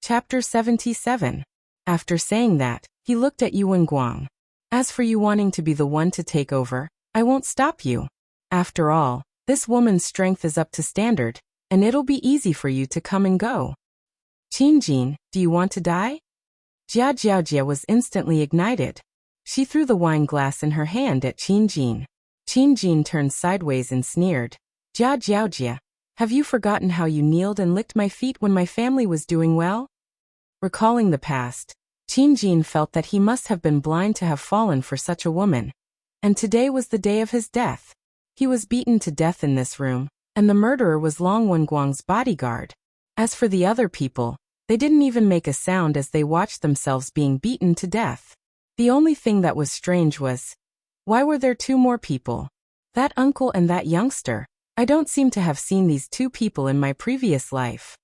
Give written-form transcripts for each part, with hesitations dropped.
Chapter 77. After saying that, he looked at Yuan Guang. As for you wanting to be the one to take over, I won't stop you. After all, this woman's strength is up to standard, and it'll be easy for you to come and go. Qingjin, do you want to die? Jia Jiaojia was instantly ignited. She threw the wine glass in her hand at Qingjin. Qingjin turned sideways and sneered. Jia Jiaojia, have you forgotten how you kneeled and licked my feet when my family was doing well? Recalling the past, Qingjin felt that he must have been blind to have fallen for such a woman. And today was the day of his death. He was beaten to death in this room, and the murderer was Long Wenguang's bodyguard. As for the other people, they didn't even make a sound as they watched themselves being beaten to death. The only thing that was strange was, why were there two more people? That uncle and that youngster. I don't seem to have seen these two people in my previous life.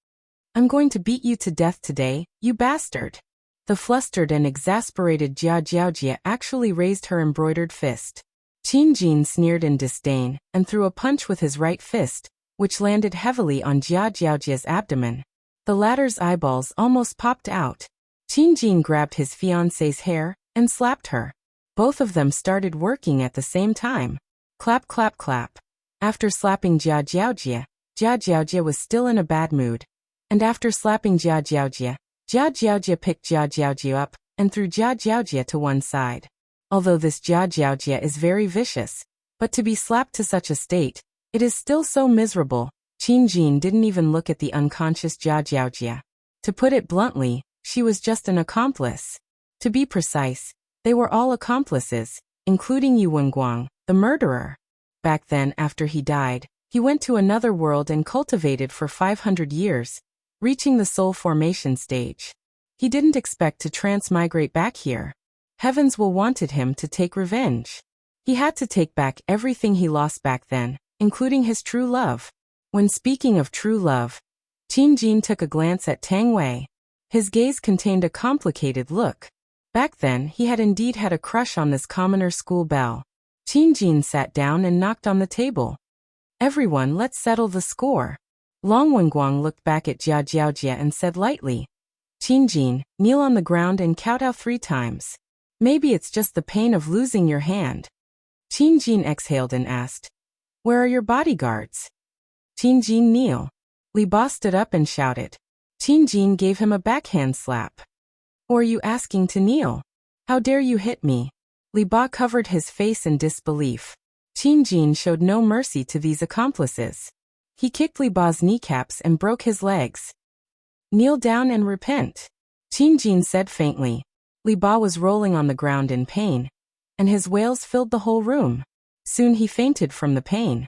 I'm going to beat you to death today, you bastard. The flustered and exasperated Jia Jiaojia actually raised her embroidered fist. Qingjin sneered in disdain and threw a punch with his right fist, which landed heavily on Jia Jiaojia's abdomen. The latter's eyeballs almost popped out. Qingjin grabbed his fiancée's hair and slapped her. Both of them started working at the same time. Clap, clap, clap. After slapping Jia Jiaojia was still in a bad mood. And after slapping Jia Jiaojia picked Jia Jiaojia up and threw Jia Jiaojia to one side. Although this Jia Jiaojia is very vicious, but to be slapped to such a state, it is still so miserable. Qingjin didn't even look at the unconscious Jia Jiaojia. To put it bluntly, she was just an accomplice. To be precise, they were all accomplices, including Yuan Guang, the murderer. Back then, after he died, he went to another world and cultivated for 500 years, reaching the soul formation stage. He didn't expect to transmigrate back here. Heavens will wanted him to take revenge. He had to take back everything he lost back then, including his true love. When speaking of true love, Qingjin took a glance at Tang Wei. His gaze contained a complicated look. Back then, he had indeed had a crush on this commoner school belle. Qingjin sat down and knocked on the table. Everyone, let's settle the score. Long Wenguang looked back at Jia Jiaojia and said lightly, Qingjin, kneel on the ground and kowtow 3 times. Maybe it's just the pain of losing your hand. Qingjin exhaled and asked, where are your bodyguards? Qingjin, kneel. Li Ba stood up and shouted. Qingjin gave him a backhand slap. Or are you asking to kneel? How dare you hit me? Li Ba covered his face in disbelief. Qingjin showed no mercy to these accomplices. He kicked Li Ba's kneecaps and broke his legs. Kneel down and repent, Qingjin said faintly. Li Ba was rolling on the ground in pain, and his wails filled the whole room. Soon he fainted from the pain.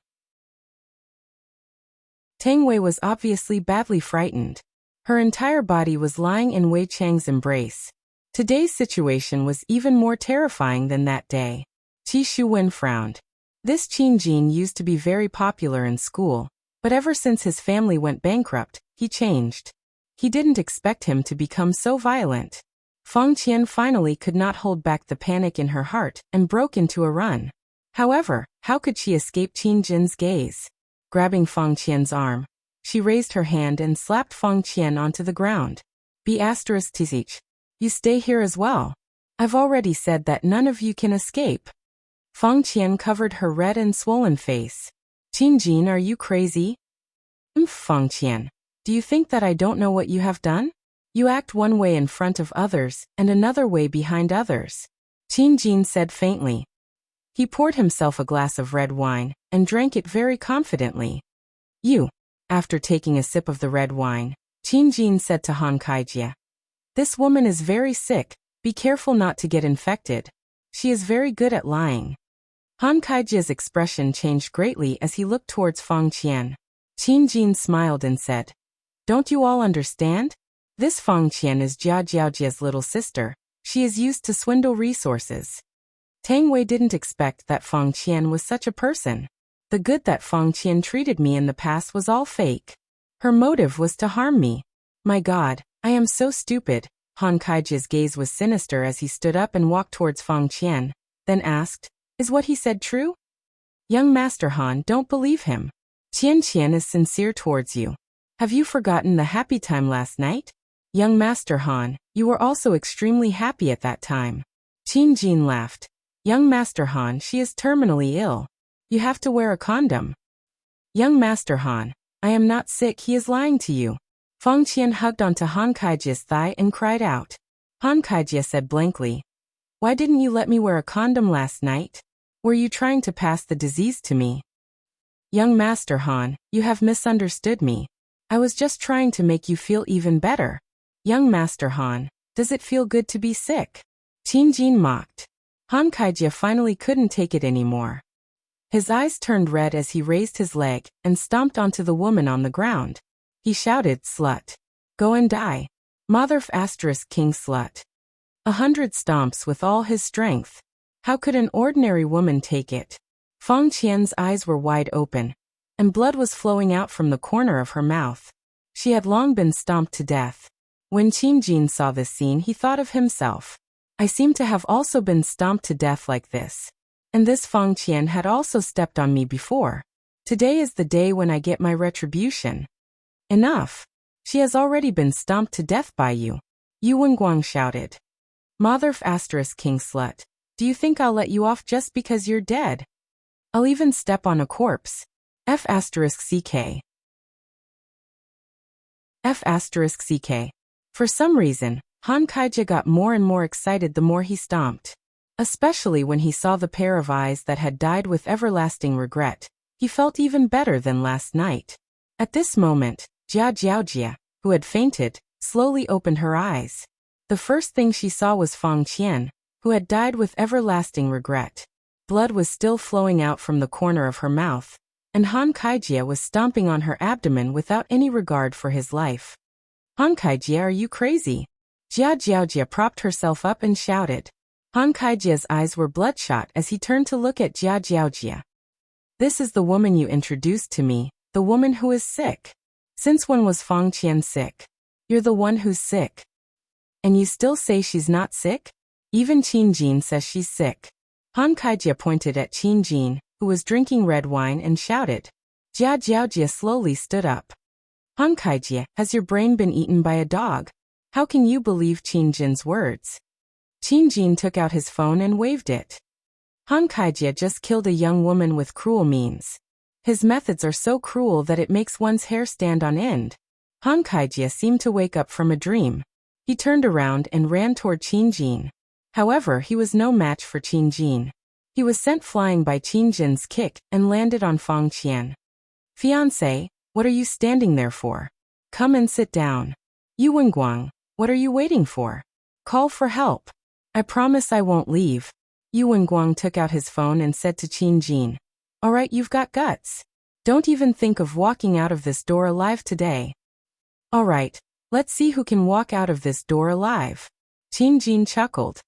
Tang Wei was obviously badly frightened. Her entire body was lying in Wei Chang's embrace. Today's situation was even more terrifying than that day. Qi Shuwen frowned. This Qingjin used to be very popular in school, but ever since his family went bankrupt, he changed. He didn't expect him to become so violent. Feng Qian finally could not hold back the panic in her heart and broke into a run. However, how could she escape Qingjin's gaze? Grabbing Feng Qian's arm, she raised her hand and slapped Feng Qian onto the ground. **Teach. You stay here as well. I've already said that none of you can escape. Feng Qian covered her red and swollen face. Qingjin, are you crazy? Feng Qian, do you think that I don't know what you have done? You act one way in front of others and another way behind others. Qingjin said faintly. He poured himself a glass of red wine and drank it very confidently. You. After taking a sip of the red wine, Qingjin said to Han Kaijia. This woman is very sick, be careful not to get infected. She is very good at lying. Han Kaijia's expression changed greatly as he looked towards Feng Qian. Qingjin smiled and said, don't you all understand? This Feng Qian is Jia Jiaojia's little sister. She is used to swindle resources. Tang Wei didn't expect that Feng Qian was such a person. The good that Feng Qian treated me in the past was all fake. Her motive was to harm me. My God, I am so stupid. Han Kaijia's gaze was sinister as he stood up and walked towards Feng Qian, then asked, is what he said true? Young Master Han, don't believe him. Qian is sincere towards you. Have you forgotten the happy time last night? Young Master Han, you were also extremely happy at that time. Qin Jin laughed. Young Master Han, she is terminally ill. You have to wear a condom. Young Master Han, I am not sick, he is lying to you. Feng Qian hugged onto Han Kaijia's thigh and cried out. Han Kaijia said blankly. Why didn't you let me wear a condom last night? Were you trying to pass the disease to me? Young Master Han, you have misunderstood me. I was just trying to make you feel even better. Young Master Han, does it feel good to be sick? Qin Jin mocked. Han Kaijia finally couldn't take it anymore. His eyes turned red as he raised his leg and stomped onto the woman on the ground. He shouted, slut. Go and die. Mother ** king slut. 100 stomps with all his strength. How could an ordinary woman take it? Feng Qian's eyes were wide open, and blood was flowing out from the corner of her mouth. She had long been stomped to death. When Qin Jin saw this scene, he thought of himself. I seem to have also been stomped to death like this. And this Feng Qian had also stepped on me before. Today is the day when I get my retribution. Enough. She has already been stomped to death by you. Yu Wenguang shouted. Mother ** king slut. Do you think I'll let you off just because you're dead? I'll even step on a corpse. F** CK. F** CK. For some reason, Han Kaijia got more and more excited the more he stomped. Especially when he saw the pair of eyes that had died with everlasting regret. He felt even better than last night. At this moment, Jia Jiaojia, who had fainted, slowly opened her eyes. The first thing she saw was Feng Qian, who had died with everlasting regret. Blood was still flowing out from the corner of her mouth, and Han Kaijia was stomping on her abdomen without any regard for his life. Han Kaijia, are you crazy? Jia Jiaojia propped herself up and shouted. Han Kaijia's eyes were bloodshot as he turned to look at Jia Jiaojia. This is the woman you introduced to me, the woman who is sick. Since when was Feng Qian sick? You're the one who's sick. And you still say she's not sick? Even Qin Jin says she's sick. Han Kaijia pointed at Qin Jin, who was drinking red wine, and shouted. Jia Jiaojia slowly stood up. Han Kaijia, has your brain been eaten by a dog? How can you believe Qin Jin's words? Qin Jin took out his phone and waved it. Han Kaijia just killed a young woman with cruel means. His methods are so cruel that it makes one's hair stand on end. Han Kaijia seemed to wake up from a dream. He turned around and ran toward Qin Jin. However, he was no match for Qin Jin. He was sent flying by Qin Jin's kick and landed on Feng Qian. Fiancé, what are you standing there for? Come and sit down. Yu Wenguang, what are you waiting for? Call for help. I promise I won't leave. Yu Wenguang took out his phone and said to Qin Jin. Alright, you've got guts. Don't even think of walking out of this door alive today. Alright, let's see who can walk out of this door alive. Qin Jin chuckled.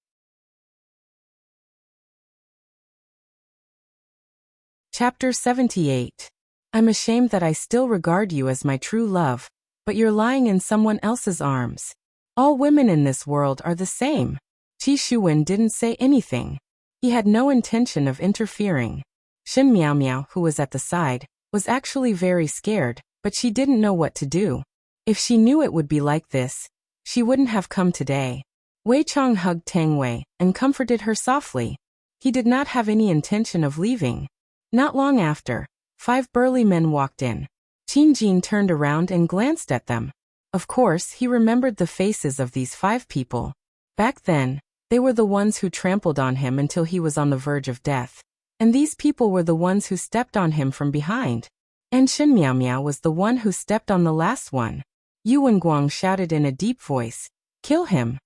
Chapter 78. I'm ashamed that I still regard you as my true love, but you're lying in someone else's arms. All women in this world are the same. Qi Shuwen didn't say anything. He had no intention of interfering. Shen Miao Miao, who was at the side, was actually very scared, but she didn't know what to do. If she knew it would be like this, she wouldn't have come today. Wei Chong hugged Tang Wei and comforted her softly. He did not have any intention of leaving. Not long after, 5 burly men walked in. Qin Jin turned around and glanced at them. Of course, he remembered the faces of these 5 people. Back then, they were the ones who trampled on him until he was on the verge of death. And these people were the ones who stepped on him from behind. And Shen Miao Miao was the one who stepped on the last one. Yu Wenguang shouted in a deep voice, "Kill him."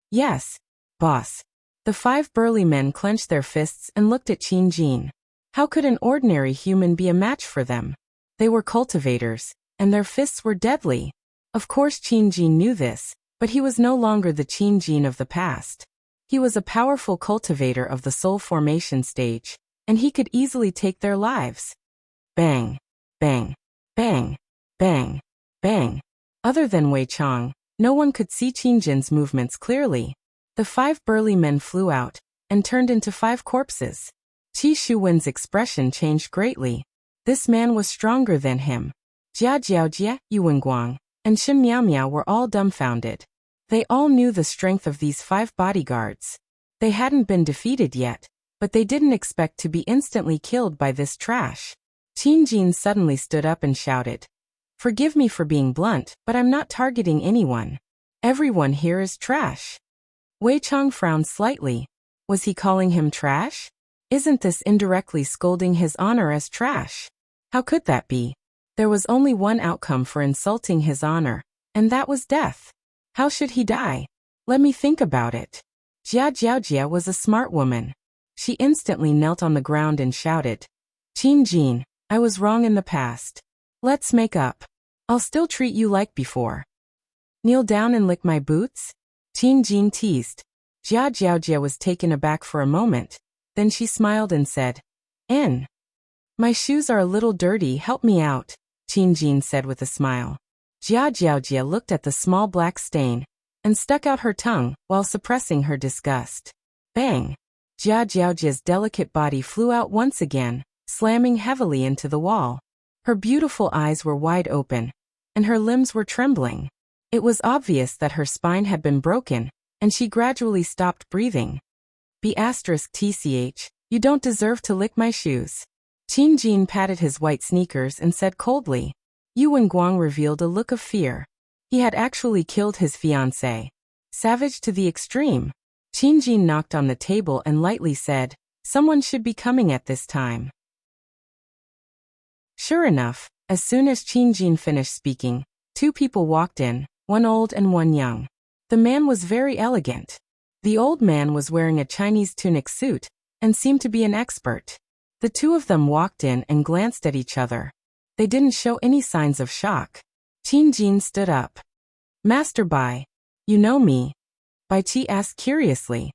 Yes, boss. The 5 burly men clenched their fists and looked at Qin Jin. How could an ordinary human be a match for them? They were cultivators, and their fists were deadly. Of course Qin Jin knew this, but he was no longer the Qin Jin of the past. He was a powerful cultivator of the soul formation stage, and he could easily take their lives. Bang, bang, bang, bang, bang. Other than Wei Chong, no one could see Qin Jin's movements clearly. The 5 burly men flew out and turned into 5 corpses. Qi Shuwen's expression changed greatly. This man was stronger than him. Jia Jiaojia, Yu Wenguang, and Shin Miao Miao were all dumbfounded. They all knew the strength of these 5 bodyguards. They hadn't been defeated yet, but they didn't expect to be instantly killed by this trash. Qin Jin suddenly stood up and shouted, "Forgive me for being blunt, but I'm not targeting anyone. Everyone here is trash." Wei Chong frowned slightly. Was he calling him trash? Isn't this indirectly scolding his honor as trash? How could that be? There was only one outcome for insulting his honor, and that was death. How should he die? Let me think about it. Jia Jiaojia was a smart woman. She instantly knelt on the ground and shouted, "Qin Jin, I was wrong in the past. Let's make up. I'll still treat you like before." "Kneel down and lick my boots?" Qin Jin teased. Jia Jiaojia was taken aback for a moment, then she smiled and said, "N. My shoes are a little dirty, help me out," Qin Jin said with a smile. Jia Jiaojia looked at the small black stain and stuck out her tongue while suppressing her disgust. Bang! Jia Jiaojia's delicate body flew out once again, slamming heavily into the wall. Her beautiful eyes were wide open, and her limbs were trembling. It was obvious that her spine had been broken, and she gradually stopped breathing. B*TCH, you don't deserve to lick my shoes. Qin Jin patted his white sneakers and said coldly. Yu Wenguang revealed a look of fear. He had actually killed his fiancée. Savage to the extreme. Qin Jin knocked on the table and lightly said, "Someone should be coming at this time." Sure enough, as soon as Qin Jin finished speaking, 2 people walked in, one old and one young. The man was very elegant. The old man was wearing a Chinese tunic suit and seemed to be an expert. The 2 of them walked in and glanced at each other. They didn't show any signs of shock. Qin Jin stood up. "Master Bai, you know me?" Bai Qi asked curiously.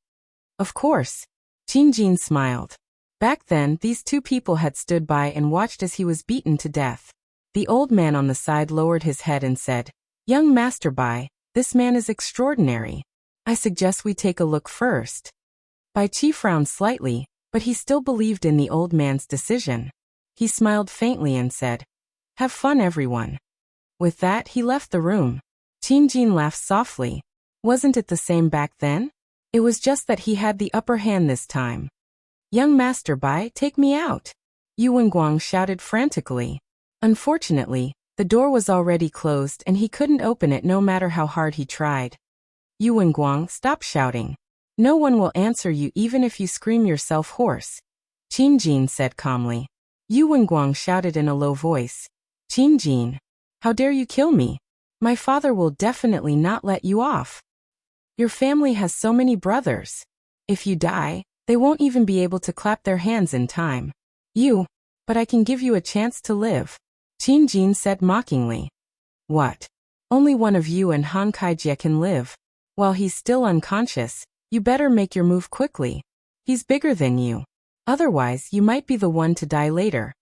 "Of course." Qin Jin smiled. Back then, these 2 people had stood by and watched as he was beaten to death. The old man on the side lowered his head and said, "Young Master Bai, this man is extraordinary. I suggest we take a look first." Bai Qi frowned slightly, but he still believed in the old man's decision. He smiled faintly and said, "Have fun, everyone." With that, he left the room. Qin Jin laughed softly. Wasn't it the same back then? It was just that he had the upper hand this time. "Young Master Bai, take me out!" Yu Wenguang shouted frantically. Unfortunately, the door was already closed and he couldn't open it no matter how hard he tried. "Yu Wenguang, stop shouting. No one will answer you even if you scream yourself hoarse," Qin Jin said calmly. Yu Wenguang shouted in a low voice, "Qin Jin, how dare you kill me? My father will definitely not let you off. Your family has so many brothers. If you die, they won't even be able to clap their hands in time. But I can give you a chance to live," Qin Jin said mockingly. "What? Only one of you and Han Kaijie can live. While he's still unconscious, you better make your move quickly. He's bigger than you. Otherwise, you might be the one to die later."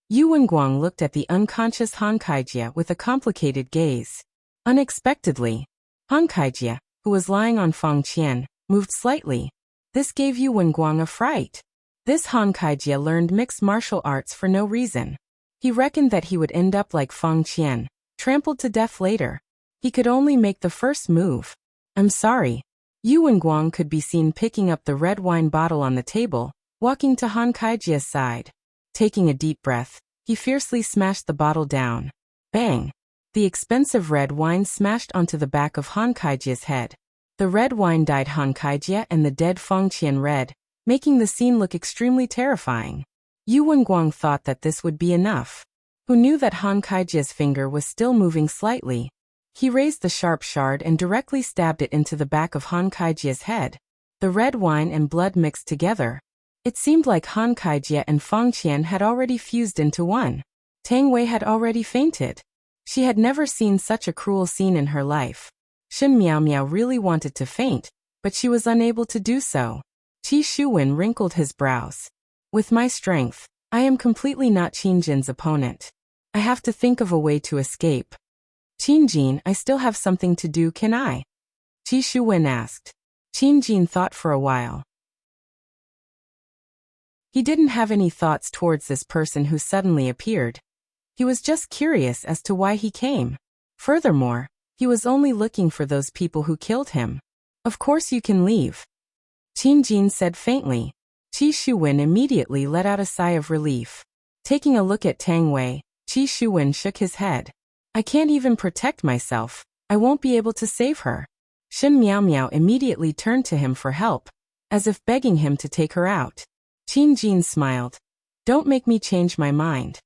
Yu Wenguang looked at the unconscious Han Kaijie with a complicated gaze. Unexpectedly, Han Kaijie, who was lying on Fang Qian, moved slightly. This gave Yu Wenguang a fright. This Han Kaijie learned mixed martial arts for no reason. He reckoned that he would end up like Fang Qian, trampled to death later. He could only make the first move. "I'm sorry." Yu Wenguang could be seen picking up the red wine bottle on the table, walking to Han Kaijie's side. Taking a deep breath, he fiercely smashed the bottle down. Bang! The expensive red wine smashed onto the back of Han Kaijie's head. The red wine dyed Han Kaijie and the dead Fang Qian red, making the scene look extremely terrifying. Yu Wenguang thought that this would be enough. Who knew that Han Kaijie's finger was still moving slightly? He raised the sharp shard and directly stabbed it into the back of Han Kaijie's head. The red wine and blood mixed together. It seemed like Han Kaijie and Fang Qian had already fused into one. Tang Wei had already fainted. She had never seen such a cruel scene in her life. Shin Miao Miao really wanted to faint, but she was unable to do so. Qi Shuwen wrinkled his brows. "With my strength, I am completely not Qin Jin's opponent. I have to think of a way to escape." "Qin Jin, I still have something to do, can I?" Qi Shuwen asked. Qin Jin thought for a while. He didn't have any thoughts towards this person who suddenly appeared. He was just curious as to why he came. Furthermore, he was only looking for those people who killed him. Of course you can leave, Qin Jin said faintly. Qi Shuwen immediately let out a sigh of relief. Taking a look at Tang Wei, Qi Shuwen shook his head. I can't even protect myself. I won't be able to save her. Shin Miao Miao immediately turned to him for help, as if begging him to take her out. Qin Jin smiled. Don't make me change my mind.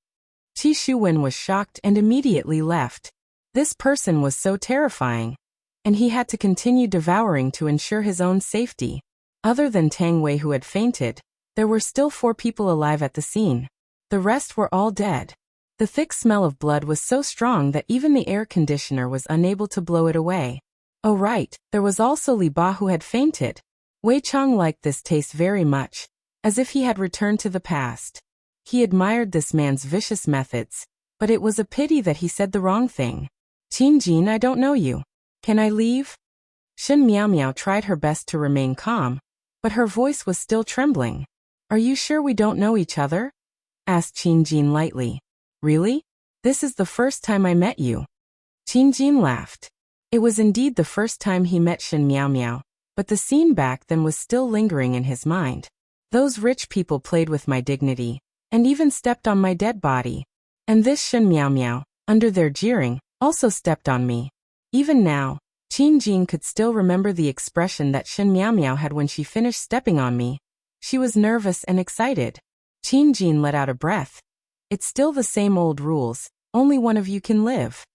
Qi Shuwen was shocked and immediately left. This person was so terrifying, and he had to continue devouring to ensure his own safety. Other than Tang Wei who had fainted, there were still 4 people alive at the scene. The rest were all dead. The thick smell of blood was so strong that even the air conditioner was unable to blow it away. Oh right, there was also Li Ba who had fainted. Wei Chang liked this taste very much, as if he had returned to the past. He admired this man's vicious methods, but it was a pity that he said the wrong thing. Qin Jin, I don't know you. Can I leave? Shin Miao Miao tried her best to remain calm, but her voice was still trembling. Are you sure we don't know each other? Asked Qin Jin lightly. Really? This is the first time I met you. Qin Jin laughed. It was indeed the first time he met Shin Miao Miao, but the scene back then was still lingering in his mind. Those rich people played with my dignity, and even stepped on my dead body. And this Shin Miao Miao, under their jeering, also stepped on me. Even now, Qin Jin could still remember the expression that Shin Miao Miao had when she finished stepping on me. She was nervous and excited. Qin Jin let out a breath. It's still the same old rules, only one of you can live.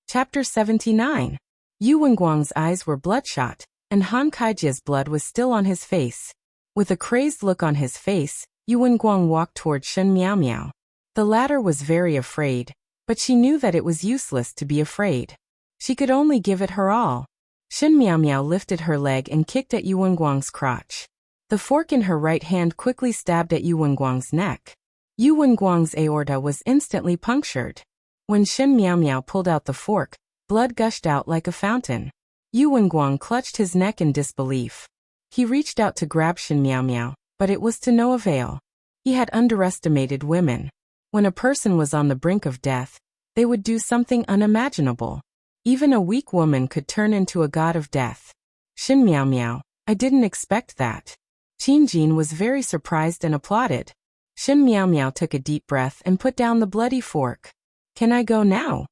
Chapter 79. Yu Wenguang's eyes were bloodshot, and Han Kaijia's blood was still on his face. With a crazed look on his face, Yu Wenguang walked toward Shin Miao Miao. The latter was very afraid, but she knew that it was useless to be afraid. She could only give it her all. Shin Miao Miao lifted her leg and kicked at Yu Wenguang's crotch. The fork in her right hand quickly stabbed at Yu Wenguang's neck. Yu Wenguang's aorta was instantly punctured. When Shin Miao Miao pulled out the fork, blood gushed out like a fountain. Yu Wenguang clutched his neck in disbelief. He reached out to grab Shin Miao Miao, but it was to no avail. He had underestimated women. When a person was on the brink of death, they would do something unimaginable. Even a weak woman could turn into a god of death. Shin Miao Miao, I didn't expect that. Qin Jin was very surprised and applauded. Shin Miao Miao took a deep breath and put down the bloody fork. Can I go now?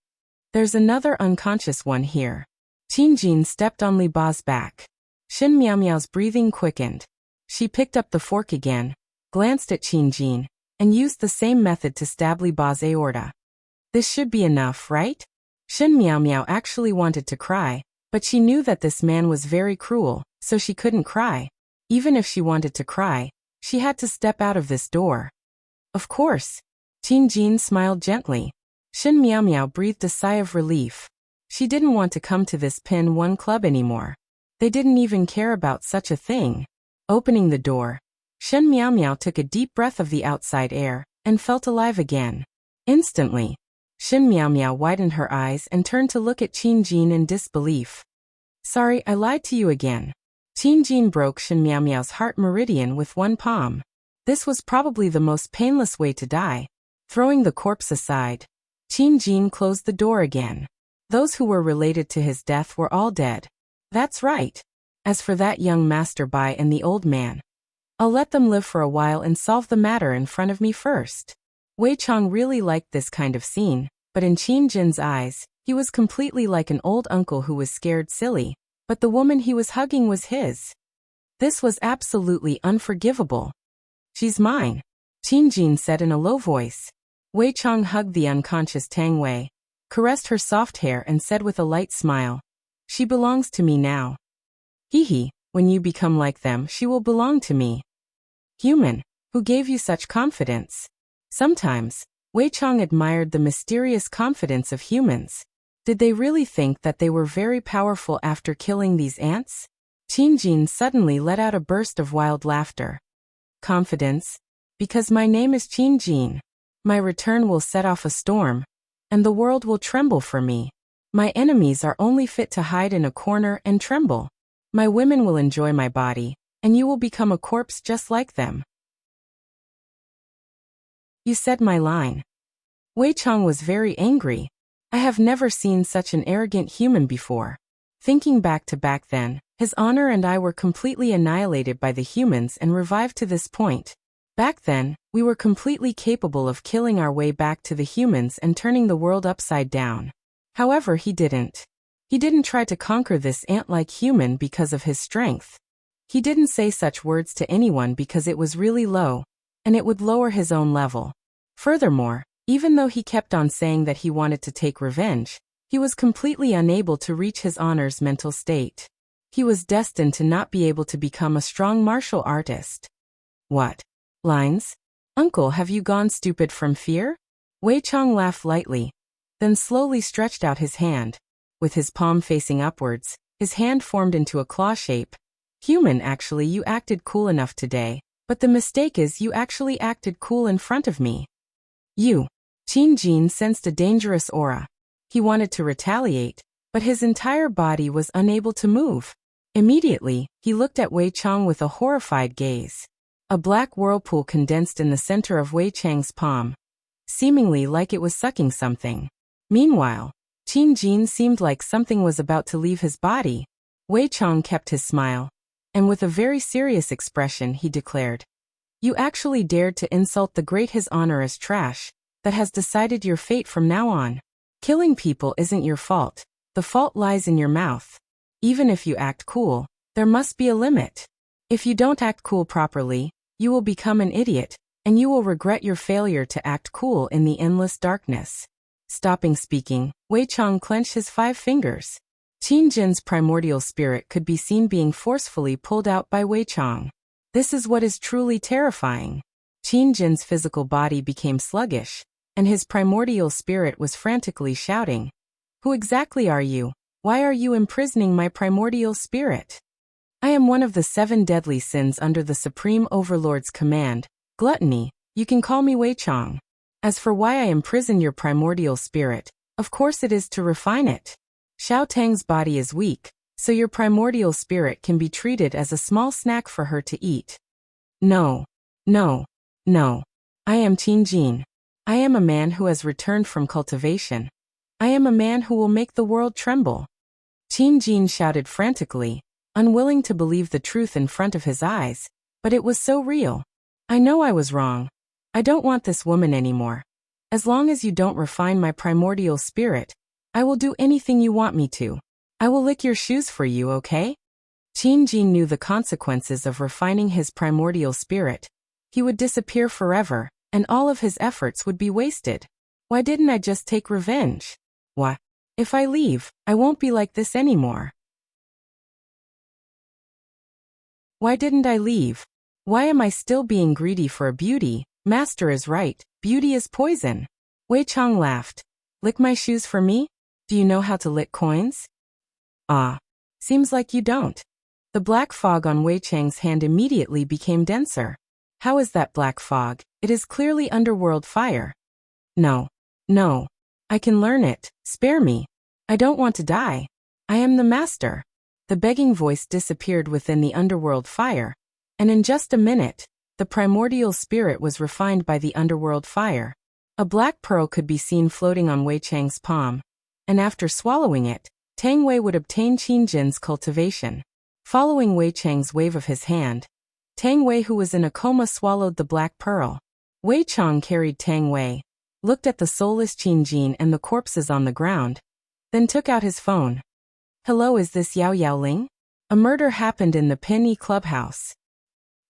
There's another unconscious one here. Qin Jin stepped on Li Ba's back. Shin Miao Miao's breathing quickened. She picked up the fork again, glanced at Qin Jin, and used the same method to stab Li Ba's aorta. This should be enough, right? Shin Miao Miao actually wanted to cry, but she knew that this man was very cruel, so she couldn't cry. Even if she wanted to cry, she had to step out of this door. Of course. Qin Jin smiled gently. Shin Miao Miao breathed a sigh of relief. She didn't want to come to this Pin 1 club anymore. They didn't even care about such a thing. Opening the door, Shin Miao Miao took a deep breath of the outside air, and felt alive again. Instantly, Shin Miao Miao widened her eyes and turned to look at Qin Jin in disbelief. Sorry, I lied to you again. Qin Jin broke Shin Miao Miao's heart meridian with one palm. This was probably the most painless way to die. Throwing the corpse aside, Qin Jin closed the door again. Those who were related to his death were all dead. That's right. As for that young Master Bai and the old man, I'll let them live for a while and solve the matter in front of me first. Wei Chang really liked this kind of scene, but in Qin Jin's eyes, he was completely like an old uncle who was scared silly, but the woman he was hugging was his. This was absolutely unforgivable. She's mine, Qin Jin said in a low voice. Wei Chang hugged the unconscious Tang Wei, caressed her soft hair and said with a light smile, she belongs to me now. Hee, when you become like them, she will belong to me. Human, who gave you such confidence? Sometimes, Wei Chang admired the mysterious confidence of humans. Did they really think that they were very powerful after killing these ants? Qin Jin suddenly let out a burst of wild laughter. Confidence? Because my name is Qin Jin. My return will set off a storm, and the world will tremble for me. My enemies are only fit to hide in a corner and tremble. My women will enjoy my body, and you will become a corpse just like them. You said my line. Wei Chang was very angry. I have never seen such an arrogant human before. Thinking back then, his honor and I were completely annihilated by the humans and revived to this point. Back then, we were completely capable of killing our way back to the humans and turning the world upside down. However, he didn't. He didn't try to conquer this ant-like human because of his strength. He didn't say such words to anyone because it was really low, and it would lower his own level. Furthermore, even though he kept on saying that he wanted to take revenge, he was completely unable to reach his honor's mental state. He was destined to not be able to become a strong martial artist. What? Lines? Uncle, have you gone stupid from fear? Wei Chang laughed lightly, then slowly stretched out his hand. With his palm facing upwards, his hand formed into a claw shape. Human, actually you acted cool enough today, but the mistake is you actually acted cool in front of me. You. Qin Jin sensed a dangerous aura. He wanted to retaliate, but his entire body was unable to move. Immediately, he looked at Wei Chang with a horrified gaze. A black whirlpool condensed in the center of Wei Chang's palm, seemingly like it was sucking something. Meanwhile, Qin Jin seemed like something was about to leave his body. Wei Chang kept his smile, and with a very serious expression he declared, "You actually dared to insult the great His Honor as trash, that has decided your fate from now on. Killing people isn't your fault, the fault lies in your mouth. Even if you act cool, there must be a limit. If you don't act cool properly, you will become an idiot, and you will regret your failure to act cool in the endless darkness." Stopping speaking, Wei Chang clenched his 5 fingers. Qin Jin's primordial spirit could be seen being forcefully pulled out by Wei Chang. This is what is truly terrifying. Qin Jin's physical body became sluggish, and his primordial spirit was frantically shouting, "Who exactly are you? Why are you imprisoning my primordial spirit? I am one of the 7 deadly sins under the Supreme Overlord's command, gluttony. You can call me Wei Chang. As for why I imprison your primordial spirit, of course it is to refine it. Xiao Tang's body is weak, so your primordial spirit can be treated as a small snack for her to eat." No. No. No. I am Qin Jin. I am a man who has returned from cultivation. I am a man who will make the world tremble. Qin Jin shouted frantically, unwilling to believe the truth in front of his eyes, but it was so real. "I know I was wrong. I don't want this woman anymore. As long as you don't refine my primordial spirit, I will do anything you want me to. I will lick your shoes for you, okay?" Qin Jin knew the consequences of refining his primordial spirit. He would disappear forever, and all of his efforts would be wasted. Why didn't I just take revenge? What? If I leave, I won't be like this anymore. Why didn't I leave? Why am I still being greedy for a beauty? Master is right, beauty is poison. Wei Chang laughed. Lick my shoes for me? Do you know how to lick coins? Ah. Seems like you don't. The black fog on Wei Chang's hand immediately became denser. How is that black fog? It is clearly underworld fire. No. No. I can learn it. Spare me. I don't want to die. I am the master. The begging voice disappeared within the underworld fire, and in just a minute, the primordial spirit was refined by the underworld fire. A black pearl could be seen floating on Wei Chang's palm, and after swallowing it, Tang Wei would obtain Qin Jin's cultivation. Following Wei Chang's wave of his hand, Tang Wei, who was in a coma, swallowed the black pearl. Wei Chang carried Tang Wei, looked at the soulless Qin Jin and the corpses on the ground, then took out his phone. "Hello, is this Yao Yaoling? A murder happened in the Penny Clubhouse."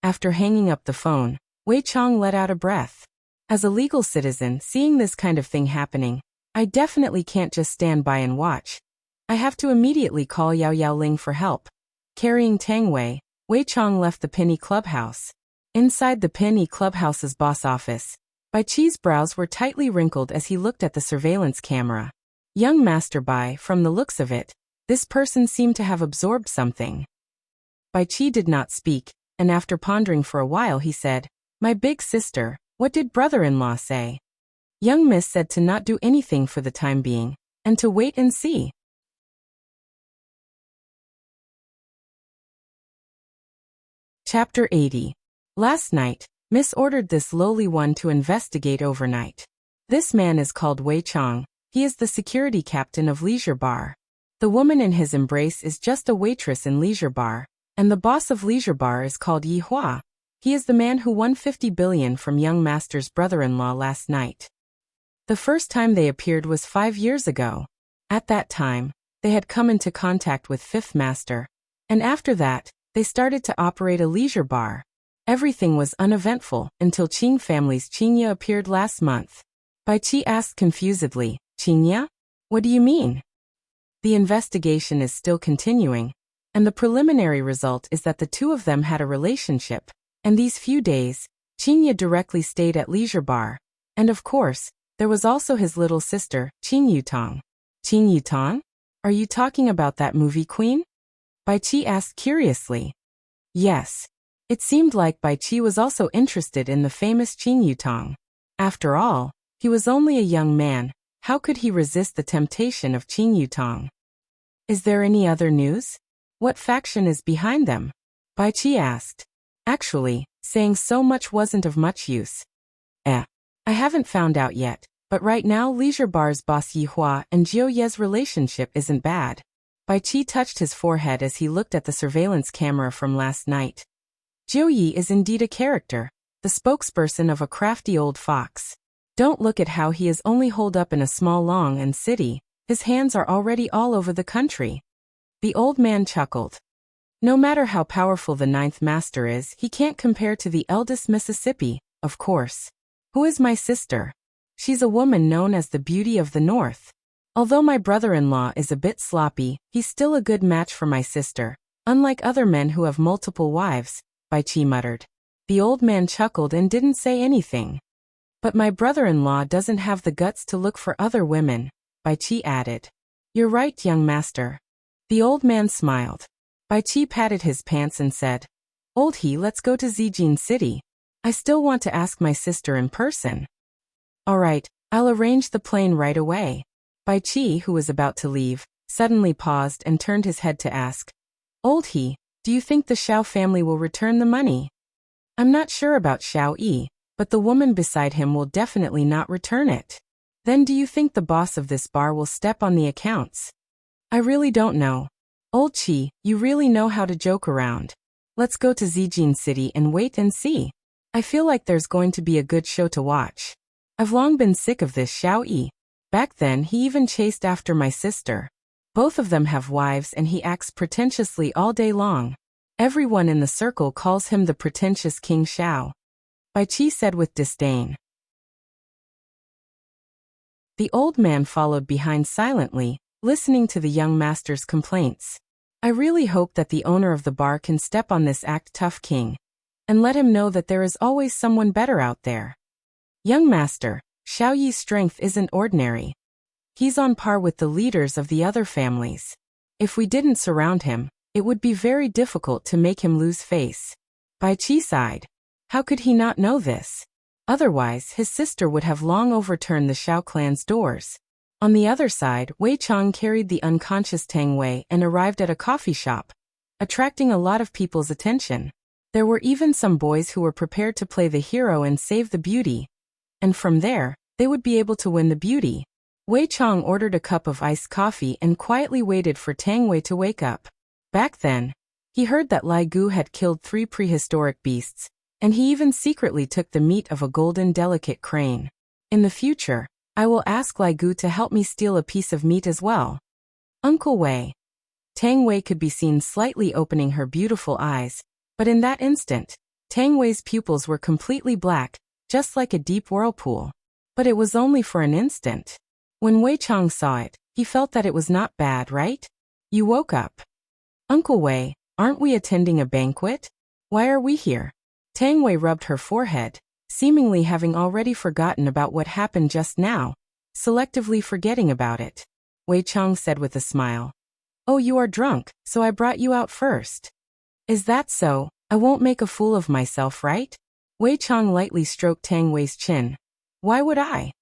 After hanging up the phone, Wei Chang let out a breath. As a legal citizen, seeing this kind of thing happening, I definitely can't just stand by and watch. I have to immediately call Yao Yaoling for help. Carrying Tang Wei, Wei Chang left the Penny Clubhouse. Inside the Penny Clubhouse's boss office, Bai Chi's brows were tightly wrinkled as he looked at the surveillance camera. Young Master Bai, from the looks of it, this person seemed to have absorbed something. Bai Chi did not speak, and after pondering for a while he said, "My big sister, what did brother-in-law say?" Young Miss said to not do anything for the time being, and to wait and see. Chapter 80. Last night, Miss ordered this lowly one to investigate overnight. This man is called Wei Chong. He is the security captain of Leisure Bar. The woman in his embrace is just a waitress in Leisure Bar, and the boss of Leisure Bar is called Yi Hua. He is the man who won 50 billion from young master's brother-in-law last night. The first time they appeared was 5 years ago. At that time, they had come into contact with Fifth Master, and after that, they started to operate a leisure bar. Everything was uneventful until Qing family's Qingya appeared last month. Bai Qi asked confusedly, Qingya? What do you mean? The investigation is still continuing, and the preliminary result is that the two of them had a relationship, and these few days, Qingya directly stayed at Leisure Bar, and of course, there was also his little sister, Qing Yutong. Qing Yutong? Are you talking about that movie queen? Bai Qi asked curiously. Yes. It seemed like Bai Qi was also interested in the famous Qing Yutong. After all, he was only a young man. How could he resist the temptation of Qing Yutong? Is there any other news? What faction is behind them? Bai Qi asked. Actually, saying so much wasn't of much use. I haven't found out yet, but right now Leisure Bar's boss Yi Hua and Jiu Ye's relationship isn't bad. Bai Qi touched his forehead as he looked at the surveillance camera from last night. Jiu Yi is indeed a character, the spokesperson of a crafty old fox. Don't look at how he is only holed up in a small long and city, his hands are already all over the country. The old man chuckled. No matter how powerful the ninth master is, he can't compare to the eldest Mississippi, of course. Who is my sister? She's a woman known as the beauty of the north. Although my brother-in-law is a bit sloppy, he's still a good match for my sister, unlike other men who have multiple wives, Bai Qi muttered. The old man chuckled and didn't say anything. But my brother-in-law doesn't have the guts to look for other women, Bai Qi added. You're right, young master. The old man smiled. Bai Qi patted his pants and said, Old he, let's go to Zijin City. I still want to ask my sister in person. All right, I'll arrange the plane right away. Bai Qi, who was about to leave, suddenly paused and turned his head to ask, Old he, do you think the Xiao family will return the money? I'm not sure about Xiao Yi, but the woman beside him will definitely not return it. Then do you think the boss of this bar will step on the accounts? I really don't know. Old Qi, you really know how to joke around. Let's go to Zijin City and wait and see. I feel like there's going to be a good show to watch. I've long been sick of this Xiao Yi. Back then he even chased after my sister. Both of them have wives and he acts pretentiously all day long. Everyone in the circle calls him the pretentious King Xiao. Bai Qi said with disdain. The old man followed behind silently, listening to the young master's complaints. I really hope that the owner of the bar can step on this act tough king, and let him know that there is always someone better out there. Young master, Xiao Yi's strength isn't ordinary. He's on par with the leaders of the other families. If we didn't surround him, it would be very difficult to make him lose face. Bai Qi sighed. How could he not know this? Otherwise, his sister would have long overturned the Xiao clan's doors. On the other side, Wei Chong carried the unconscious Tang Wei and arrived at a coffee shop, attracting a lot of people's attention. There were even some boys who were prepared to play the hero and save the beauty. And from there, they would be able to win the beauty. Wei Chong ordered a cup of iced coffee and quietly waited for Tang Wei to wake up. Back then, he heard that Lai Gu had killed 3 prehistoric beasts, and he even secretly took the meat of a golden delicate crane. In the future, I will ask Lai Gu to help me steal a piece of meat as well. Uncle Wei. Tang Wei could be seen slightly opening her beautiful eyes, but in that instant, Tang Wei's pupils were completely black, just like a deep whirlpool. But it was only for an instant. When Wei Chong saw it, he felt that it was not bad, right? You woke up. Uncle Wei, aren't we attending a banquet? Why are we here? Tang Wei rubbed her forehead, seemingly having already forgotten about what happened just now, selectively forgetting about it. Wei Chong said with a smile. Oh, you are drunk, so I brought you out first. Is that so? I won't make a fool of myself, right? Wei Chong lightly stroked Tang Wei's chin. Why would I?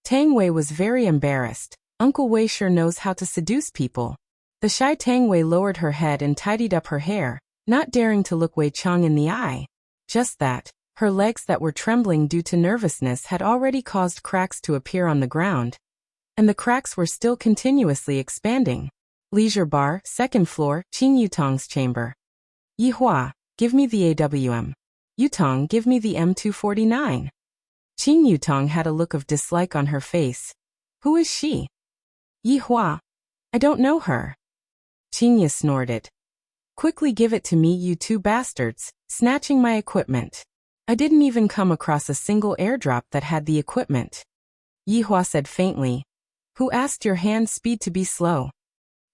Tang Wei was very embarrassed. Uncle Wei sure knows how to seduce people. The shy Tang Wei lowered her head and tidied up her hair, not daring to look Wei Chong in the eye. Just that, Her legs that were trembling due to nervousness had already caused cracks to appear on the ground, and the cracks were still continuously expanding. Leisure bar, second floor, Qin Yutong's chamber. Yihua, give me the AWM. Yutong, give me the M249. Qin Yutong had a look of dislike on her face. Who is she? Yihua. I don't know her. Qin snorted. Quickly give it to me, you two bastards, snatching my equipment. I didn't even come across a single airdrop that had the equipment. Yihua said faintly. Who asked your hand speed to be slow?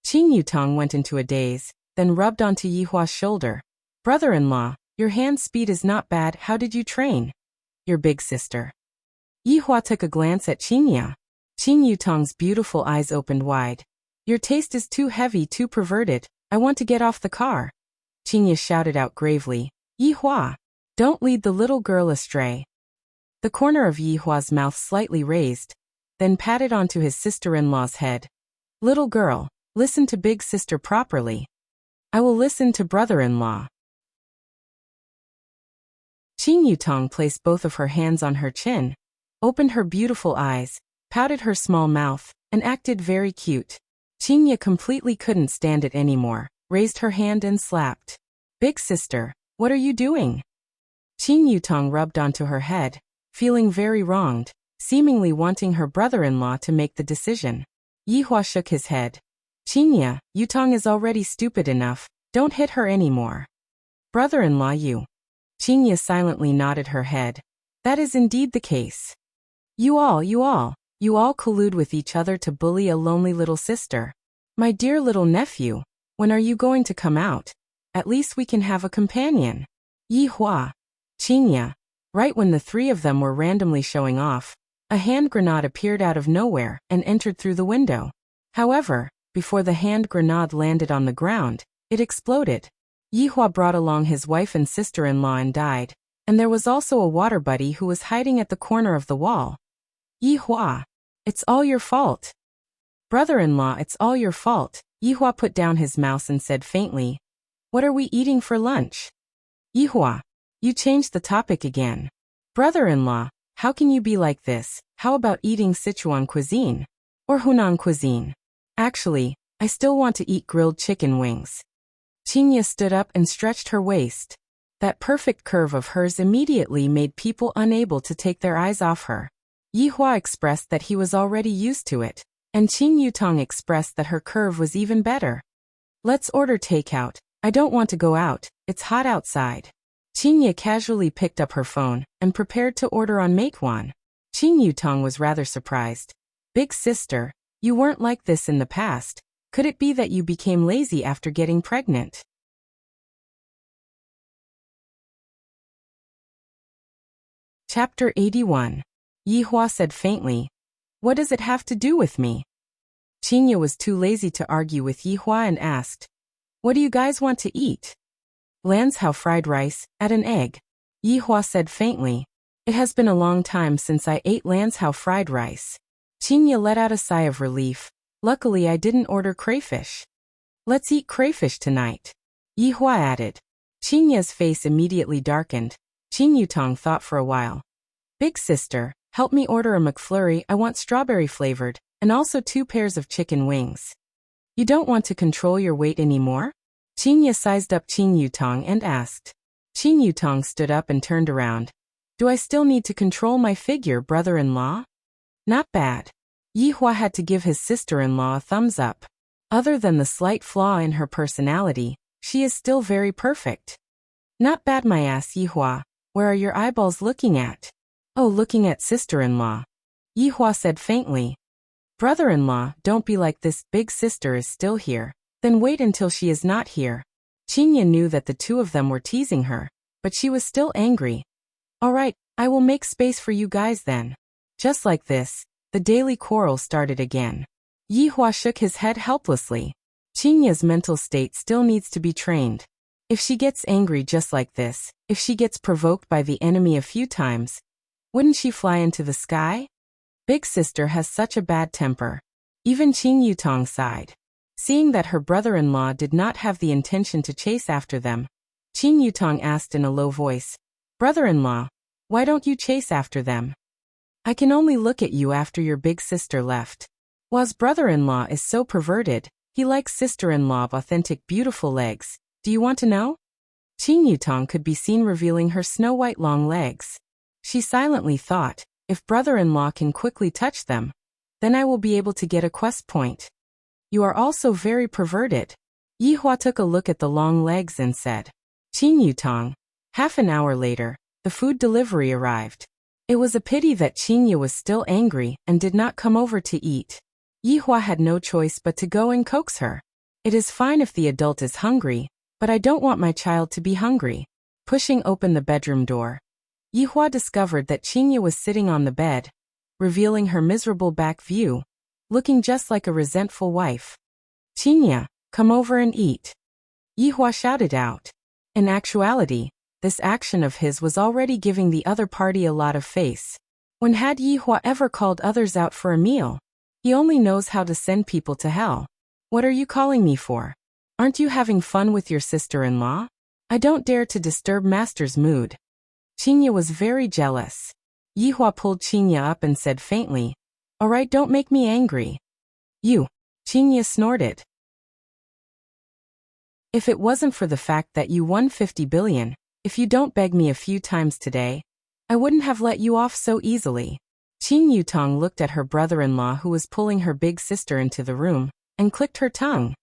Qin Yutong went into a daze, then rubbed onto Yihua's shoulder. Brother-in-law, your hand speed is not bad. How did you train? Your big sister. Yihua took a glance at Qin Yutong's beautiful eyes opened wide. Your taste is too heavy, too perverted. I want to get off the car. Qin shouted out gravely. Yihua, don't lead the little girl astray. The corner of Yihua's mouth slightly raised, then patted onto his sister-in-law's head. Little girl, listen to big sister properly. I will listen to brother-in-law. Qin Yutong placed both of her hands on her chin, opened her beautiful eyes, pouted her small mouth, and acted very cute. Qin completely couldn't stand it anymore, raised her hand and slapped. Big sister, what are you doing? Qin Yutong rubbed onto her head, feeling very wronged, seemingly wanting her brother-in-law to make the decision. Yihua shook his head. Qin, Yutong is already stupid enough, don't hit her anymore. Brother-in-law you. Qin silently nodded her head. That is indeed the case. You all collude with each other to bully a lonely little sister. My dear little nephew, when are you going to come out? At least we can have a companion. Yihua. Qin. Right when the three of them were randomly showing off, a hand grenade appeared out of nowhere and entered through the window. However, before the hand grenade landed on the ground, it exploded. Yihua brought along his wife and sister-in-law and died, and there was also a water buddy who was hiding at the corner of the wall. Yihua. It's all your fault. Brother-in-law, it's all your fault. Yihua put down his mouse and said faintly. What are we eating for lunch? Yihua. You changed the topic again. Brother-in-law, how can you be like this? How about eating Sichuan cuisine? Or Hunan cuisine? Actually, I still want to eat grilled chicken wings. Qin stood up and stretched her waist. That perfect curve of hers immediately made people unable to take their eyes off her. Yihua expressed that he was already used to it, and Qin Yutong expressed that her curve was even better. Let's order takeout. I don't want to go out, it's hot outside. Qin casually picked up her phone and prepared to order on Meituan. Qin Yutong was rather surprised. Big sister, you weren't like this in the past. Could it be that you became lazy after getting pregnant? Chapter 81. Yihua said faintly. What does it have to do with me? Qin was too lazy to argue with Yihua and asked. What do you guys want to eat? Lanzhou fried rice, add an egg. Yihua said faintly. It has been a long time since I ate Lanzhou fried rice. Qin let out a sigh of relief. Luckily I didn't order crayfish. Let's eat crayfish tonight. Yihua added. Qin's face immediately darkened. Qin Yutong thought for a while. Big sister, help me order a McFlurry. I want strawberry flavored, and also 2 pairs of chicken wings. You don't want to control your weight anymore? Qin sized up Qin Yutong and asked. Qin Yutong stood up and turned around. Do I still need to control my figure, brother-in-law? Not bad. Yihua had to give his sister-in-law a thumbs up. Other than the slight flaw in her personality, she is still very perfect. Not bad my ass, Yihua. Where are your eyeballs looking at? Oh, looking at sister-in-law. Yihua said faintly. Brother-in-law, don't be like this. Big sister is still here. Then wait until she is not here. Qin knew that the two of them were teasing her, but she was still angry. All right, I will make space for you guys then. Just like this, the daily quarrel started again. Yihua shook his head helplessly. Qin's mental state still needs to be trained. If she gets angry just like this, if she gets provoked by the enemy a few times, wouldn't she fly into the sky? Big sister has such a bad temper. Even Qin Yutong sighed. Seeing that her brother-in-law did not have the intention to chase after them, Qin Yutong asked in a low voice, Brother-in-law, why don't you chase after them? I can only look at you after your big sister left. Wa's brother-in-law is so perverted, he likes sister-in-law of authentic beautiful legs. Do you want to know? Qin Yutong could be seen revealing her snow-white long legs. She silently thought, if brother-in-law can quickly touch them, then I will be able to get a quest point. You are also very perverted. Yihua took a look at the long legs and said, Qin Yutong. Half an hour later, the food delivery arrived. It was a pity that Qinya was still angry and did not come over to eat. Yihua had no choice but to go and coax her. It is fine if the adult is hungry, but I don't want my child to be hungry. Pushing open the bedroom door, Yihua discovered that Qinya was sitting on the bed, revealing her miserable back view, looking just like a resentful wife. Qinya, come over and eat. Yihua shouted out. In actuality, this action of his was already giving the other party a lot of face. When had Yihua ever called others out for a meal? He only knows how to send people to hell. What are you calling me for? Aren't you having fun with your sister-in-law? I don't dare to disturb master's mood. Qinya was very jealous. Yihua pulled Qinya up and said faintly, All right, don't make me angry. You. Qinya snorted. If it wasn't for the fact that you won 50 billion, if you don't beg me a few times today, I wouldn't have let you off so easily. Qin Yutong looked at her brother-in-law who was pulling her big sister into the room, and clicked her tongue.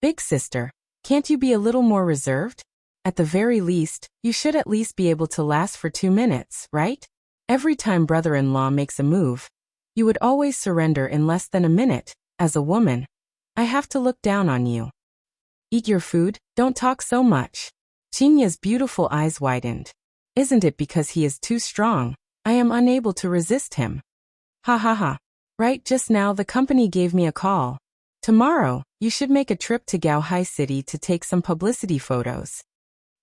Big sister, can't you be a little more reserved? At the very least, you should at least be able to last for 2 minutes, right? Every time brother-in-law makes a move, you would always surrender in less than a minute. As a woman, I have to look down on you. Eat your food, don't talk so much. Qinya's beautiful eyes widened. Isn't it because he is too strong? I am unable to resist him. Ha ha ha. Right just now the company gave me a call. Tomorrow, you should make a trip to Gaohai City to take some publicity photos.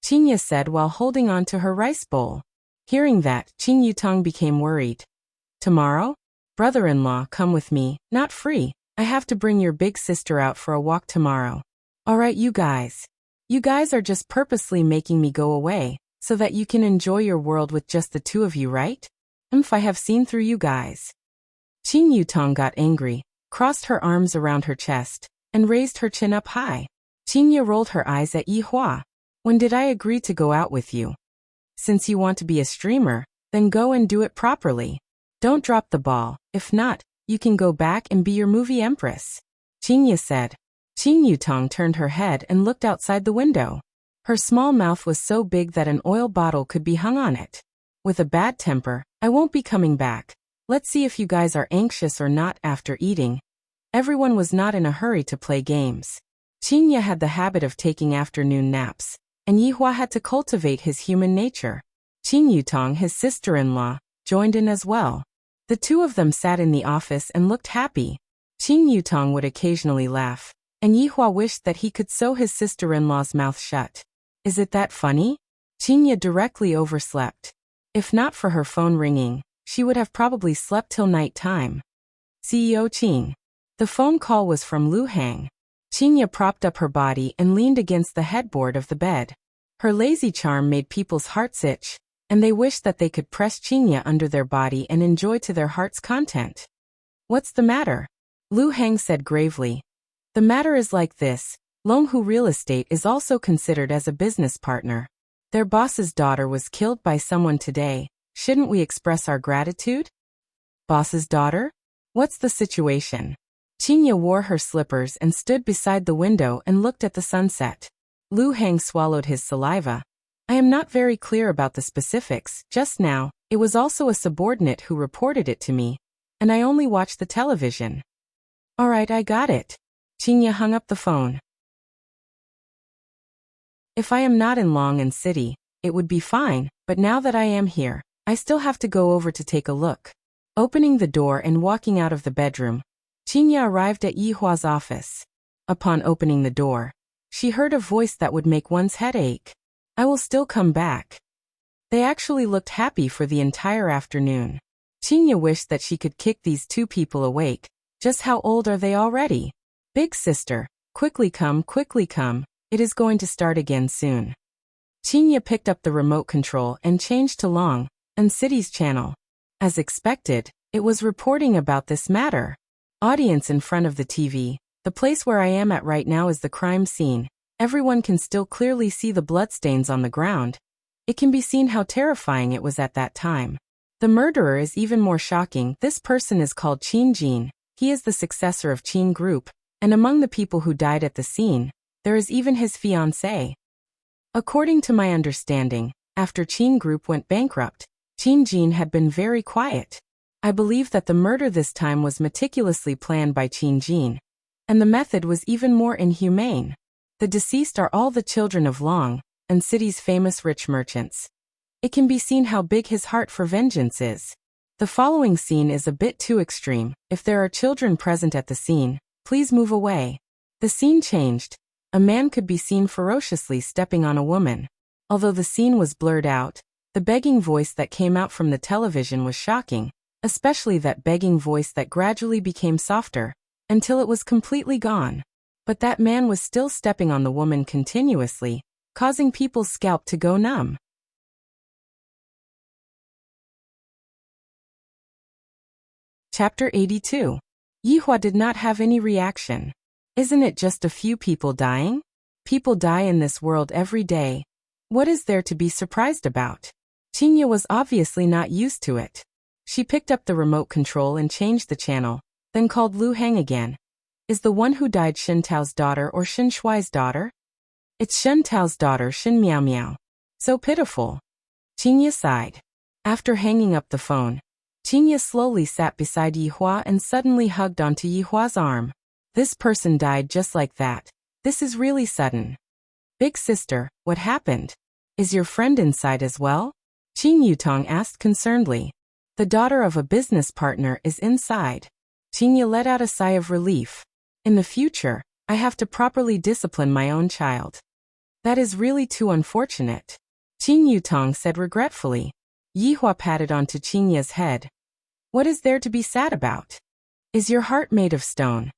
Qinya said while holding on to her rice bowl. Hearing that, Qin Yutong became worried. Tomorrow? Brother-in-law, come with me, not free. I have to bring your big sister out for a walk tomorrow. Alright you guys. You guys are just purposely making me go away, so that you can enjoy your world with just the two of you, right? I have seen through you guys. Qin Yutong got angry, crossed her arms around her chest, and raised her chin up high. Qinya rolled her eyes at Yihua. When did I agree to go out with you? Since you want to be a streamer, then go and do it properly. Don't drop the ball, if not, you can go back and be your movie empress. Qinya said. Qin Yutong turned her head and looked outside the window. Her small mouth was so big that an oil bottle could be hung on it. With a bad temper, I won't be coming back. Let's see if you guys are anxious or not after eating. Everyone was not in a hurry to play games. Qinya had the habit of taking afternoon naps, and Yihua had to cultivate his human nature. Qin Yutong, his sister-in-law, joined in as well. The two of them sat in the office and looked happy. Qin Yutong would occasionally laugh, and Yihua wished that he could sew his sister-in-law's mouth shut. Is it that funny? Qinya directly overslept. If not for her phone ringing, she would have probably slept till night time. CEO Qin. The phone call was from Lu Hang. Qinya propped up her body and leaned against the headboard of the bed. Her lazy charm made people's hearts itch, and they wished that they could press Qinya under their body and enjoy to their heart's content. What's the matter? Lu Hang said gravely. The matter is like this. Longhu Real Estate is also considered as a business partner. Their boss's daughter was killed by someone today. Shouldn't we express our gratitude? Boss's daughter? What's the situation? Qinya wore her slippers and stood beside the window and looked at the sunset. Lu Hang swallowed his saliva. I am not very clear about the specifics. Just now, it was also a subordinate who reported it to me, and I only watched the television. Alright, I got it. Qinya hung up the phone. If I am not in Long City, it would be fine, but now that I am here, I still have to go over to take a look. Opening the door and walking out of the bedroom, Qinya arrived at Yihua's office. Upon opening the door, she heard a voice that would make one's head ache. I will still come back. They actually looked happy for the entire afternoon. Qinya wished that she could kick these two people awake. Just how old are they already? Big sister, quickly come, it is going to start again soon. Qinya picked up the remote control and changed to Long and City's channel. As expected, it was reporting about this matter. Audience in front of the TV. The place where I am at right now is the crime scene. Everyone can still clearly see the bloodstains on the ground. It can be seen how terrifying it was at that time. The murderer is even more shocking. This person is called Qin Jin. He is the successor of Qin Group, and among the people who died at the scene, there is even his fiancée. According to my understanding, after Qin Group went bankrupt, Qin Jin had been very quiet. I believe that the murder this time was meticulously planned by Qin Jin, and the method was even more inhumane. The deceased are all the children of Long and City's famous rich merchants. It can be seen how big his heart for vengeance is. The following scene is a bit too extreme. If there are children present at the scene, please move away. The scene changed. A man could be seen ferociously stepping on a woman. Although the scene was blurred out, the begging voice that came out from the television was shocking, especially that begging voice that gradually became softer, until it was completely gone. But that man was still stepping on the woman continuously, causing people's scalp to go numb. Chapter 82. Yihua did not have any reaction. Isn't it just a few people dying? People die in this world every day. What is there to be surprised about? Qinya was obviously not used to it. She picked up the remote control and changed the channel, then called Lu Heng again. Is the one who died Shen Tao's daughter or Shen Shuai's daughter? It's Shen Tao's daughter, Shen Miao Miao. So pitiful. Qinya sighed. After hanging up the phone, Qinya slowly sat beside Yihua and suddenly hugged onto Yihua's arm. This person died just like that. This is really sudden. Big sister, what happened? Is your friend inside as well? Qin Yutong asked concernedly. The daughter of a business partner is inside. Qinya let out a sigh of relief. In the future, I have to properly discipline my own child. That is really too unfortunate. Qin Yutong said regretfully. Yihua patted onto Qinya's head. What is there to be sad about? Is your heart made of stone?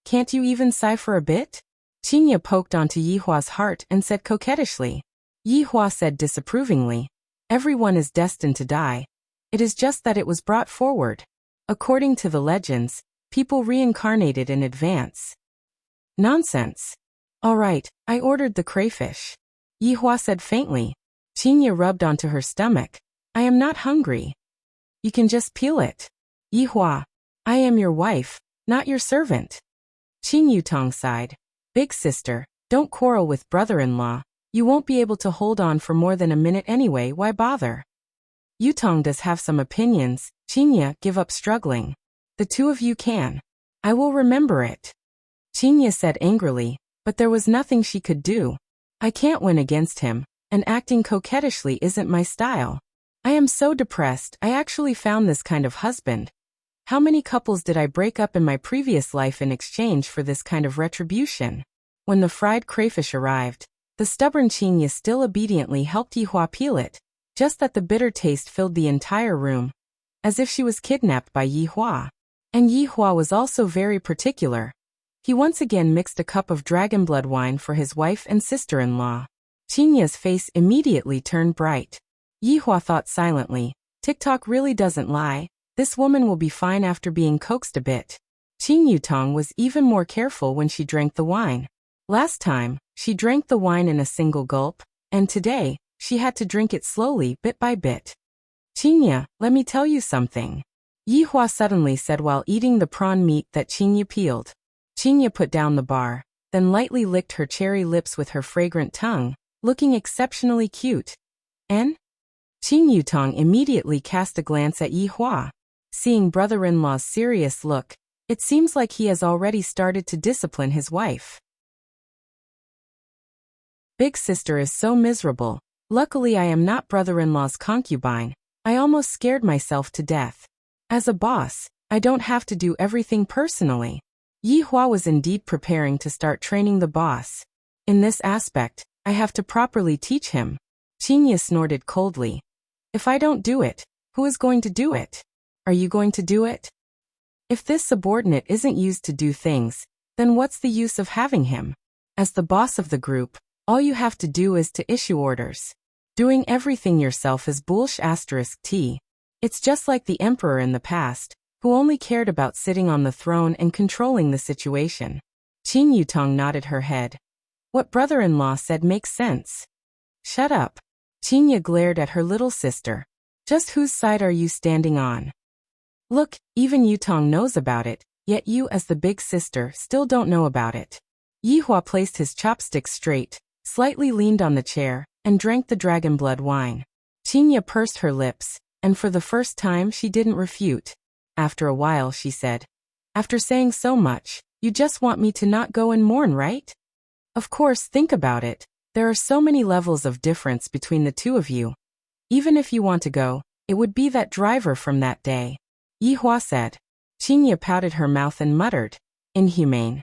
Can't you even sigh for a bit? Qinya poked onto Yihua's heart and said coquettishly. Yihua said disapprovingly. Everyone is destined to die. It is just that it was brought forward. According to the legends, people reincarnated in advance. Nonsense. All right, I ordered the crayfish. Yihua said faintly. Qinya rubbed onto her stomach. I am not hungry. You can just peel it. Yihua, I am your wife, not your servant. Qin Yutong sighed. Big sister, don't quarrel with brother-in-law. You won't be able to hold on for more than a minute anyway, why bother? Yutong does have some opinions. Qinya, give up struggling. The two of you can. I will remember it. Qinya said angrily, but there was nothing she could do. I can't win against him, and acting coquettishly isn't my style. I am so depressed. I actually found this kind of husband. How many couples did I break up in my previous life in exchange for this kind of retribution? When the fried crayfish arrived, the stubborn Qinya still obediently helped Yihua peel it, just that the bitter taste filled the entire room, as if she was kidnapped by Yihua. And Yihua was also very particular. He once again mixed a cup of dragon blood wine for his wife and sister-in-law. Qinya's face immediately turned bright. Yihua thought silently, TikTok really doesn't lie. This woman will be fine after being coaxed a bit. Qin Yutong was even more careful when she drank the wine. Last time, she drank the wine in a single gulp, and today, she had to drink it slowly, bit by bit. Qinya, let me tell you something. Yihua suddenly said while eating the prawn meat that Qinya peeled. Qinya put down the bar, then lightly licked her cherry lips with her fragrant tongue, looking exceptionally cute. And? Qin Yutong immediately cast a glance at Yihua. Seeing brother-in-law's serious look, it seems like he has already started to discipline his wife. Big sister is so miserable. Luckily I am not brother-in-law's concubine. I almost scared myself to death. As a boss, I don't have to do everything personally. Yihua was indeed preparing to start training the boss. In this aspect, I have to properly teach him. Qinya snorted coldly. If I don't do it, who is going to do it? Are you going to do it? If this subordinate isn't used to do things, then what's the use of having him? As the boss of the group, All you have to do is to issue orders. Doing everything yourself is bullsh*t. It's just like the emperor in the past, who only cared about sitting on the throne and controlling the situation. Qin Yutong nodded her head. What brother-in-law said makes sense. Shut up. Qinya glared at her little sister. Just whose side are you standing on? Look, even Yutong knows about it, yet you as the big sister still don't know about it. Yihua placed his chopsticks straight, slightly leaned on the chair, and drank the dragon blood wine. Qinya pursed her lips, and for the first time she didn't refute. After a while she said, after saying so much, you just want me to not go and mourn, right? Of course, think about it. There are so many levels of difference between the two of you. Even if you want to go, it would be that driver from that day. Yihua said. Qinya pouted her mouth and muttered, inhumane.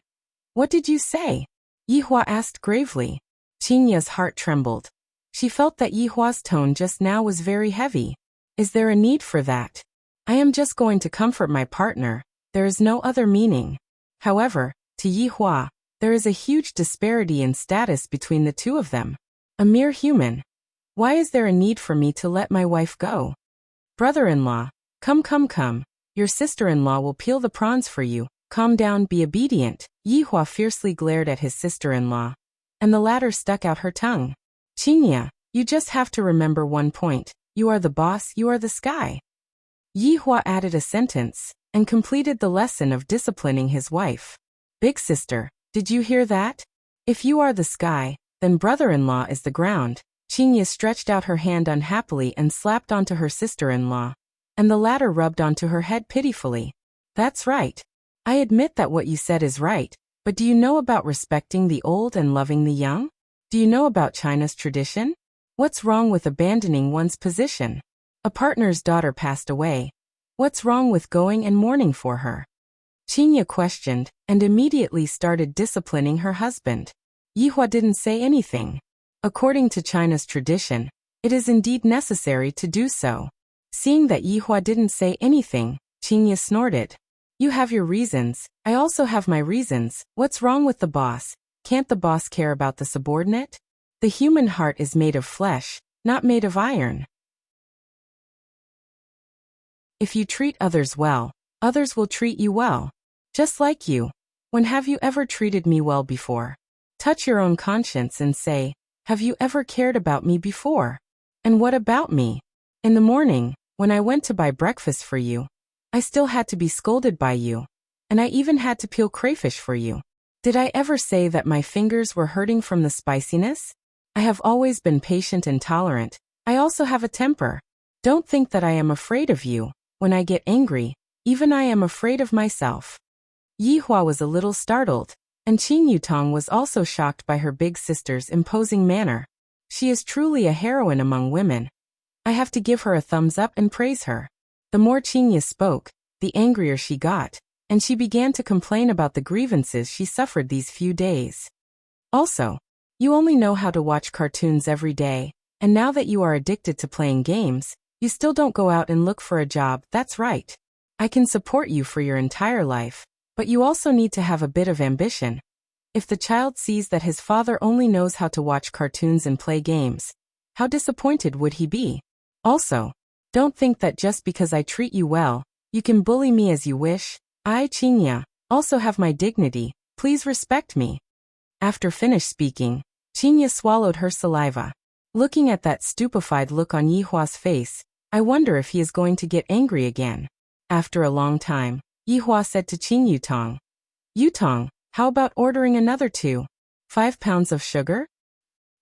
What did you say? Yihua asked gravely. Qinya's heart trembled. She felt that Yihua's tone just now was very heavy. Is there a need for that? I am just going to comfort my partner. There is no other meaning. However, to Yihua, there is a huge disparity in status between the two of them. A mere human. Why is there a need for me to let my wife go? Brother-in-law, come. Your sister-in-law will peel the prawns for you. Calm down, be obedient. Yihua fiercely glared at his sister-in-law, and the latter stuck out her tongue. Qinya, you just have to remember one point. You are the boss, you are the sky. Yihua added a sentence, and completed the lesson of disciplining his wife. Big sister, did you hear that? If you are the sky, then brother-in-law is the ground. Qinya stretched out her hand unhappily and slapped onto her sister-in-law, and the latter rubbed onto her head pitifully. That's right. I admit that what you said is right, but do you know about respecting the old and loving the young? Do you know about China's tradition? What's wrong with abandoning one's position? A partner's daughter passed away. What's wrong with going and mourning for her? Qinya questioned, and immediately started disciplining her husband. Yihua didn't say anything. According to China's tradition, it is indeed necessary to do so. Seeing that Yihua didn't say anything, Qinya snorted. You have your reasons, I also have my reasons. What's wrong with the boss? Can't the boss care about the subordinate? The human heart is made of flesh, not made of iron. If you treat others well, others will treat you well. Just like you. When have you ever treated me well before? Touch your own conscience and say, have you ever cared about me before? And what about me? In the morning, when I went to buy breakfast for you, I still had to be scolded by you. And I even had to peel crayfish for you. Did I ever say that my fingers were hurting from the spiciness? I have always been patient and tolerant. I also have a temper. Don't think that I am afraid of you. When I get angry, even I am afraid of myself. Yihua was a little startled, and Qin Yutong was also shocked by her big sister's imposing manner. She is truly a heroine among women. I have to give her a thumbs up and praise her. The more Qinya spoke, the angrier she got, and she began to complain about the grievances she suffered these few days. Also, you only know how to watch cartoons every day, and now that you are addicted to playing games, you still don't go out and look for a job. That's right. I can support you for your entire life, but you also need to have a bit of ambition. If the child sees that his father only knows how to watch cartoons and play games, how disappointed would he be? Also, don't think that just because I treat you well, you can bully me as you wish. I, Qinya, also have my dignity. Please respect me. After finished speaking, Qinya swallowed her saliva. Looking at that stupefied look on Yihua's face, I wonder if he is going to get angry again. After a long time, Yihua said to Qin Yutong, Yutong, how about ordering another 5 pounds of sugar?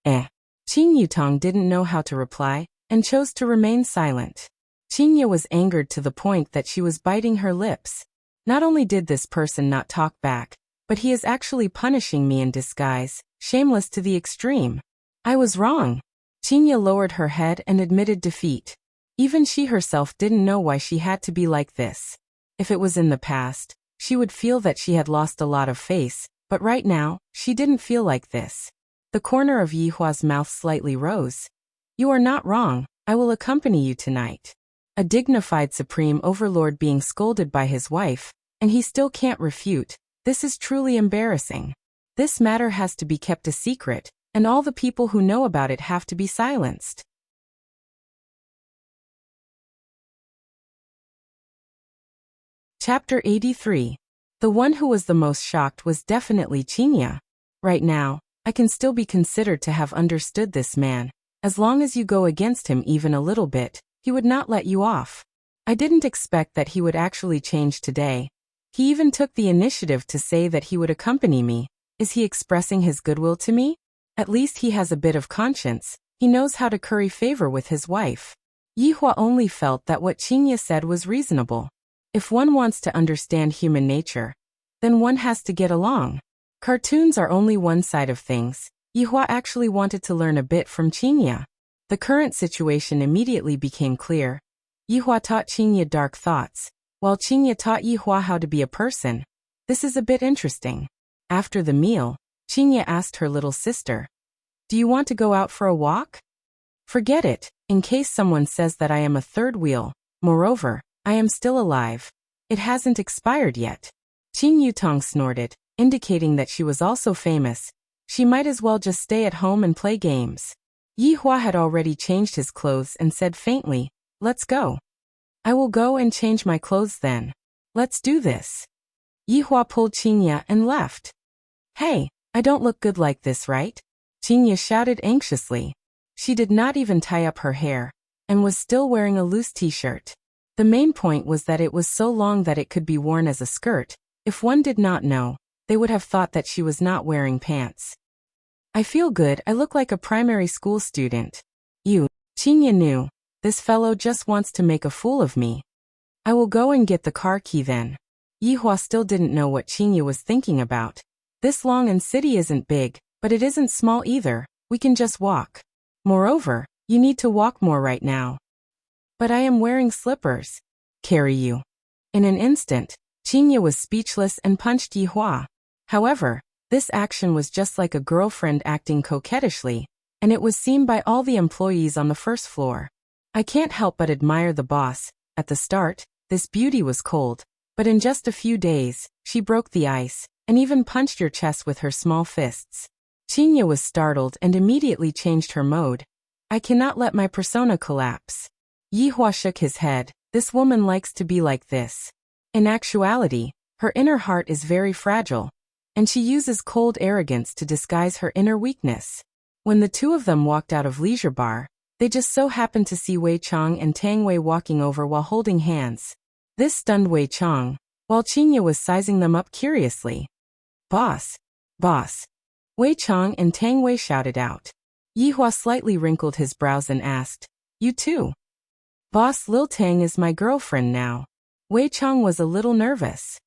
Qin Yutong didn't know how to reply, and chose to remain silent. Qinya was angered to the point that she was biting her lips. Not only did this person not talk back, but he is actually punishing me in disguise, shameless to the extreme. I was wrong. Qinya lowered her head and admitted defeat. Even she herself didn't know why she had to be like this. If it was in the past, she would feel that she had lost a lot of face, but right now, she didn't feel like this. The corner of Yihua's mouth slightly rose. You are not wrong, I will accompany you tonight. A dignified supreme overlord being scolded by his wife, and he still can't refute. This is truly embarrassing. This matter has to be kept a secret, and all the people who know about it have to be silenced. Chapter 83. The one who was the most shocked was definitely Qinya. Right now, I can still be considered to have understood this man. As long as you go against him even a little bit, he would not let you off. I didn't expect that he would actually change today. He even took the initiative to say that he would accompany me. Is he expressing his goodwill to me? At least he has a bit of conscience. He knows how to curry favor with his wife. Yihua only felt that what Qinya said was reasonable. If one wants to understand human nature, then one has to get along. Cartoons are only one side of things. Yihua actually wanted to learn a bit from Qinya. The current situation immediately became clear. Yihua taught Qinya dark thoughts, while Qinya taught Yihua how to be a person. This is a bit interesting. After the meal, Qinya asked her little sister, "Do you want to go out for a walk?" "Forget it, in case someone says that I am a third wheel. Moreover, I am still alive. It hasn't expired yet." Qin Yutong snorted, indicating that she was also famous. She might as well just stay at home and play games. Yihua had already changed his clothes and said faintly, "Let's go." "I will go and change my clothes then. Let's do this." Yihua pulled Qinya and left. "Hey, I don't look good like this, right?" Qinya shouted anxiously. She did not even tie up her hair, and was still wearing a loose t-shirt. The main point was that it was so long that it could be worn as a skirt. If one did not know, they would have thought that she was not wearing pants. "I feel good, I look like a primary school student." Qinya knew. This fellow just wants to make a fool of me. "I will go and get the car key then." Yihua still didn't know what Qinya was thinking about. This Longan city isn't big, but it isn't small either. We can just walk. Moreover, you need to walk more right now. "But I am wearing slippers." "Carry you." In an instant, Qinya was speechless and punched Yihua. However, this action was just like a girlfriend acting coquettishly, and it was seen by all the employees on the first floor. I can't help but admire the boss. At the start, this beauty was cold, but in just a few days, she broke the ice, and even punched your chest with her small fists. Qinya was startled and immediately changed her mode. "I cannot let my persona collapse." Yihua shook his head. This woman likes to be like this. In actuality, her inner heart is very fragile, and she uses cold arrogance to disguise her inner weakness. When the two of them walked out of Leisure Bar, they just so happened to see Wei Chang and Tang Wei walking over while holding hands. This stunned Wei Chang, while Qinya was sizing them up curiously. "Boss! Boss!" Wei Chang and Tang Wei shouted out. Yihua slightly wrinkled his brows and asked, "You too?" "Boss, Lil Tang is my girlfriend now." Wei Chang was a little nervous.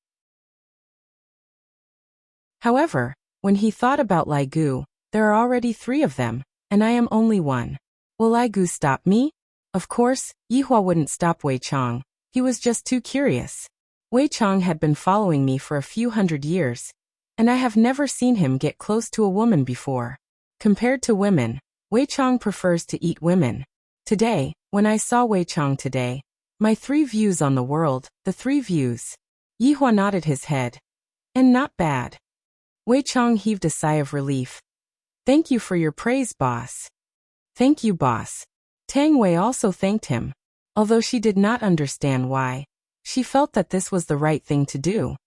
However, when he thought about Lai Gu, there are already 3 of them, and I am only one. Will Lai Gu stop me? Of course, Yihua wouldn't stop Wei Chang. He was just too curious. Wei Chang had been following me for a few hundred years, and I have never seen him get close to a woman before. Compared to women, Wei Chang prefers to eat women. Today, when I saw Wei Chang today, my 3 views on the world, the 3 views. Yihua nodded his head. And not bad. Wei Chang heaved a sigh of relief. "Thank you for your praise, boss." "Thank you, boss." Tang Wei also thanked him. Although she did not understand why, she felt that this was the right thing to do.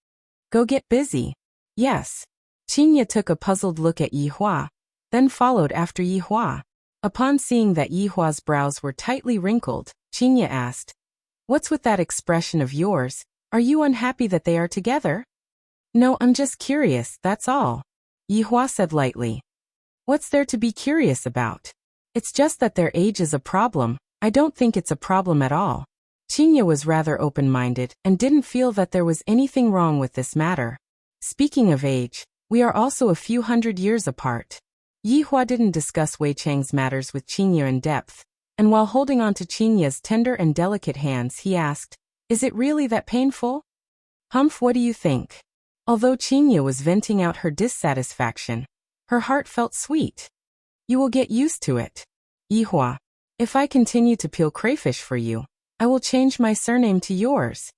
"Go get busy." "Yes." Qinya took a puzzled look at Yihua, then followed after Yihua. Upon seeing that Yihua's brows were tightly wrinkled, Qinya asked, "What's with that expression of yours? Are you unhappy that they are together?" "No, I'm just curious, that's all," Yihua said lightly. "What's there to be curious about? It's just that their age is a problem. I don't think it's a problem at all." Qinya was rather open-minded and didn't feel that there was anything wrong with this matter. Speaking of age, we are also a few hundred years apart. Yihua didn't discuss Wei Chang's matters with Qinya in depth, and while holding on to Qinya's tender and delicate hands he asked, "Is it really that painful?" "Humph, what do you think?" Although Qinya was venting out her dissatisfaction, her heart felt sweet. "You will get used to it." "Yihua, if I continue to peel crayfish for you, I will change my surname to yours."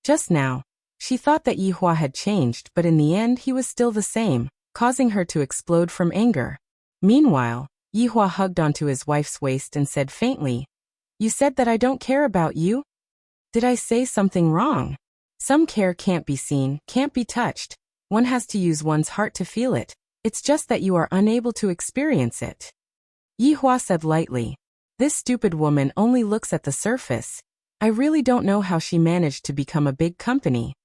Just now, she thought that Yihua had changed, but in the end he was still the same, causing her to explode from anger. Meanwhile, Yihua hugged onto his wife's waist and said faintly, "You said that I don't care about you? Did I say something wrong? Some care can't be seen, can't be touched. One has to use one's heart to feel it. It's just that you are unable to experience it." Yihua said lightly, "This stupid woman only looks at the surface. I really don't know how she managed to become a big company."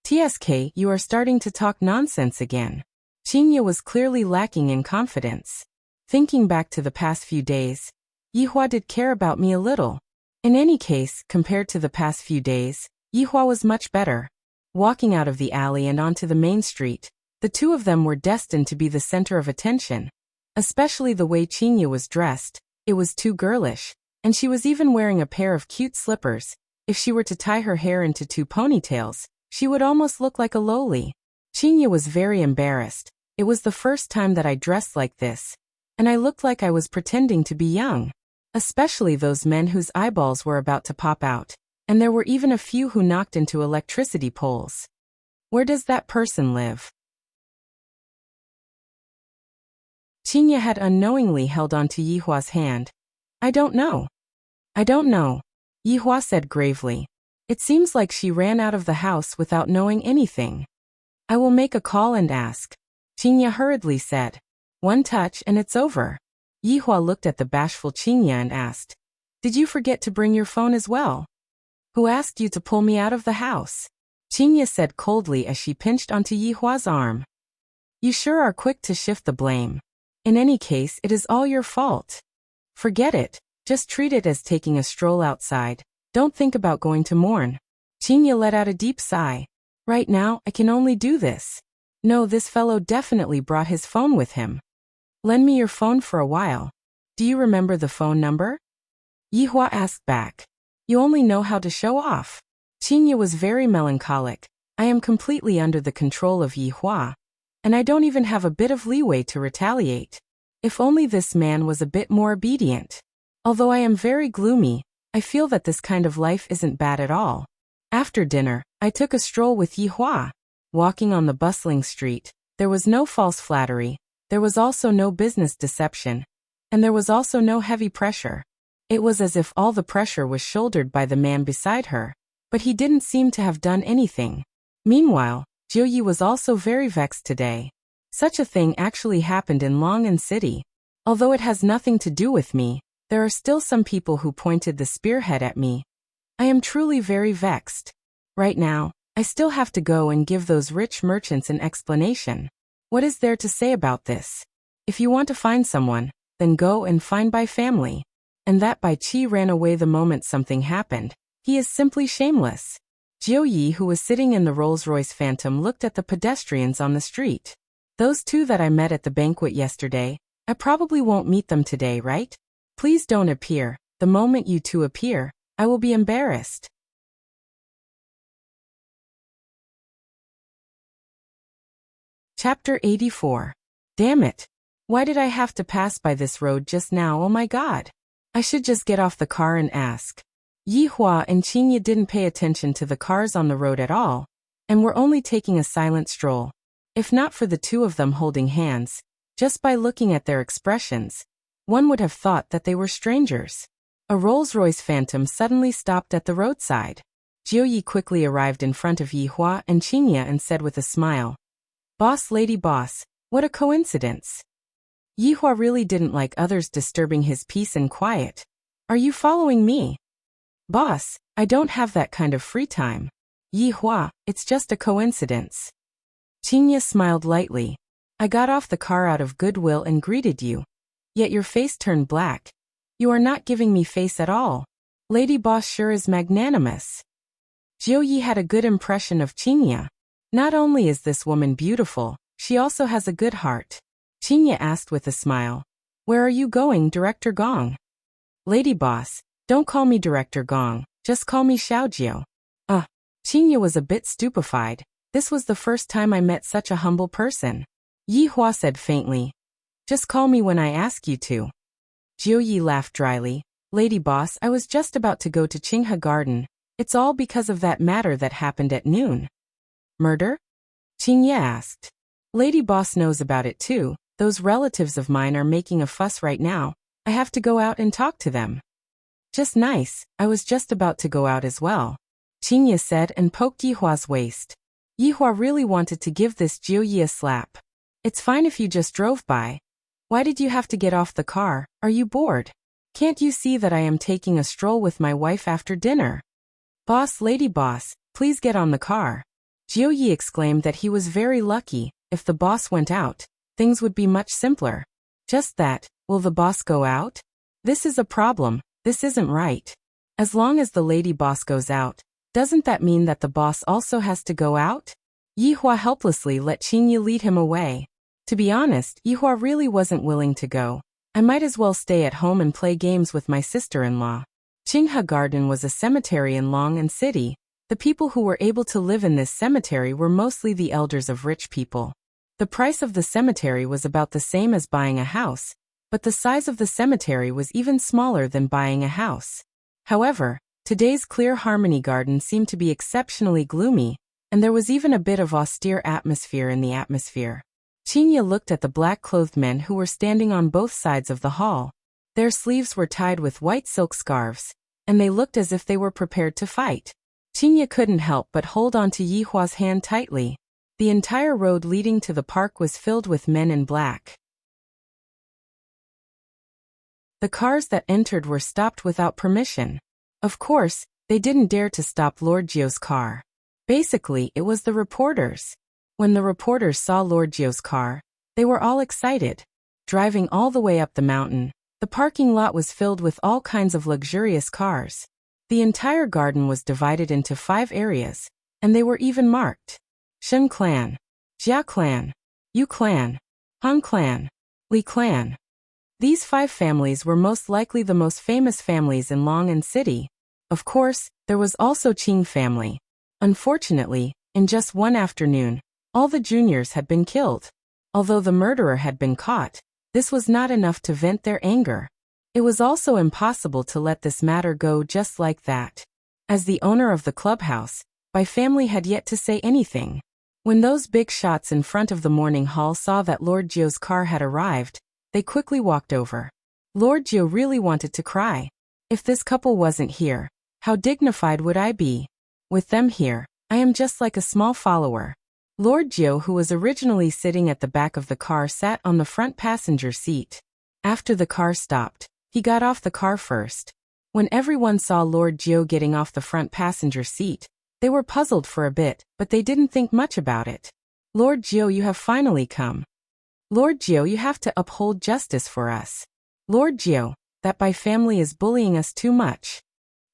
"TSK, you are starting to talk nonsense again." Qinya was clearly lacking in confidence. Thinking back to the past few days, Yihua did care about me a little. In any case, compared to the past few days, Yihua was much better. Walking out of the alley and onto the main street, the two of them were destined to be the center of attention. Especially the way Qinya was dressed, it was too girlish, and she was even wearing a pair of cute slippers. If she were to tie her hair into two ponytails, she would almost look like a loli. Qinya was very embarrassed. It was the first time that I dressed like this, and I looked like I was pretending to be young. Especially those men whose eyeballs were about to pop out, and there were even a few who knocked into electricity poles. Where does that person live? Qinya had unknowingly held onto Yihua's hand. "I don't know." "I don't know," Yihua said gravely. "It seems like she ran out of the house without knowing anything." "I will make a call and ask," Qinya hurriedly said. "One touch and it's over." Yihua looked at the bashful Qinya and asked, "Did you forget to bring your phone as well?" "Who asked you to pull me out of the house?" Qinya said coldly as she pinched onto Yihua's arm. "You sure are quick to shift the blame. In any case, it is all your fault. Forget it. Just treat it as taking a stroll outside. Don't think about going to mourn." Qinya let out a deep sigh. "Right now, I can only do this. No, this fellow definitely brought his phone with him. Lend me your phone for a while. Do you remember the phone number?" Yihua asked back. "You only know how to show off." Qinya was very melancholic. "I am completely under the control of Yihua, and I don't even have a bit of leeway to retaliate. If only this man was a bit more obedient. Although I am very gloomy, I feel that this kind of life isn't bad at all." After dinner, I took a stroll with Yihua. Walking on the bustling street, there was no false flattery, there was also no business deception, and there was also no heavy pressure. It was as if all the pressure was shouldered by the man beside her, but he didn't seem to have done anything. Meanwhile, Jiuyi was also very vexed today. Such a thing actually happened in Long'an City. Although it has nothing to do with me, there are still some people who pointed the spearhead at me. I am truly very vexed. Right now, I still have to go and give those rich merchants an explanation. What is there to say about this? If you want to find someone, then go and find Bai family. And that Bai Qi ran away the moment something happened. He is simply shameless. Jiuyi, who was sitting in the Rolls-Royce Phantom, looked at the pedestrians on the street. "Those two that I met at the banquet yesterday, I probably won't meet them today, right? Please don't appear. The moment you two appear, I will be embarrassed." Chapter 84. Damn it. Why did I have to pass by this road just now? Oh my god. I should just get off the car and ask. Yihua and Qinya didn't pay attention to the cars on the road at all, and were only taking a silent stroll. If not for the two of them holding hands, just by looking at their expressions, one would have thought that they were strangers. A Rolls-Royce Phantom suddenly stopped at the roadside. Jiuyi quickly arrived in front of Yihua and Qinya and said with a smile, "Boss, lady boss, what a coincidence." Yihua really didn't like others disturbing his peace and quiet. "Are you following me?" "Boss, I don't have that kind of free time." "Yihua, it's just a coincidence." Qinya smiled lightly. "I got off the car out of goodwill and greeted you. Yet your face turned black. You are not giving me face at all. Lady boss sure is magnanimous." Jiuyi had a good impression of Qinya. Not only is this woman beautiful, she also has a good heart. Qinya asked with a smile, "Where are you going, Director Gong?" "Lady boss, don't call me Director Gong, just call me Xiaojiu." Qinya was a bit stupefied. This was the first time I met such a humble person. Yihua said faintly, "Just call me when I ask you to." Jiuyi laughed dryly. "Lady boss, I was just about to go to Qinghe Garden. It's all because of that matter that happened at noon." "Murder?" Qinya asked. "Lady boss knows about it too. Those relatives of mine are making a fuss right now. I have to go out and talk to them. Just nice, I was just about to go out as well, Qingye said and poked Yihua's waist. Yihua really wanted to give this Jiuyi a slap. It's fine if you just drove by. Why did you have to get off the car? Are you bored? Can't you see that I am taking a stroll with my wife after dinner? Boss, lady boss, please get on the car. Jiuyi exclaimed that he was very lucky. If the boss went out, things would be much simpler. Just that, will the boss go out? This is a problem, this isn't right. As long as the lady boss goes out, doesn't that mean that the boss also has to go out? Yihua helplessly let Qingye lead him away. To be honest, Yihua really wasn't willing to go. I might as well stay at home and play games with my sister-in-law. Qinghe Garden was a cemetery in Long City. The people who were able to live in this cemetery were mostly the elders of rich people. The price of the cemetery was about the same as buying a house, but the size of the cemetery was even smaller than buying a house. However, today's Clear Harmony Garden seemed to be exceptionally gloomy, and there was even a bit of austere atmosphere in the atmosphere. Qingye looked at the black-clothed men who were standing on both sides of the hall. Their sleeves were tied with white silk scarves, and they looked as if they were prepared to fight. Qingye couldn't help but hold on to Yihua's hand tightly. The entire road leading to the park was filled with men in black. The cars that entered were stopped without permission. Of course, they didn't dare to stop Lord Jiu's car. Basically, it was the reporters. When the reporters saw Lord Jiu's car, they were all excited. Driving all the way up the mountain, the parking lot was filled with all kinds of luxurious cars. The entire garden was divided into 5 areas, and they were even marked. Shen Clan, Jia Clan, Yu Clan, Han Clan, Li Clan. These 5 families were most likely the most famous families in Long City. Of course, there was also Qing family. Unfortunately, in just one afternoon, all the juniors had been killed. Although the murderer had been caught, this was not enough to vent their anger. It was also impossible to let this matter go just like that. As the owner of the clubhouse, Bai family had yet to say anything. When those big shots in front of the morning hall saw that Lord Jiu's car had arrived, they quickly walked over. Lord Jiu really wanted to cry. If this couple wasn't here, how dignified would I be? With them here, I am just like a small follower. Lord Jiu, who was originally sitting at the back of the car, sat on the front passenger seat. After the car stopped, he got off the car first. When everyone saw Lord Jiu getting off the front passenger seat, they were puzzled for a bit, but they didn't think much about it. Lord Jiu, you have finally come. Lord Jiu, you have to uphold justice for us. Lord Jiu, that Bai family is bullying us too much.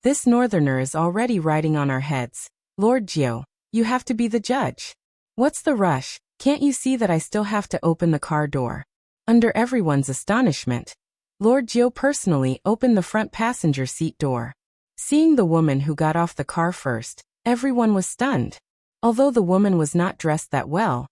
This northerner is already riding on our heads. Lord Jiu, you have to be the judge. What's the rush? Can't you see that I still have to open the car door? Under everyone's astonishment, Lord Jiu personally opened the front passenger seat door. Seeing the woman who got off the car first, everyone was stunned. Although the woman was not dressed that well,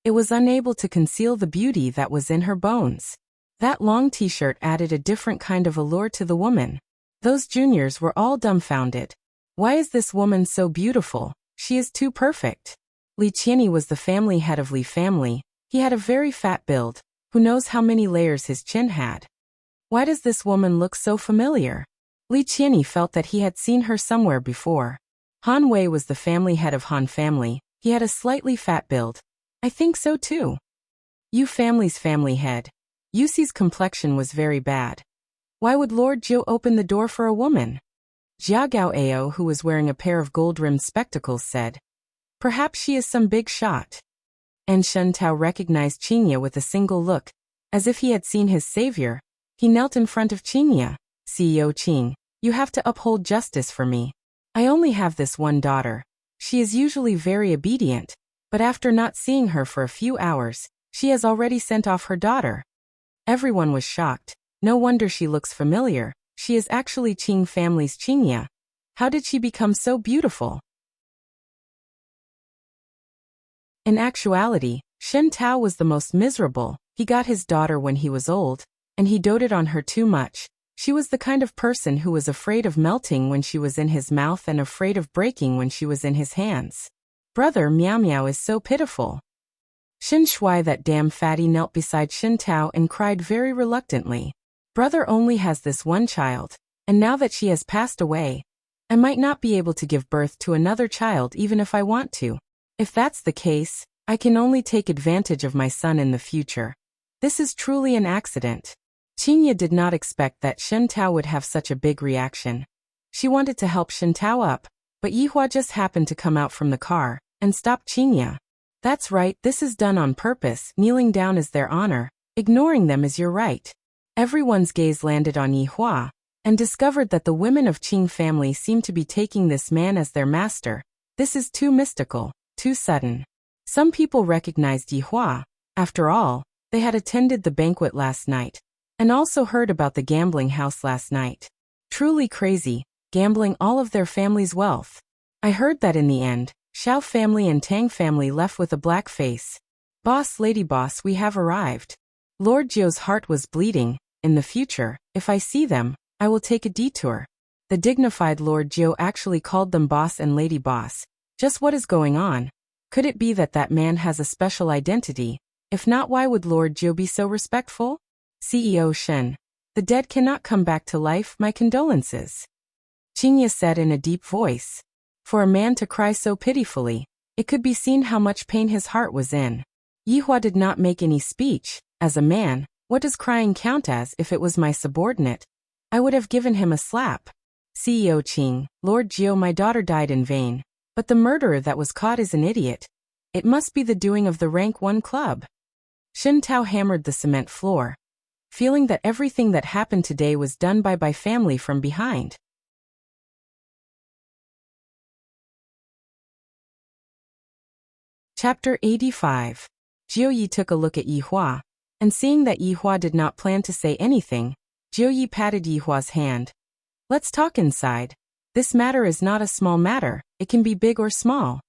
it was unable to conceal the beauty that was in her bones. That long t-shirt added a different kind of allure to the woman. Those juniors were all dumbfounded. Why is this woman so beautiful? She is too perfect. Li Qianyi was the family head of Li family. He had a very fat build. Who knows how many layers his chin had? Why does this woman look so familiar? Li Qianyi felt that he had seen her somewhere before. Han Wei was the family head of Han family. He had a slightly fat build. I think so too. Yu family's family head. Yuxi's complexion was very bad. Why would Lord Jiu open the door for a woman? Jia Gao Ao, who was wearing a pair of gold-rimmed spectacles, said, perhaps she is some big shot. And Shen Tao recognized Qingye with a single look, as if he had seen his savior. He knelt in front of Qingye. CEO Qing, you have to uphold justice for me. I only have this one daughter. She is usually very obedient, but after not seeing her for a few hours, she has already sent off her daughter. Everyone was shocked. No wonder she looks familiar. She is actually Qing family's Qingye. How did she become so beautiful? In actuality, Shen Tao was the most miserable. He got his daughter when he was old, and he doted on her too much. She was the kind of person who was afraid of melting when she was in his mouth and afraid of breaking when she was in his hands. Brother Miao Miao is so pitiful. Xin Shui, that damn fatty, knelt beside Xin Tao and cried very reluctantly. Brother only has this one child, and now that she has passed away, I might not be able to give birth to another child even if I want to. If that's the case, I can only take advantage of my son in the future. This is truly an accident. Qingye did not expect that Xin Tao would have such a big reaction. She wanted to help Xin Tao up, but Yihua just happened to come out from the car and stop Qingye. That's right, this is done on purpose. Kneeling down is their honor. Ignoring them is your right. Everyone's gaze landed on Yihua, and discovered that the women of Qing family seemed to be taking this man as their master. This is too mystical, too sudden. Some people recognized Yihua. After all, they had attended the banquet last night, and also heard about the gambling house last night. Truly crazy, gambling all of their family's wealth. I heard that in the end, Xiao family and Tang family left with a black face. Boss, lady boss, we have arrived. Lord Jiu's heart was bleeding. In the future, if I see them, I will take a detour. The dignified Lord Jiu actually called them boss and lady boss. Just what is going on? Could it be that that man has a special identity? If not, why would Lord Jiu be so respectful? CEO Shen. The dead cannot come back to life, my condolences. Qingye said in a deep voice. For a man to cry so pitifully, it could be seen how much pain his heart was in. Yihua did not make any speech. As a man, what does crying count as? If it was my subordinate, I would have given him a slap. CEO Qing, Lord Jiu, my daughter died in vain, but the murderer that was caught is an idiot. It must be the doing of the rank 1 club. Xin Tao hammered the cement floor, feeling that everything that happened today was done by family from behind. Chapter 85. Jiu Yi took a look at Yihua, and seeing that Yihua did not plan to say anything, Jiu Yi patted Yihua's hand. Let's talk inside. This matter is not a small matter, it can be big or small.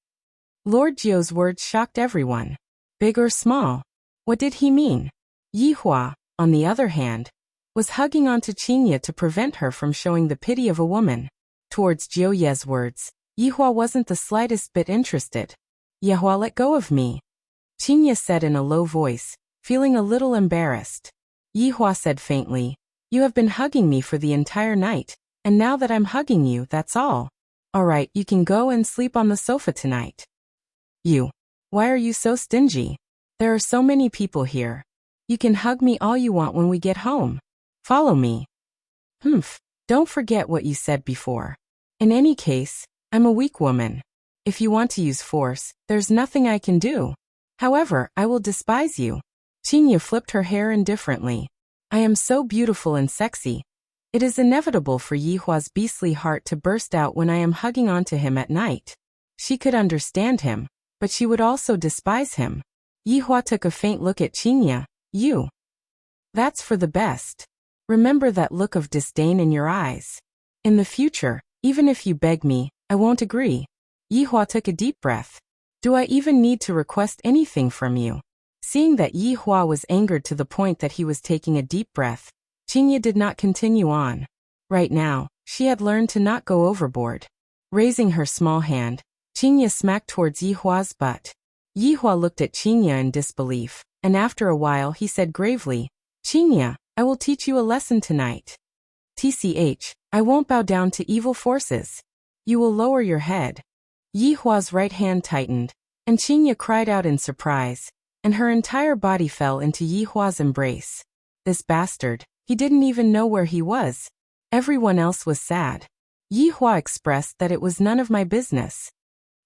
Lord Jiu's words shocked everyone. Big or small? What did he mean? Yihua, on the other hand, was hugging onto Qingye to prevent her from showing the pity of a woman. Towards Jiu Ye's words, Yihua wasn't the slightest bit interested. Yihua, let go of me. Qingye said in a low voice, feeling a little embarrassed. Yihua said faintly, you have been hugging me for the entire night, and now that I'm hugging you, that's all. Alright, you can go and sleep on the sofa tonight. You. Why are you so stingy? There are so many people here. You can hug me all you want when we get home. Follow me. Don't forget what you said before. In any case, I'm a weak woman. If you want to use force, there's nothing I can do. However, I will despise you. Qingye flipped her hair indifferently. I am so beautiful and sexy. It is inevitable for Yihua's beastly heart to burst out when I am hugging onto him at night. She could understand him, but she would also despise him. Yihua took a faint look at Qingye. You. That's for the best. Remember that look of disdain in your eyes. In the future, even if you beg me, I won't agree. Yihua took a deep breath. Do I even need to request anything from you? Seeing that Yihua was angered to the point that he was taking a deep breath, Qingye did not continue on. Right now, she had learned to not go overboard. Raising her small hand, Qingye smacked towards Yihua's butt. Yihua looked at Qingye in disbelief, and after a while he said gravely, Qingye, I will teach you a lesson tonight. TCH, I won't bow down to evil forces. You will lower your head. Yihua's right hand tightened, and Qingye cried out in surprise, and her entire body fell into Yihua's embrace. This bastard, he didn't even know where he was. Everyone else was sad. Yihua expressed that it was none of my business.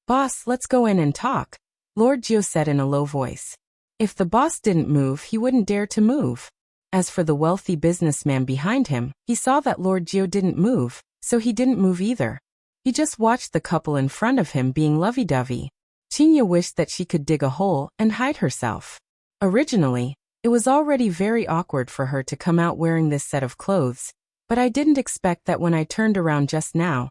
Boss, let's go in and talk, Lord Jiu said in a low voice. If the boss didn't move, he wouldn't dare to move. As for the wealthy businessman behind him, he saw that Lord Jiu didn't move, so he didn't move either. He just watched the couple in front of him being lovey-dovey. Qingye wished that she could dig a hole and hide herself. Originally, it was already very awkward for her to come out wearing this set of clothes, but I didn't expect that when I turned around just now,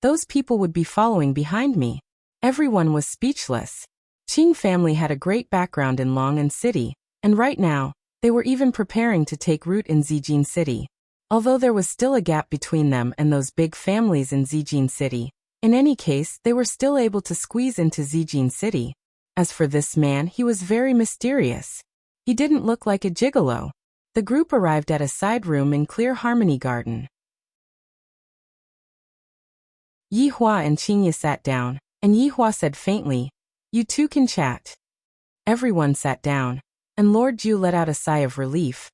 those people would be following behind me. Everyone was speechless. Qing family had a great background in Long'an City, and right now, they were even preparing to take root in Zijin City. Although there was still a gap between them and those big families in Zijin City, in any case, they were still able to squeeze into Zijin City. As for this man, he was very mysterious. He didn't look like a gigolo. The group arrived at a side room in Clear Harmony Garden. Yihua and Qinya sat down, and Yihua said faintly, "You two can chat." Everyone sat down, and Lord Ju let out a sigh of relief.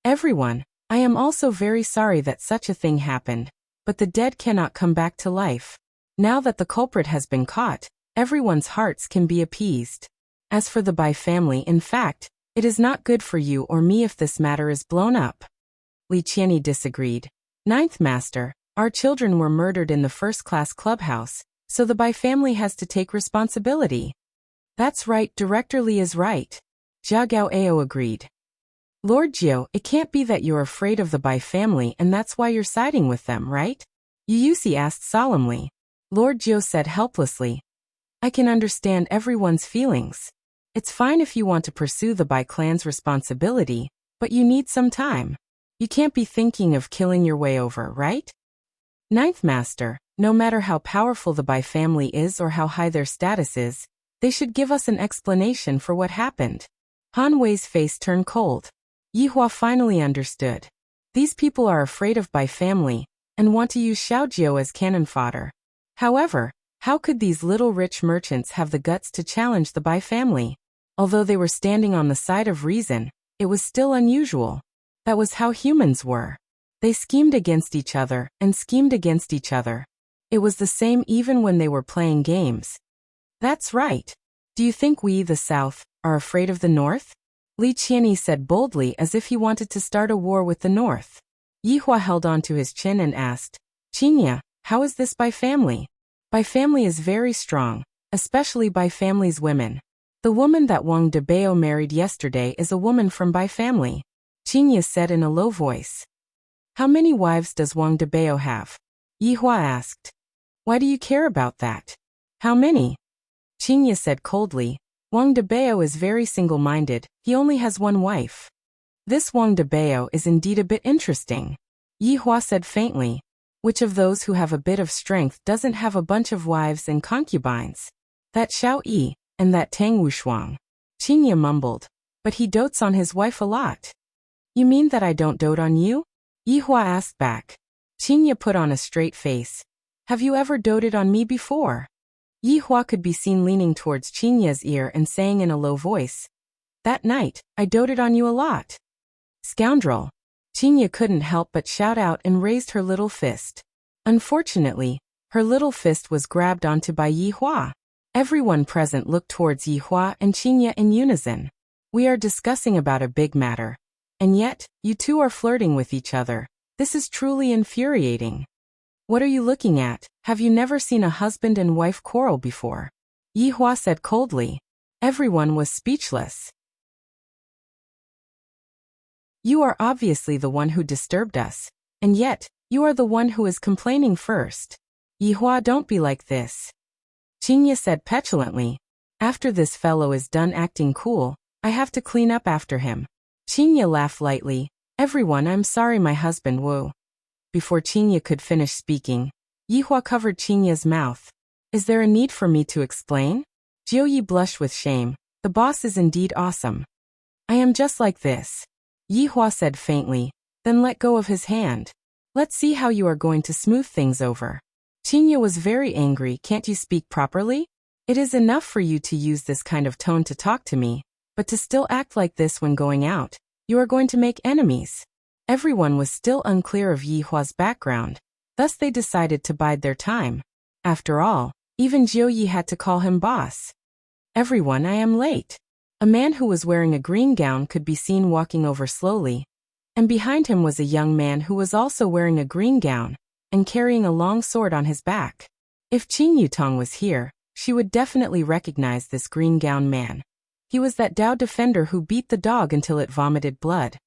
"Everyone, I am also very sorry that such a thing happened, but the dead cannot come back to life. Now that the culprit has been caught, everyone's hearts can be appeased. As for the Bai family, in fact, it is not good for you or me if this matter is blown up." Li Qianni disagreed. "Ninth Master, our children were murdered in the first-class clubhouse, so the Bai family has to take responsibility." "That's right, Director Li is right." Jia Gaoao agreed. "Lord Jiu, it can't be that you're afraid of the Bai family and that's why you're siding with them, right?" Yuyusi asked solemnly. Lord Jiu said helplessly, "I can understand everyone's feelings. It's fine if you want to pursue the Bai clan's responsibility, but you need some time. You can't be thinking of killing your way over, right? Ninth Master, no matter how powerful the Bai family is or how high their status is, they should give us an explanation for what happened." Han Wei's face turned cold. Yihua finally understood. These people are afraid of Bai family, and want to use Xiaojiu as cannon fodder. However, how could these little rich merchants have the guts to challenge the Bai family? Although they were standing on the side of reason, it was still unusual. That was how humans were. They schemed against each other, and schemed against each other. It was the same even when they were playing games. "That's right. Do you think we, the South, are afraid of the North?" Li Qianni said boldly as if he wanted to start a war with the North. Yihua held on to his chin and asked, "Qinya, how is this Bai family?" "Bai family is very strong, especially Bai family's women. The woman that Wang Debao married yesterday is a woman from Bai family," Qinya said in a low voice. "How many wives does Wang Debao have?" Yihua asked. "Why do you care about that?" "How many?" Qinya said coldly. "Wang Debao is very single-minded, he only has one wife." "This Wang Debao is indeed a bit interesting," Yihua said faintly. "Which of those who have a bit of strength doesn't have a bunch of wives and concubines?" "That Xiao Yi, and that Tang Wushuang," Qinya mumbled. "But he dotes on his wife a lot." "You mean that I don't dote on you?" Yihua asked back. Qinya put on a straight face. "Have you ever doted on me before?" Yihua could be seen leaning towards Qinya's ear and saying in a low voice, "That night, I doted on you a lot." "Scoundrel!" Qinya couldn't help but shout out and raised her little fist. Unfortunately, her little fist was grabbed onto by Yihua. Everyone present looked towards Yihua and Qinya in unison. "We are discussing about a big matter. And yet, you two are flirting with each other. This is truly infuriating." "What are you looking at? Have you never seen a husband and wife quarrel before?" Yihua said coldly. Everyone was speechless. "You are obviously the one who disturbed us, and yet, you are the one who is complaining first." "Yihua, don't be like this," Qinya said petulantly. "After this fellow is done acting cool, I have to clean up after him." Qinya laughed lightly. "Everyone, I'm sorry my husband Wu." Before Qinya could finish speaking, Yihua covered Qinya's mouth. "Is there a need for me to explain?" Jiuyi blushed with shame. "The boss is indeed awesome." "I am just like this," Yihua said faintly, then let go of his hand. "Let's see how you are going to smooth things over." Qinya was very angry. "Can't you speak properly? It is enough for you to use this kind of tone to talk to me, but to still act like this when going out, you are going to make enemies." Everyone was still unclear of Yihua's background, thus they decided to bide their time. After all, even Jiuyi had to call him boss. "Everyone, I am late." A man who was wearing a green gown could be seen walking over slowly, and behind him was a young man who was also wearing a green gown and carrying a long sword on his back. If Qin Yutong was here, she would definitely recognize this green gown man. He was that Dao defender who beat the dog until it vomited blood.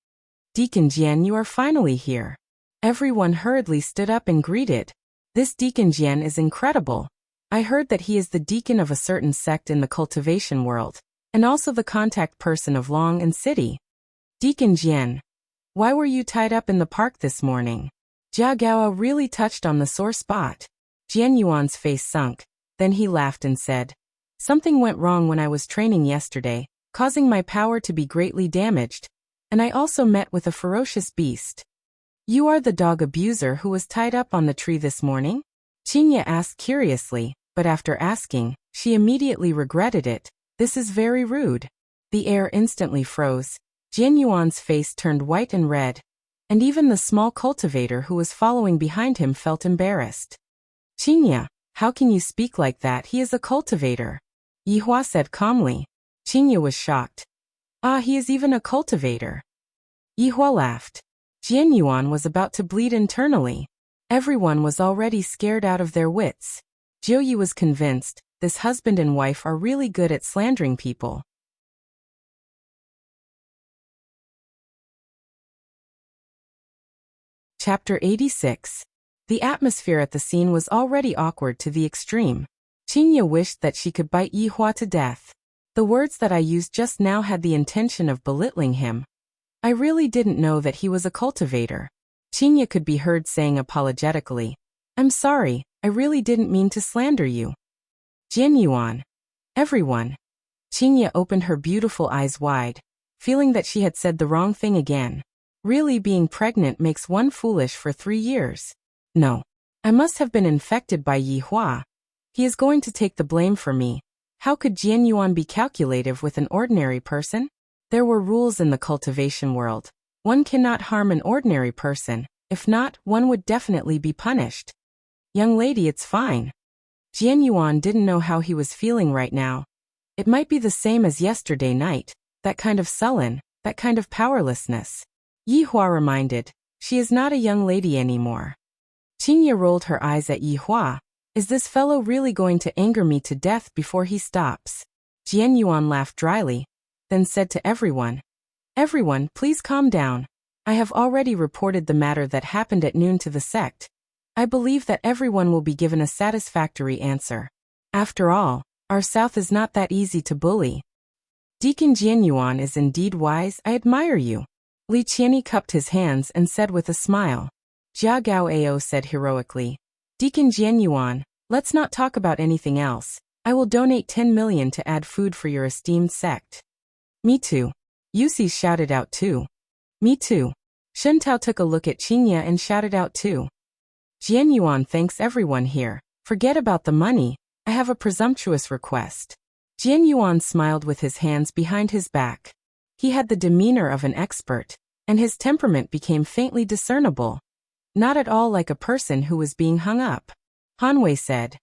"Deacon Jian, you are finally here." Everyone hurriedly stood up and greeted. "This Deacon Jian is incredible. I heard that he is the deacon of a certain sect in the cultivation world, and also the contact person of Long and City." "Deacon Jian, why were you tied up in the park this morning?" Jia Gao really touched on the sore spot. Jian Yuan's face sunk, then he laughed and said, Something went wrong when I was training yesterday, causing my power to be greatly damaged, and I also met with a ferocious beast. You are the dog abuser who was tied up on the tree this morning? Qinya asked curiously, but after asking, she immediately regretted it. This is very rude. The air instantly froze. Jian Yuan's face turned white and red, and even the small cultivator who was following behind him felt embarrassed. Qinya, how can you speak like that? He is a cultivator. Yihua said calmly. Qinya was shocked. Ah, he is even a cultivator. Yihua laughed. Jian Yuan was about to bleed internally. Everyone was already scared out of their wits. Jiu Yi was convinced, this husband and wife are really good at slandering people. Chapter 86. The atmosphere at the scene was already awkward to the extreme. Qinya wished that she could bite Yihua to death. The words that I used just now had the intention of belittling him. I really didn't know that he was a cultivator. Qinya could be heard saying apologetically, I'm sorry, I really didn't mean to slander you. Jian Yuan. Everyone. Qinya opened her beautiful eyes wide, feeling that she had said the wrong thing again. Really, being pregnant makes one foolish for 3 years. No. I must have been infected by Yihua. He is going to take the blame for me. How could Jian Yuan be calculative with an ordinary person? There were rules in the cultivation world. One cannot harm an ordinary person. If not, one would definitely be punished. Young lady, it's fine. Jian Yuan didn't know how he was feeling right now. It might be the same as yesterday night, that kind of sullen, that kind of powerlessness. Yihua reminded, she is not a young lady anymore. Qinya rolled her eyes at Yihua. Is this fellow really going to anger me to death before he stops? Jian Yuan laughed dryly, then said to everyone, everyone, please calm down. I have already reported the matter that happened at noon to the sect. I believe that everyone will be given a satisfactory answer. After all, our south is not that easy to bully. Deacon Jian Yuan is indeed wise. I admire you. Li Qianyi cupped his hands and said with a smile. Jia Gao Ao said heroically, Deacon Jian Yuan, let's not talk about anything else. I will donate 10 million to add food for your esteemed sect. Me too. Yusi shouted out too. Me too. Shen Tao took a look at Qinya and shouted out too. Jian Yuan thanks everyone here. Forget about the money. I have a presumptuous request. Jian Yuan smiled with his hands behind his back. He had the demeanor of an expert, and his temperament became faintly discernible. Not at all like a person who was being hung up. Hanwei said,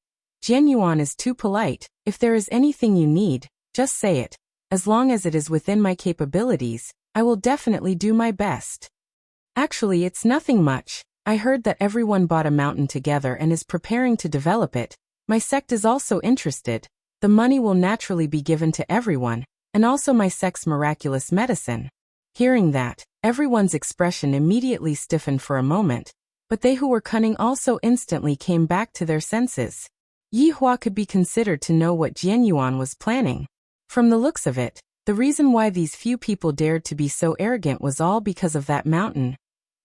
Jian Yuan is too polite. If there is anything you need, just say it. As long as it is within my capabilities, I will definitely do my best. Actually, it's nothing much. I heard that everyone bought a mountain together and is preparing to develop it. My sect is also interested. The money will naturally be given to everyone, and also my sect's miraculous medicine. Hearing that, everyone's expression immediately stiffened for a moment, but they who were cunning also instantly came back to their senses. Yihua could be considered to know what Jian Yuan was planning. From the looks of it, the reason why these few people dared to be so arrogant was all because of that mountain.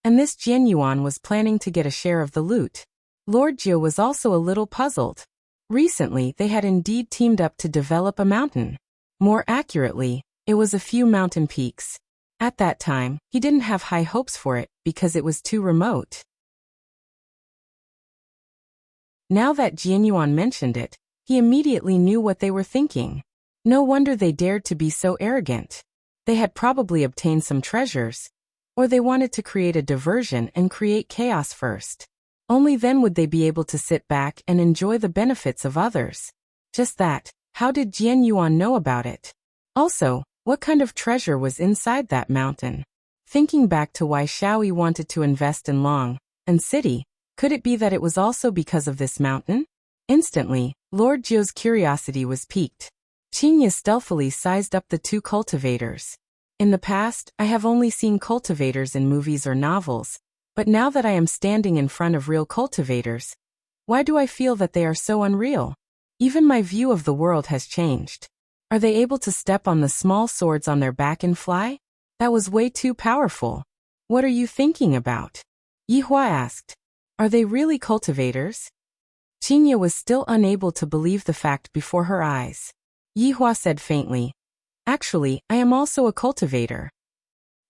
And this Jian Yuan was planning to get a share of the loot. Lord Jiu was also a little puzzled. Recently, they had indeed teamed up to develop a mountain. More accurately, it was a few mountain peaks. At that time, he didn't have high hopes for it because it was too remote. Now that Jian Yuan mentioned it, he immediately knew what they were thinking. No wonder they dared to be so arrogant. They had probably obtained some treasures, or they wanted to create a diversion and create chaos first. Only then would they be able to sit back and enjoy the benefits of others. Just that, how did Jian Yuan know about it? Also, what kind of treasure was inside that mountain? Thinking back to why Xiaoyi wanted to invest in Long and City, could it be that it was also because of this mountain? Instantly, Lord Jiu's curiosity was piqued. Qinya stealthily sized up the two cultivators. In the past, I have only seen cultivators in movies or novels, but now that I am standing in front of real cultivators, why do I feel that they are so unreal? Even my view of the world has changed. Are they able to step on the small swords on their back and fly? That was way too powerful. What are you thinking about? Yihua asked. Are they really cultivators? Qinya was still unable to believe the fact before her eyes. Yihua said faintly. Actually, I am also a cultivator.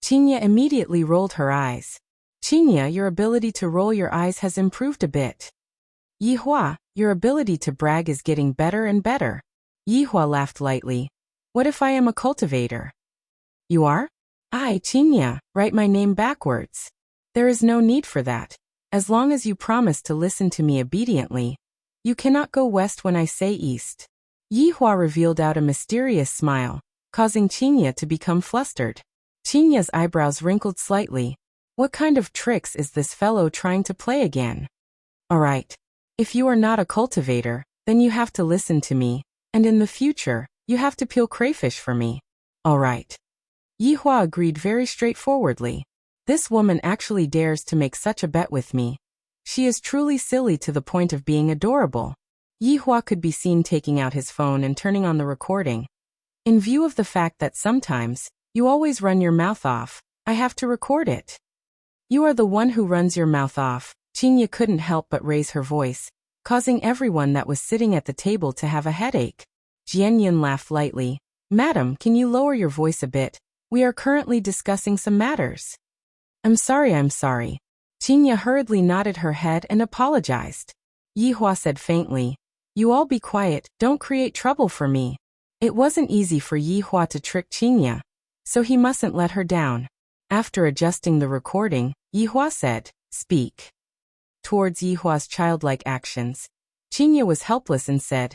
Qinya immediately rolled her eyes. Qinya, your ability to roll your eyes has improved a bit. Yihua, your ability to brag is getting better and better. Yihua laughed lightly. What if I am a cultivator? You are? I, Qinya, write my name backwards. There is no need for that. As long as you promise to listen to me obediently. You cannot go west when I say east. Yihua revealed out a mysterious smile, causing Qinya to become flustered. Qinya's eyebrows wrinkled slightly. What kind of tricks is this fellow trying to play again? Alright. If you are not a cultivator, then you have to listen to me, and in the future, you have to peel crayfish for me. Alright. Yihua agreed very straightforwardly. This woman actually dares to make such a bet with me. She is truly silly to the point of being adorable. Yihua could be seen taking out his phone and turning on the recording. In view of the fact that sometimes, you always run your mouth off, I have to record it. You are the one who runs your mouth off. Qinya couldn't help but raise her voice, causing everyone that was sitting at the table to have a headache. Jianyan laughed lightly. Madam, can you lower your voice a bit? We are currently discussing some matters. I'm sorry. Qinya hurriedly nodded her head and apologized. Yihua said faintly. You all be quiet, don't create trouble for me. It wasn't easy for Yihua to trick Qinya, so he mustn't let her down. After adjusting the recording, Yihua said, Speak. Towards Yihua's childlike actions, Qinya was helpless and said,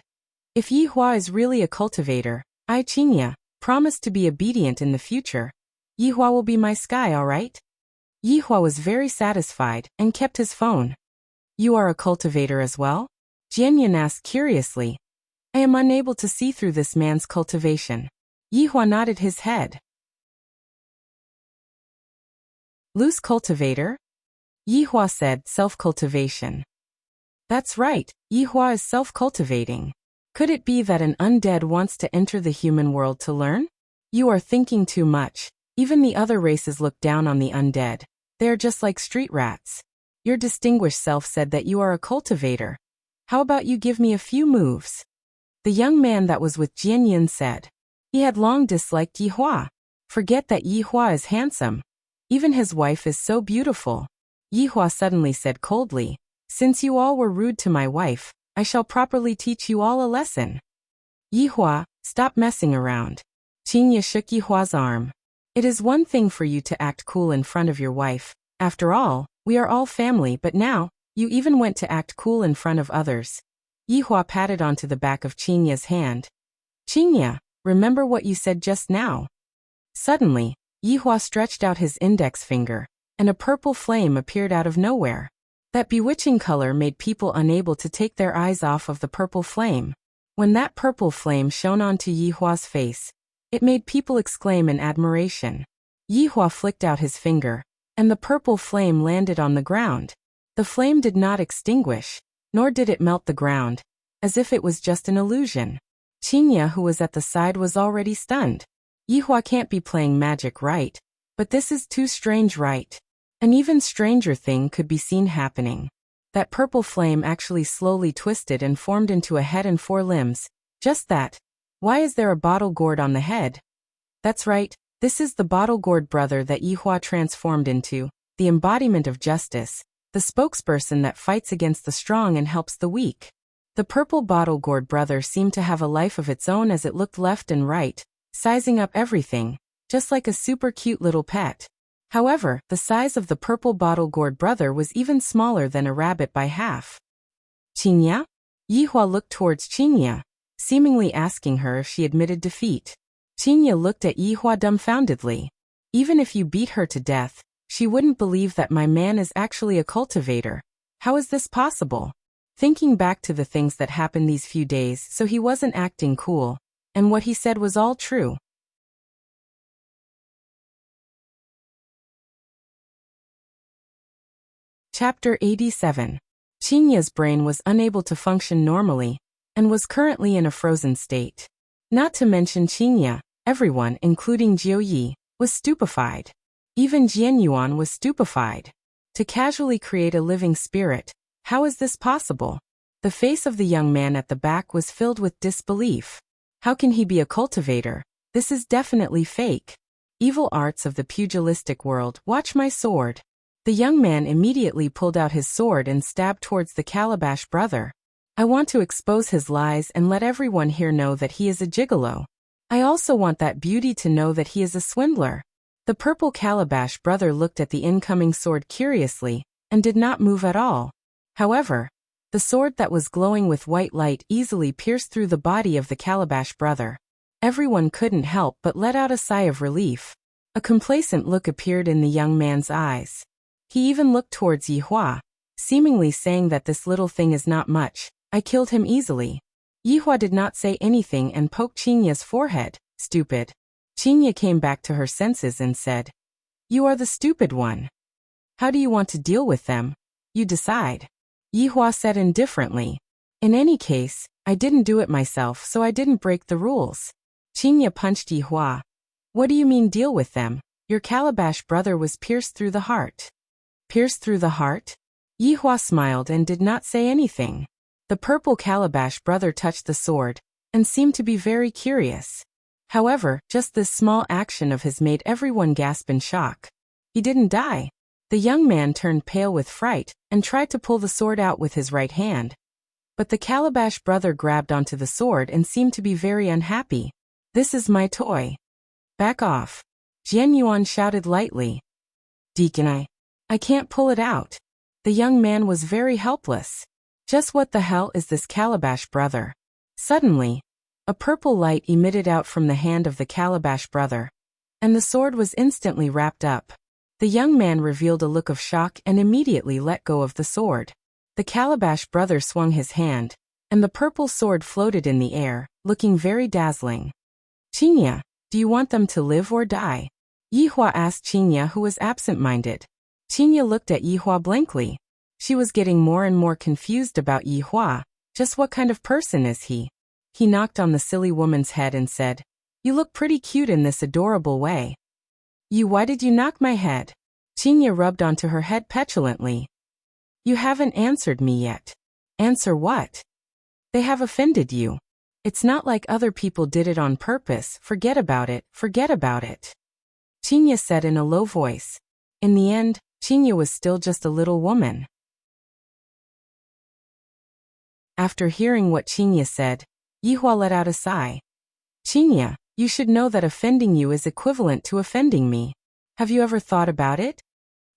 If Yihua is really a cultivator, I, Qinya, promise to be obedient in the future. Yihua will be my sky, alright? Yihua was very satisfied and kept his phone. You are a cultivator as well? Jianyan asked curiously. I am unable to see through this man's cultivation. Yihua nodded his head. Loose cultivator? Yihua said, self-cultivation. That's right, Yihua is self-cultivating. Could it be that an undead wants to enter the human world to learn? You are thinking too much. Even the other races look down on the undead. They are just like street rats. Your distinguished self said that you are a cultivator. How about you give me a few moves? The young man that was with Jianyan said. He had long disliked Yihua. Forget that Yihua is handsome. Even his wife is so beautiful. Yihua suddenly said coldly, Since you all were rude to my wife, I shall properly teach you all a lesson. Yihua, stop messing around. Qinya shook Yihua's arm. It is one thing for you to act cool in front of your wife. After all, we are all family, but now, you even went to act cool in front of others. Yihua patted onto the back of Qinya's hand. Qinya, remember what you said just now. Suddenly, Yihua stretched out his index finger, and a purple flame appeared out of nowhere. That bewitching color made people unable to take their eyes off of the purple flame. When that purple flame shone onto Yihua's face, it made people exclaim in admiration. Yihua flicked out his finger, and the purple flame landed on the ground. The flame did not extinguish, nor did it melt the ground, as if it was just an illusion. Qinya, who was at the side, was already stunned. Yihua can't be playing magic, right? But this is too strange, right? An even stranger thing could be seen happening. That purple flame actually slowly twisted and formed into a head and 4 limbs. Just that. Why is there a bottle gourd on the head? That's right, this is the bottle gourd brother that Yihua transformed into, the embodiment of justice, the spokesperson that fights against the strong and helps the weak. The purple bottle gourd brother seemed to have a life of its own as it looked left and right, sizing up everything, just like a super cute little pet. However, the size of the purple bottle gourd brother was even smaller than a rabbit by half. Qinya? Yihua looked towards Qinya, seemingly asking her if she admitted defeat. Qinya looked at Yihua dumbfoundedly. Even if you beat her to death, she wouldn't believe that my man is actually a cultivator. How is this possible? Thinking back to the things that happened these few days, so he wasn't acting cool, and what he said was all true. Chapter 87. Qinya's brain was unable to function normally, and was currently in a frozen state. Not to mention Qinya, everyone, including Jiuyi, was stupefied. Even Jianyuan was stupefied. To casually create a living spirit, how is this possible? The face of the young man at the back was filled with disbelief. How can he be a cultivator? This is definitely fake. Evil arts of the pugilistic world, watch my sword. The young man immediately pulled out his sword and stabbed towards the Calabash brother. I want to expose his lies and let everyone here know that he is a gigolo. I also want that beauty to know that he is a swindler. The purple Calabash brother looked at the incoming sword curiously, and did not move at all. However, the sword that was glowing with white light easily pierced through the body of the Calabash brother. Everyone couldn't help but let out a sigh of relief. A complacent look appeared in the young man's eyes. He even looked towards Yihua, seemingly saying that this little thing is not much, I killed him easily. Yihua did not say anything and poked Qingya's forehead. Stupid. Qingya came back to her senses and said, You are the stupid one. How do you want to deal with them? You decide. Yihua said indifferently. In any case, I didn't do it myself, so I didn't break the rules. Qingya punched Yihua. What do you mean deal with them? Your Calabash brother was pierced through the heart. Pierced through the heart? Yihua smiled and did not say anything. The purple Calabash brother touched the sword, and seemed to be very curious. However, just this small action of his made everyone gasp in shock. He didn't die. The young man turned pale with fright, and tried to pull the sword out with his right hand. But the Calabash brother grabbed onto the sword and seemed to be very unhappy. This is my toy. Back off. Jian Yuan shouted lightly. Deacon, I can't pull it out. The young man was very helpless. Just what the hell is this Calabash brother? Suddenly, a purple light emitted out from the hand of the Calabash brother, and the sword was instantly wrapped up. The young man revealed a look of shock and immediately let go of the sword. The Calabash brother swung his hand, and the purple sword floated in the air, looking very dazzling. Qingya, do you want them to live or die? Yihua asked Qingya, who was absent-minded. Qingya looked at Yihua blankly. She was getting more and more confused about Yihua. Just what kind of person is he? He knocked on the silly woman's head and said, You look pretty cute in this adorable way. Why did you knock my head? Qingya rubbed onto her head petulantly. You haven't answered me yet. Answer what? They have offended you. It's not like other people did it on purpose. Forget about it, forget about it. Qingya said in a low voice. In the end, Qingya was still just a little woman. After hearing what Qingya said, Yihua let out a sigh. Qingya, you should know that offending you is equivalent to offending me. Have you ever thought about it?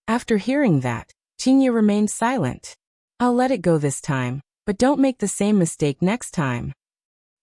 After hearing that, Qingya remained silent. I'll let it go this time, but don't make the same mistake next time.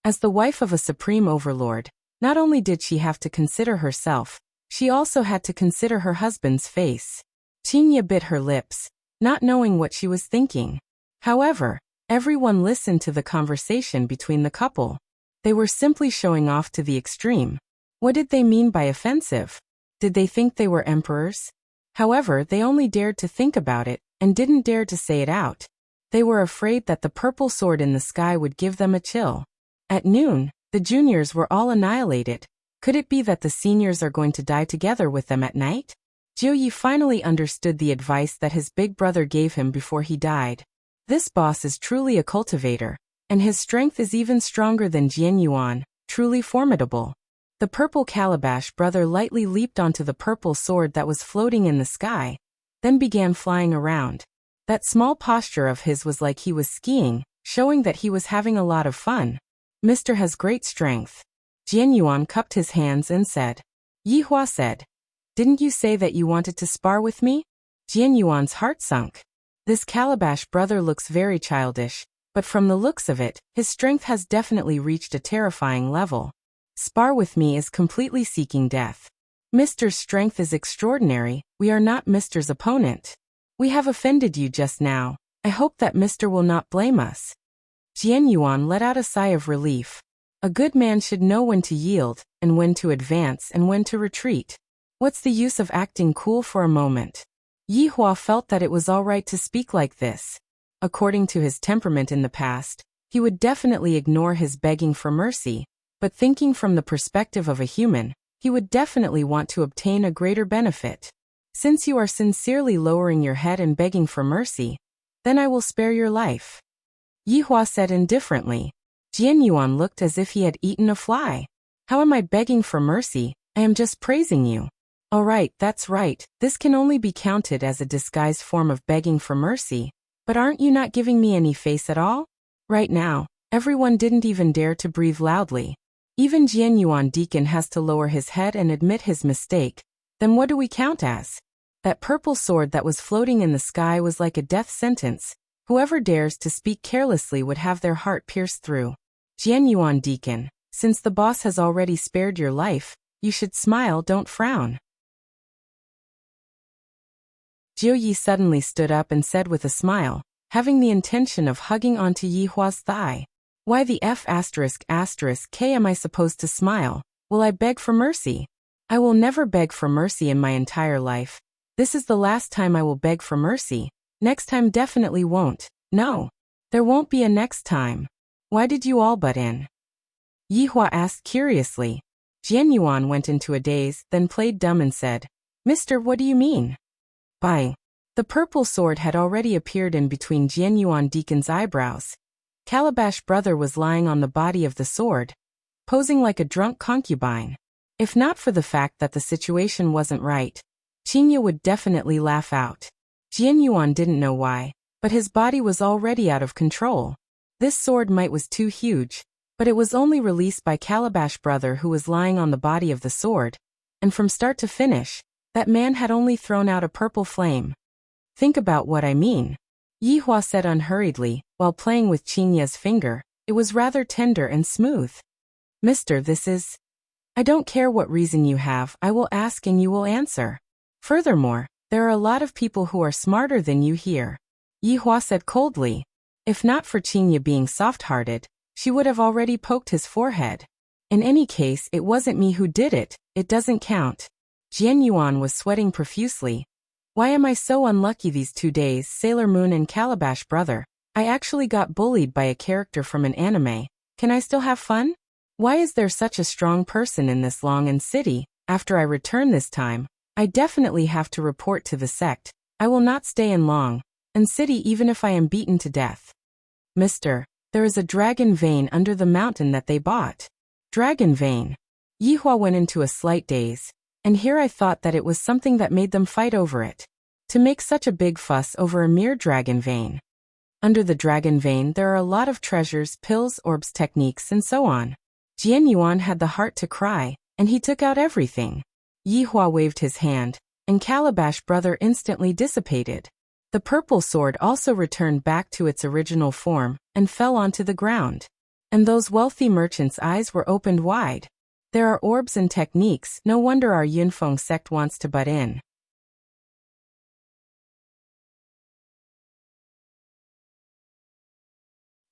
As the wife of a supreme overlord, not only did she have to consider herself, she also had to consider her husband's face. Qingya bit her lips, not knowing what she was thinking. However, everyone listened to the conversation between the couple. They were simply showing off to the extreme. What did they mean by offensive? Did they think they were emperors? However, they only dared to think about it, and didn't dare to say it out. They were afraid that the purple sword in the sky would give them a chill. At noon, the juniors were all annihilated. Could it be that the seniors are going to die together with them at night? Jiuyi finally understood the advice that his big brother gave him before he died. This boss is truly a cultivator, and his strength is even stronger than Jian Yuan, truly formidable. The purple Calabash brother lightly leaped onto the purple sword that was floating in the sky, then began flying around. That small posture of his was like he was skiing, showing that he was having a lot of fun. Mr. has great strength. Jian Yuan cupped his hands and said. Yihua said, Didn't you say that you wanted to spar with me? Jian Yuan's heart sunk. This Calabash brother looks very childish, but from the looks of it, his strength has definitely reached a terrifying level. Spar with me is completely seeking death. Mr.'s strength is extraordinary, we are not Mr.'s opponent. We have offended you just now. I hope that Mr. will not blame us. Jian Yuan let out a sigh of relief. A good man should know when to yield, and when to advance and when to retreat. What's the use of acting cool for a moment? Yihua felt that it was all right to speak like this. According to his temperament in the past, he would definitely ignore his begging for mercy, but thinking from the perspective of a human, he would definitely want to obtain a greater benefit. Since you are sincerely lowering your head and begging for mercy, then I will spare your life. Yihua said indifferently. Jian Yuan looked as if he had eaten a fly. How am I begging for mercy? I am just praising you. All right, that's right. This can only be counted as a disguised form of begging for mercy. But aren't you not giving me any face at all? Right now, everyone didn't even dare to breathe loudly. Even Jian Yuan Deacon has to lower his head and admit his mistake. Then what do we count as? That purple sword that was floating in the sky was like a death sentence. Whoever dares to speak carelessly would have their heart pierced through. Jian Yuan Deacon, since the boss has already spared your life, you should smile, don't frown. Jiu Yi suddenly stood up and said with a smile, having the intention of hugging onto Yi Hua's thigh. Why the F*** am I supposed to smile? Will I beg for mercy? I will never beg for mercy in my entire life. This is the last time I will beg for mercy. Next time definitely won't. No. There won't be a next time. Why did you all butt in? Yi Hua asked curiously. Jian Yuan went into a daze, then played dumb and said, Mister, what do you mean? Bang. The purple sword had already appeared in between Jian Yuan Deacon's eyebrows. Calabash Brother was lying on the body of the sword, posing like a drunk concubine. If not for the fact that the situation wasn't right, Qingya would definitely laugh out. Jian Yuan didn't know why, but his body was already out of control. This sword might was too huge, but it was only released by Calabash Brother who was lying on the body of the sword, and from start to finish, that man had only thrown out a purple flame. Think about what I mean. Yi Hua said unhurriedly, while playing with Qingya's finger. It was rather tender and smooth. Mister, this is... I don't care what reason you have, I will ask and you will answer. Furthermore, there are a lot of people who are smarter than you here. Yi Hua said coldly. If not for Qingya being soft-hearted, she would have already poked his forehead. In any case, it wasn't me who did it, it doesn't count. Jian Yuan was sweating profusely. Why am I so unlucky these 2 days, Sailor Moon and Calabash Brother? I actually got bullied by a character from an anime. Can I still have fun? Why is there such a strong person in this Longan city? After I return this time, I definitely have to report to the sect. I will not stay in Longan city even if I am beaten to death. Mister, there is a dragon vein under the mountain that they bought. Dragon vein. Yi Hua went into a slight daze. And here I thought that it was something that made them fight over it. To make such a big fuss over a mere dragon vein. Under the dragon vein there are a lot of treasures, pills, orbs, techniques, and so on. Jian Yuan had the heart to cry, and he took out everything. Yi Hua waved his hand, and Calabash Brother instantly dissipated. The purple sword also returned back to its original form, and fell onto the ground. And those wealthy merchants' eyes were opened wide. There are orbs and techniques, no wonder our Yunfeng sect wants to butt in.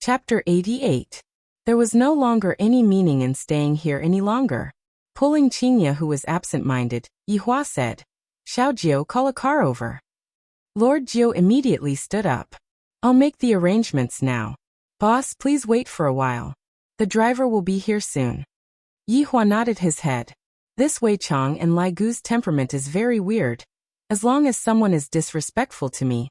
Chapter 88. There was no longer any meaning in staying here any longer. Pulling Qingya, who was absent-minded, Yi Hua said, Xiao Jiu, call a car over. Lord Jiu immediately stood up. I'll make the arrangements now. Boss, please wait for a while. The driver will be here soon. Yi Hua nodded his head. This Wei Chong and Lai Gu's temperament is very weird. As long as someone is disrespectful to me,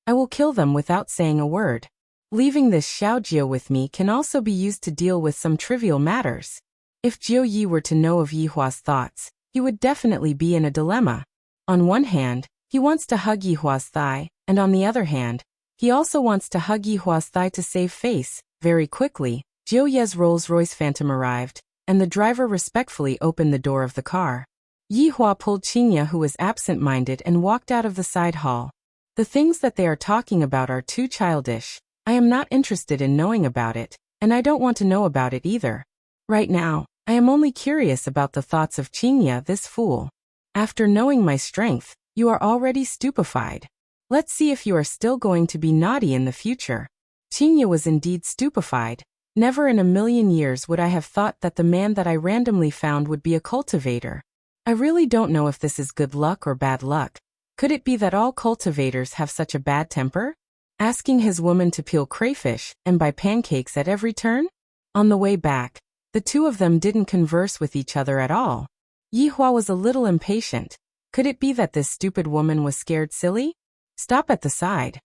I will kill them without saying a word. Leaving this Xiao Jiu with me can also be used to deal with some trivial matters. If Jiu Yi were to know of Yi Hua's thoughts, he would definitely be in a dilemma. On one hand, he wants to hug Yi Hua's thigh, and on the other hand, he also wants to hug Yi Hua's thigh to save face. Very quickly, Jiu Ye's Rolls-Royce Phantom arrived, and the driver respectfully opened the door of the car. Yi Hua pulled Qingya, who was absent-minded, and walked out of the side hall. The things that they are talking about are too childish. I am not interested in knowing about it, and I don't want to know about it either. Right now, I am only curious about the thoughts of Qingya, this fool. After knowing my strength, you are already stupefied. Let's see if you are still going to be naughty in the future. Qingya was indeed stupefied. Never in a million years would I have thought that the man that I randomly found would be a cultivator. I really don't know if this is good luck or bad luck. Could it be that all cultivators have such a bad temper? Asking his woman to peel crayfish and buy pancakes at every turn? On the way back, the two of them didn't converse with each other at all. Yi Hua was a little impatient. Could it be that this stupid woman was scared silly? Stop at the side.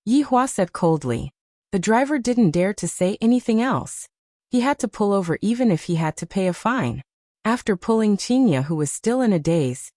Yi Hua said coldly. The driver didn't dare to say anything else. He had to pull over even if he had to pay a fine. After pulling Qinya, who was still in a daze,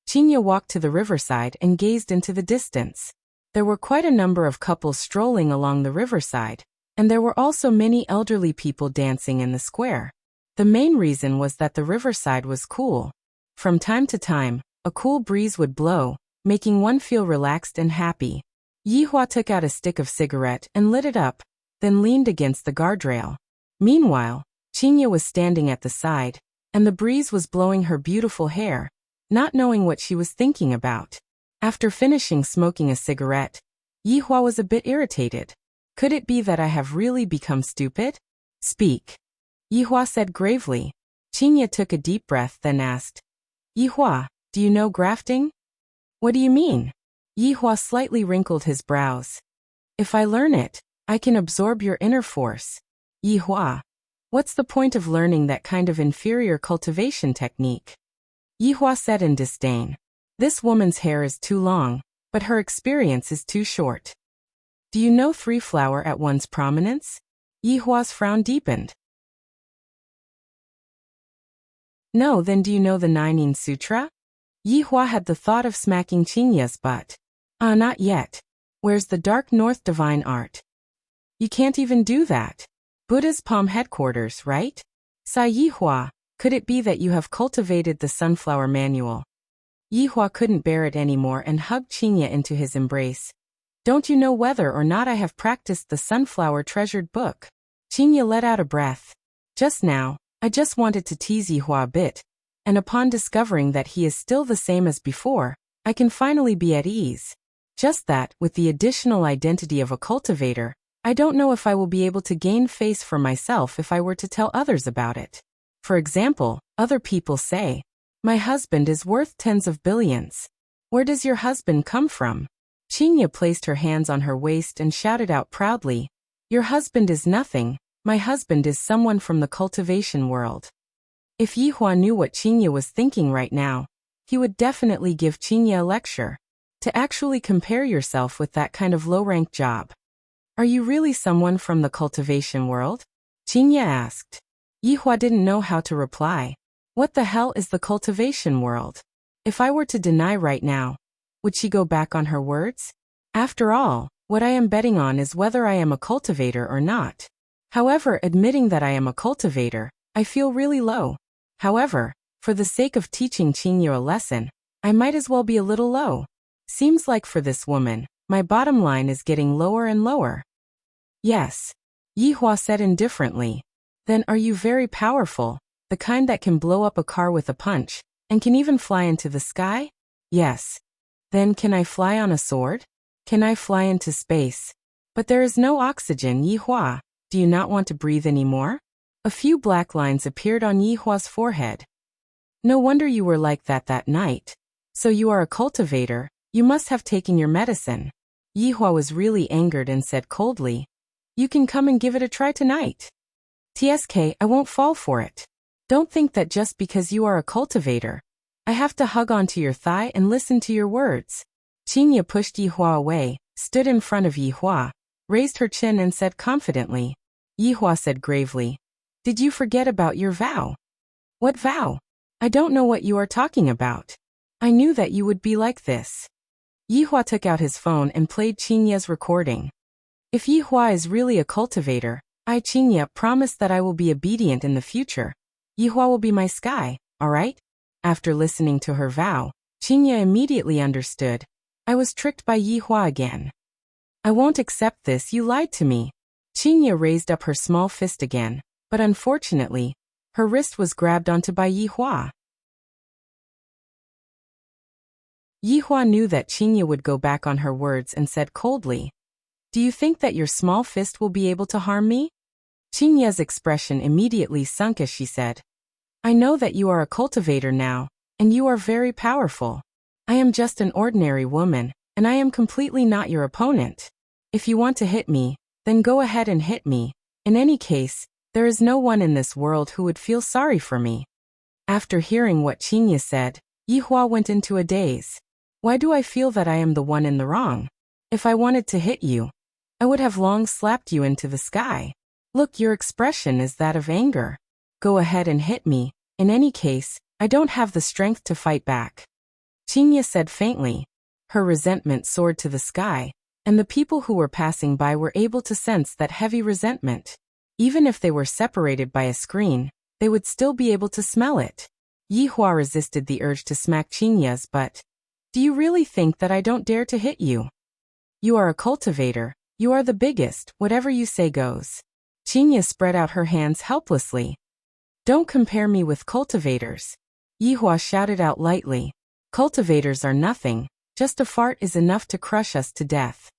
Qinya walked to the riverside and gazed into the distance. There were quite a number of couples strolling along the riverside, and there were also many elderly people dancing in the square. The main reason was that the riverside was cool. From time to time, a cool breeze would blow, making one feel relaxed and happy. Yihua took out a stick of cigarette and lit it up, then leaned against the guardrail. Meanwhile, Qinya was standing at the side, and the breeze was blowing her beautiful hair, not knowing what she was thinking about. After finishing smoking a cigarette, Yihua was a bit irritated. Could it be that I have really become stupid? Speak. Yihua said gravely. Qinya took a deep breath then asked, Yihua, do you know grafting? What do you mean? Yihua slightly wrinkled his brows. If I learn it, I can absorb your inner force. Yihua, what's the point of learning that kind of inferior cultivation technique? Yihua said in disdain. This woman's hair is too long, but her experience is too short. Do you know three flower at one's prominence? Yihua's frown deepened. No, then do you know the Nine Sutra? Yihua had the thought of smacking Qinya's butt. Not yet. Where's the dark north divine art? You can't even do that. Buddha's palm headquarters, right? Sigh Yihua, could it be that you have cultivated the sunflower manual? Yihua couldn't bear it anymore and hugged Qinya into his embrace. Don't you know whether or not I have practiced the sunflower treasured book? Qinya let out a breath. Just now, I just wanted to tease Yihua a bit, and upon discovering that he is still the same as before, I can finally be at ease. Just that, with the additional identity of a cultivator, I don't know if I will be able to gain face for myself if I were to tell others about it. For example, other people say, my husband is worth tens of billions. Where does your husband come from? Qinya placed her hands on her waist and shouted out proudly, your husband is nothing, my husband is someone from the cultivation world. If Yihua knew what Qinya was thinking right now, he would definitely give Qinya a lecture. To actually compare yourself with that kind of low-rank job. Are you really someone from the cultivation world? Qinya asked. Yihua didn't know how to reply. What the hell is the cultivation world? If I were to deny right now, would she go back on her words? After all, what I am betting on is whether I am a cultivator or not. However, admitting that I am a cultivator, I feel really low. However, for the sake of teaching Qinya a lesson, I might as well be a little low. Seems like for this woman, my bottom line is getting lower and lower. Yes. Yihua said indifferently. Then are you very powerful, the kind that can blow up a car with a punch, and can even fly into the sky? Yes. Then can I fly on a sword? Can I fly into space? But there is no oxygen, Yihua. Do you not want to breathe anymore? A few black lines appeared on Yihua's forehead. No wonder you were like that night. So you are a cultivator. You must have taken your medicine. Yihua was really angered and said coldly, you can come and give it a try tonight. TSK, I won't fall for it. Don't think that just because you are a cultivator, I have to hug onto your thigh and listen to your words. Qinya pushed Yihua away, stood in front of Yihua, raised her chin and said confidently. Yihua said gravely, did you forget about your vow? What vow? I don't know what you are talking about. I knew that you would be like this. Yihua took out his phone and played Qinya's recording. If Yihua is really a cultivator, I, Qinya, promise that I will be obedient in the future. Yihua will be my sky, alright? After listening to her vow, Qinya immediately understood. I was tricked by Yihua again. I won't accept this, you lied to me. Qinya raised up her small fist again, but unfortunately, her wrist was grabbed onto by Yihua. Yihua knew that Qinya would go back on her words and said coldly, do you think that your small fist will be able to harm me? Qinya's expression immediately sunk as she said, I know that you are a cultivator now, and you are very powerful. I am just an ordinary woman, and I am completely not your opponent. If you want to hit me, then go ahead and hit me. In any case, there is no one in this world who would feel sorry for me. After hearing what Qinya said, Yihua went into a daze. Why do I feel that I am the one in the wrong? If I wanted to hit you, I would have long slapped you into the sky. Look, your expression is that of anger. Go ahead and hit me. In any case, I don't have the strength to fight back. Qingye said faintly. Her resentment soared to the sky, and the people who were passing by were able to sense that heavy resentment. Even if they were separated by a screen, they would still be able to smell it. Yihua resisted the urge to smack Qingye's butt. Do you really think that I don't dare to hit you? You are a cultivator. You are the biggest, whatever you say goes. Qingye spread out her hands helplessly. Don't compare me with cultivators. Yihua shouted out lightly. Cultivators are nothing. Just a fart is enough to crush us to death.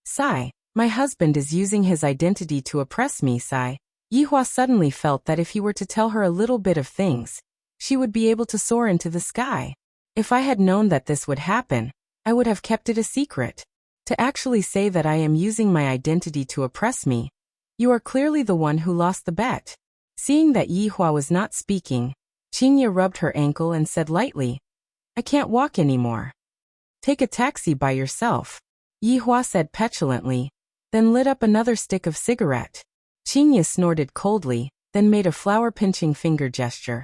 Sigh. My husband is using his identity to oppress me, sigh. Yihua suddenly felt that if he were to tell her a little bit of things, she would be able to soar into the sky. If I had known that this would happen, I would have kept it a secret. To actually say that I am using my identity to oppress me, you are clearly the one who lost the bet. Seeing that Yihua was not speaking, Qingye rubbed her ankle and said lightly, I can't walk anymore. Take a taxi by yourself. Yihua said petulantly, then lit up another stick of cigarette. Qingye snorted coldly, then made a flower-pinching finger gesture.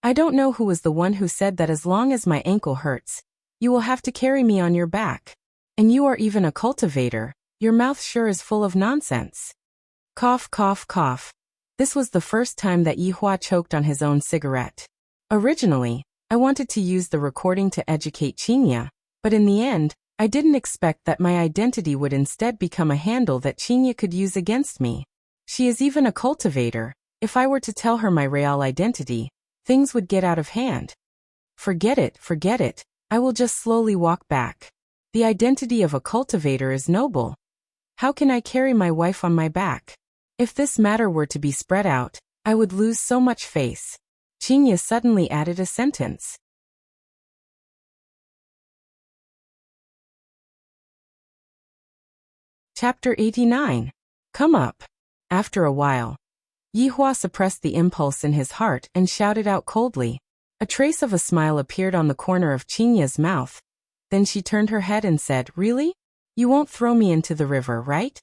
I don't know who was the one who said that as long as my ankle hurts, you will have to carry me on your back. And you are even a cultivator, your mouth sure is full of nonsense. Cough, cough, cough. This was the first time that Yihua choked on his own cigarette. Originally, I wanted to use the recording to educate Qingye, but in the end, I didn't expect that my identity would instead become a handle that Qingye could use against me. She is even a cultivator. If I were to tell her my real identity, things would get out of hand. Forget it, forget it. I will just slowly walk back. The identity of a cultivator is noble. How can I carry my wife on my back? If this matter were to be spread out, I would lose so much face. Qingye suddenly added a sentence. Chapter 89. Come up. After a while, Yihua suppressed the impulse in his heart and shouted out coldly. A trace of a smile appeared on the corner of Qingye's mouth. Then she turned her head and said, Really? You won't throw me into the river, right?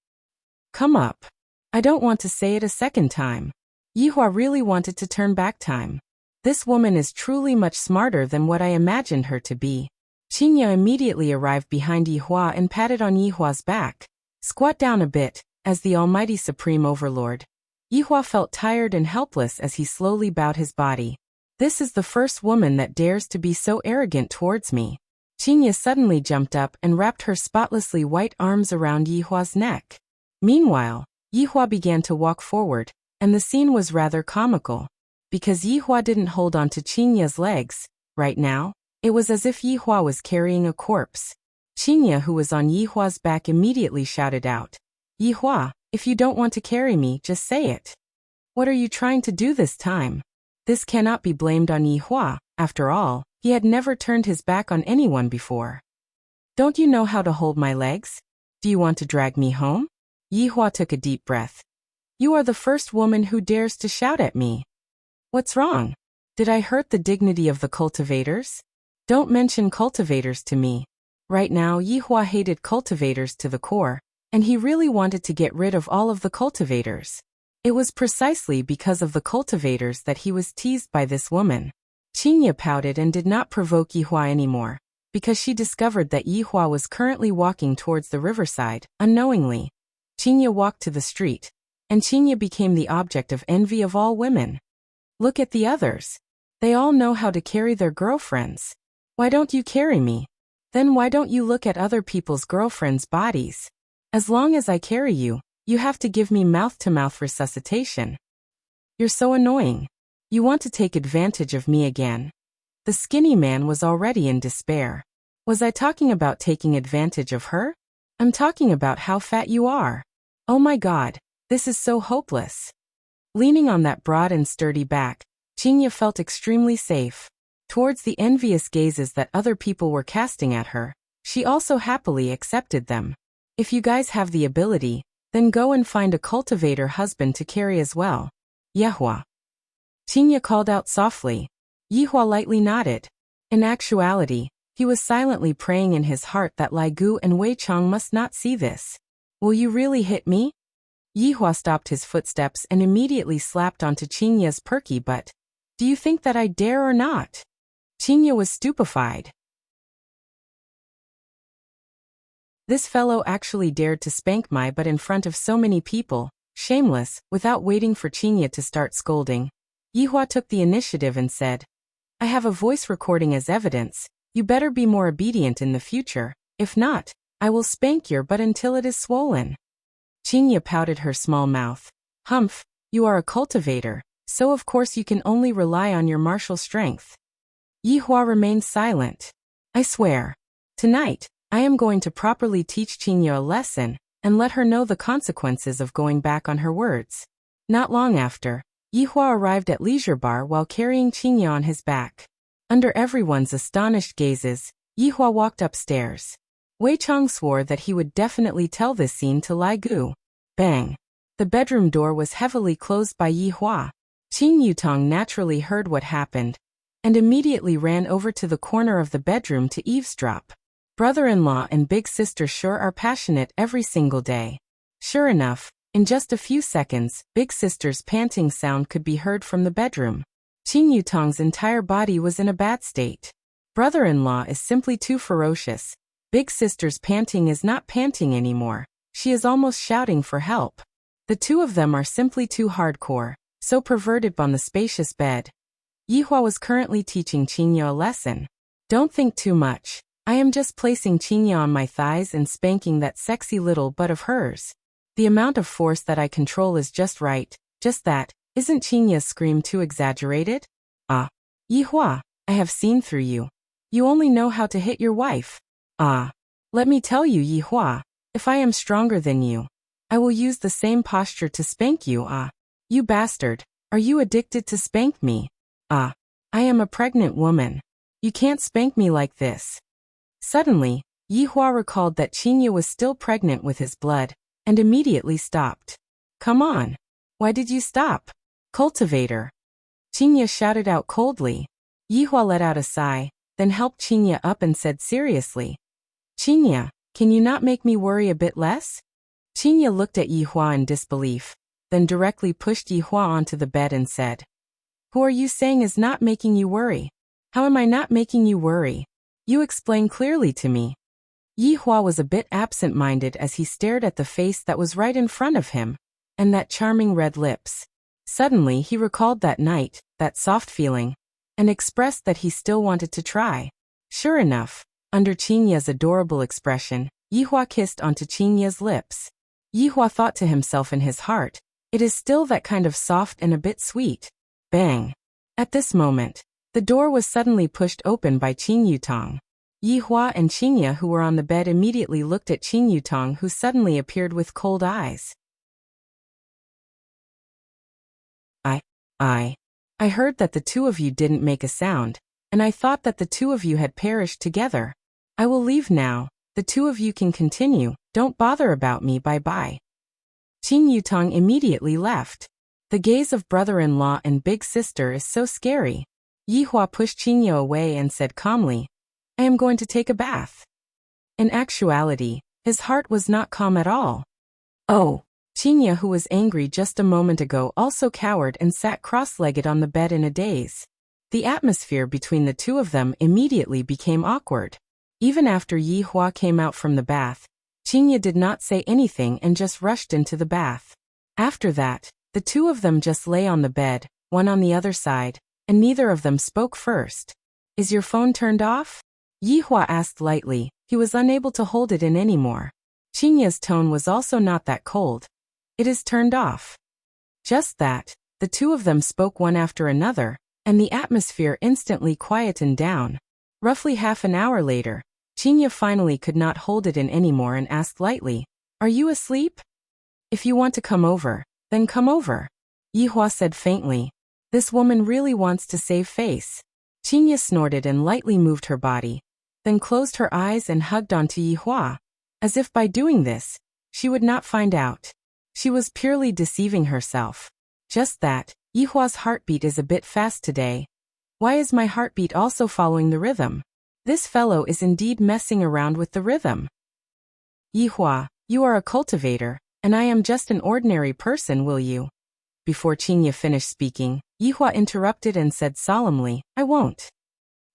Come up. I don't want to say it a second time. Yihua really wanted to turn back time. This woman is truly much smarter than what I imagined her to be. Qingye immediately arrived behind Yihua and patted on Yihua's back. Squat down a bit, as the almighty supreme overlord. Yihua felt tired and helpless as he slowly bowed his body. This is the first woman that dares to be so arrogant towards me. Qingye suddenly jumped up and wrapped her spotlessly white arms around Yihua's neck. Meanwhile, Yihua began to walk forward, and the scene was rather comical. Because Yihua didn't hold on to Qingye's legs, right now, it was as if Yihua was carrying a corpse. Qingye, who was on Yihua's back, immediately shouted out, Yihua, if you don't want to carry me, just say it. What are you trying to do this time? This cannot be blamed on Yihua. After all, he had never turned his back on anyone before. Don't you know how to hold my legs? Do you want to drag me home? Yihua took a deep breath. You are the first woman who dares to shout at me. What's wrong? Did I hurt the dignity of the cultivators? Don't mention cultivators to me. Right now, Yihua hated cultivators to the core, and he really wanted to get rid of all of the cultivators. It was precisely because of the cultivators that he was teased by this woman. Qingye pouted and did not provoke Yihua anymore, because she discovered that Yihua was currently walking towards the riverside, unknowingly. Qingye walked to the street, and Qingye became the object of envy of all women. Look at the others. They all know how to carry their girlfriends. Why don't you carry me? Then why don't you look at other people's girlfriends' bodies? As long as I carry you, you have to give me mouth-to-mouth resuscitation. You're so annoying. You want to take advantage of me again. The skinny man was already in despair. Was I talking about taking advantage of her? I'm talking about how fat you are. Oh my God, this is so hopeless. Leaning on that broad and sturdy back, Qingye felt extremely safe. Towards the envious gazes that other people were casting at her, she also happily accepted them. If you guys have the ability, then go and find a cultivator husband to carry as well. Yihua. Qingye called out softly. Yihua lightly nodded. In actuality, he was silently praying in his heart that Lai Gu and Wei Chong must not see this. Will you really hit me? Yihua stopped his footsteps and immediately slapped onto Qingya's perky butt. Do you think that I dare or not? Qingya was stupefied. This fellow actually dared to spank my butt in front of so many people, shameless, without waiting for Qingya to start scolding. Yihua took the initiative and said, I have a voice recording as evidence. You better be more obedient in the future. If not, I will spank your butt until it is swollen. Qingya pouted her small mouth. Humph, you are a cultivator, so of course you can only rely on your martial strength. Yihua remained silent. I swear. Tonight, I am going to properly teach Qingya a lesson, and let her know the consequences of going back on her words. Not long after, Yihua arrived at Leisure Bar while carrying Qingya on his back. Under everyone's astonished gazes, Yihua walked upstairs. Wei Chong swore that he would definitely tell this scene to Lai Gu. Bang! The bedroom door was heavily closed by Yihua. Qing Yutong naturally heard what happened, and immediately ran over to the corner of the bedroom to eavesdrop. Brother-in-law and big sister sure are passionate every single day. Sure enough, in just a few seconds, big sister's panting sound could be heard from the bedroom. Qing Yutong's entire body was in a bad state. Brother-in-law is simply too ferocious. Big sister's panting is not panting anymore. She is almost shouting for help. The two of them are simply too hardcore, so perverted on the spacious bed. Yihua was currently teaching Qingya a lesson. Don't think too much. I am just placing Qingya on my thighs and spanking that sexy little butt of hers. The amount of force that I control is just right, just that. Isn't Qingya's scream too exaggerated? Ah. Yihua, I have seen through you. You only know how to hit your wife. Ah. Let me tell you, Yihua, if I am stronger than you, I will use the same posture to spank you. Ah. You bastard, are you addicted to spank me? Ah. I am a pregnant woman. You can't spank me like this. Suddenly, Yihua recalled that Qingya was still pregnant with his blood, and immediately stopped. Come on. Why did you stop? Cultivator. Qingya shouted out coldly. Yihua let out a sigh, then helped Qingya up and said seriously, Qingya, can you not make me worry a bit less? Qingya looked at Yihua in disbelief, then directly pushed Yihua onto the bed and said, Who are you saying is not making you worry? How am I not making you worry? You explain clearly to me. Yihua was a bit absent-minded as he stared at the face that was right in front of him, and that charming red lips. Suddenly he recalled that night, that soft feeling, and expressed that he still wanted to try. Sure enough, under Qingya's adorable expression, Yihua kissed onto Qingya's lips. Yihua thought to himself in his heart, it is still that kind of soft and a bit sweet. Bang! At this moment, the door was suddenly pushed open by Qing Yutong. Yihua and Qingya, who were on the bed, immediately looked at Qing Yutong, who suddenly appeared with cold eyes. I heard that the two of you didn't make a sound, and I thought that the two of you had perished together. I will leave now. The two of you can continue. Don't bother about me. Bye-bye. Qing Yutong immediately left. The gaze of brother-in-law and big sister is so scary. Yihua pushed Qingya away and said calmly, I am going to take a bath. In actuality, his heart was not calm at all. Oh! Qingya, who was angry just a moment ago, also cowered and sat cross-legged on the bed in a daze. The atmosphere between the two of them immediately became awkward. Even after Yihua came out from the bath, Qingya did not say anything and just rushed into the bath. After that, the two of them just lay on the bed, one on the other side, and neither of them spoke first. Is your phone turned off? Yihua asked lightly. He was unable to hold it in anymore. Qingya's tone was also not that cold. It is turned off. Just that, the two of them spoke one after another, and the atmosphere instantly quietened down. Roughly half an hour later, Qingya finally could not hold it in anymore and asked lightly, Are you asleep? If you want to come over, then come over. Yihua said faintly. This woman really wants to save face. Qingya snorted and lightly moved her body, then closed her eyes and hugged onto Yihua, as if by doing this, she would not find out. She was purely deceiving herself. Just that, Yihua's heartbeat is a bit fast today. Why is my heartbeat also following the rhythm? This fellow is indeed messing around with the rhythm. Yihua, you are a cultivator, and I am just an ordinary person, will you? Before Qingye finished speaking, Yihua interrupted and said solemnly, I won't.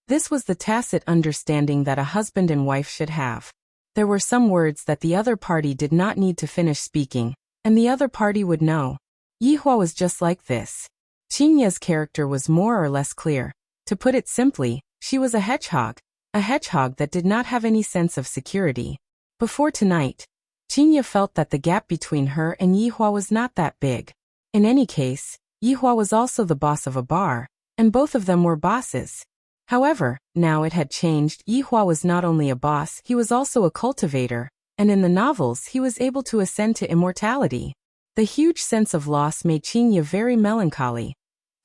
This was the tacit understanding that a husband and wife should have. There were some words that the other party did not need to finish speaking, and the other party would know. Yihua was just like this. Qingye's character was more or less clear. To put it simply, she was a hedgehog that did not have any sense of security. Before tonight, Qingye felt that the gap between her and Yihua was not that big. In any case, Yihua was also the boss of a bar, and both of them were bosses. However, now it had changed. Yihua was not only a boss, he was also a cultivator, and in the novels he was able to ascend to immortality. The huge sense of loss made Qingye very melancholy,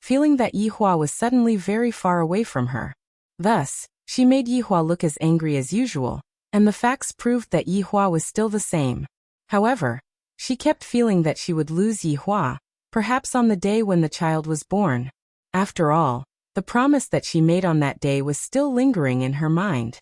feeling that Yihua was suddenly very far away from her. Thus, she made Yihua look as angry as usual, and the facts proved that Yihua was still the same. However, she kept feeling that she would lose Yihua, perhaps on the day when the child was born. After all, the promise that she made on that day was still lingering in her mind.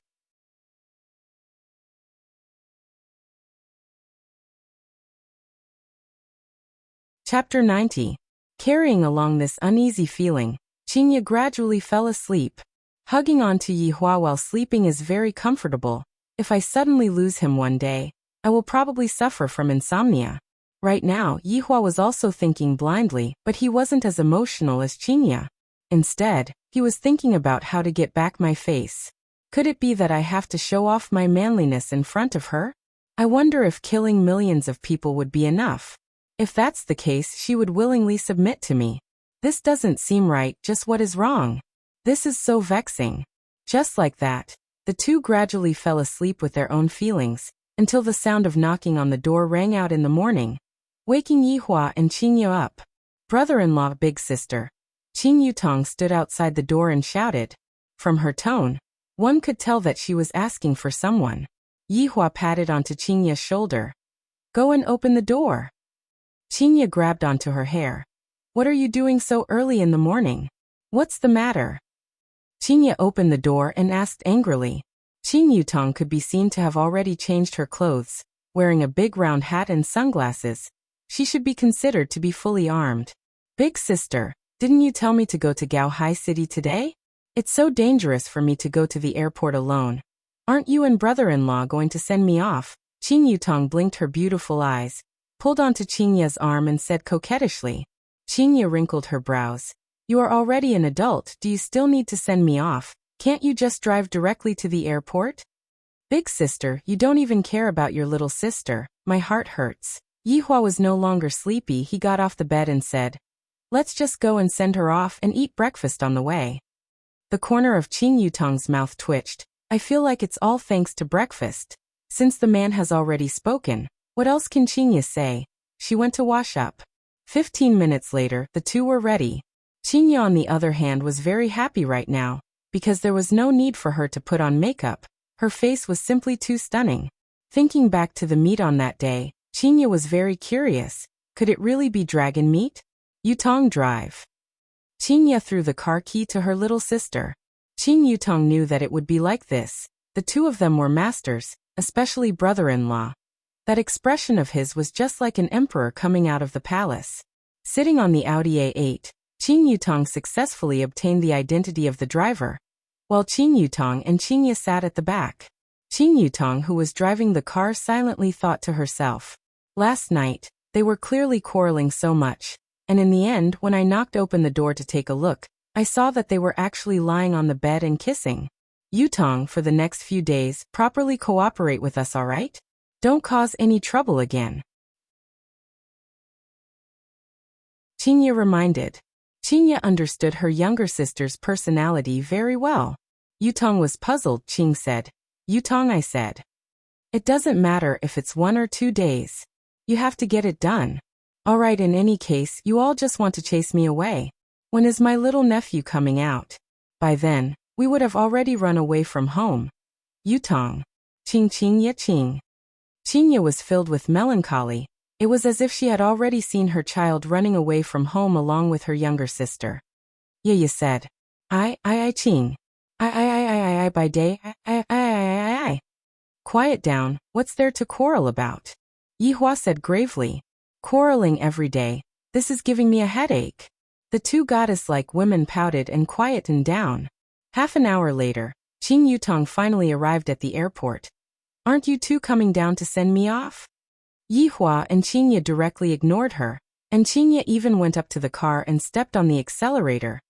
Chapter 90. Carrying along this uneasy feeling, Qingye gradually fell asleep. Hugging on to Yihua while sleeping is very comfortable. If I suddenly lose him one day, I will probably suffer from insomnia. Right now, Yihua was also thinking blindly, but he wasn't as emotional as Qingye. Instead, he was thinking about how to get back my face. Could it be that I have to show off my manliness in front of her? I wonder if killing millions of people would be enough. If that's the case, she would willingly submit to me. This doesn't seem right. Just what is wrong? This is so vexing. Just like that, the two gradually fell asleep with their own feelings, until the sound of knocking on the door rang out in the morning, waking Yihua and Qingye up. Brother-in-law, big sister. Qing Yutong stood outside the door and shouted. From her tone, one could tell that she was asking for someone. Yihua patted onto Qingye's shoulder. Go and open the door. Qingye grabbed onto her hair. What are you doing so early in the morning? What's the matter? Qingye opened the door and asked angrily. Qing Yutong could be seen to have already changed her clothes, wearing a big round hat and sunglasses. She should be considered to be fully armed. Big sister, didn't you tell me to go to Gaohai City today? It's so dangerous for me to go to the airport alone. Aren't you and brother-in-law going to send me off? Qing Yutong blinked her beautiful eyes, pulled onto Qingye's arm and said coquettishly. Qingye wrinkled her brows. You are already an adult. Do you still need to send me off? Can't you just drive directly to the airport? Big sister, you don't even care about your little sister. My heart hurts. Yihua was no longer sleepy. He got off the bed and said, let's just go and send her off and eat breakfast on the way. The corner of Qing Yutong's mouth twitched. I feel like it's all thanks to breakfast. Since the man has already spoken, what else can Qingye say? She went to wash up. 15 minutes later, the two were ready. Qingye, on the other hand, was very happy right now, because there was no need for her to put on makeup. Her face was simply too stunning. Thinking back to the meat on that day, Qingye was very curious. Could it really be dragon meat? Yutong, drive. Qingye threw the car key to her little sister. Qing Yutong knew that it would be like this. The two of them were masters, especially brother-in-law. That expression of his was just like an emperor coming out of the palace. Sitting on the Audi A8, Qing Yutong successfully obtained the identity of the driver, while Qing Yutong and Qingye sat at the back. Qing Yutong, who was driving the car, silently thought to herself. Last night, they were clearly quarreling so much, and in the end, when I knocked open the door to take a look, I saw that they were actually lying on the bed and kissing. Yutong, for the next few days, properly cooperate with us, all right? Don't cause any trouble again. Qingye reminded. Qingye understood her younger sister's personality very well. Yutong was puzzled. Qing said. Yutong, I said. It doesn't matter if it's 1 or 2 days. You have to get it done. All right, in any case, you all just want to chase me away. When is my little nephew coming out? By then, we would have already run away from home. Yutong. Qingye Qing. Qingye was filled with melancholy. It was as if she had already seen her child running away from home along with her younger sister. Ye said. I, Qing. I, by day, I. Quiet down, what's there to quarrel about? Yihua said gravely. Quarreling every day. This is giving me a headache. The two goddess-like women pouted and quietened down. Half an hour later, Qing Yutong finally arrived at the airport. Aren't you two coming down to send me off? Yihua and Qingye directly ignored her, and Qingye even went up to the car and stepped on the accelerator,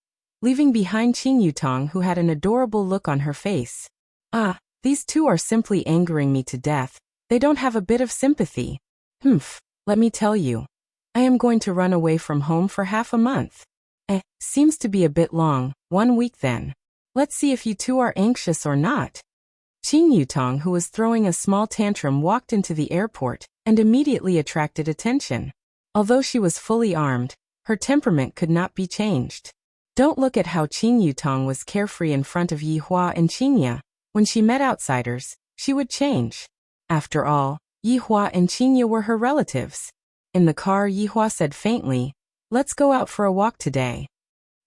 leaving behind Qing Yutong, who had an adorable look on her face. These two are simply angering me to death. They don't have a bit of sympathy. Let me tell you. I am going to run away from home for half a month. Seems to be a bit long, 1 week then. Let's see if you two are anxious or not. Qing Yutong, who was throwing a small tantrum, walked into the airport and immediately attracted attention. Although she was fully armed, her temperament could not be changed. Don't look at how Qing Yutong was carefree in front of Yihua and Qingye. When she met outsiders, she would change. After all, Yihua and Qingye were her relatives. In the car, Yihua said faintly, "Let's go out for a walk today."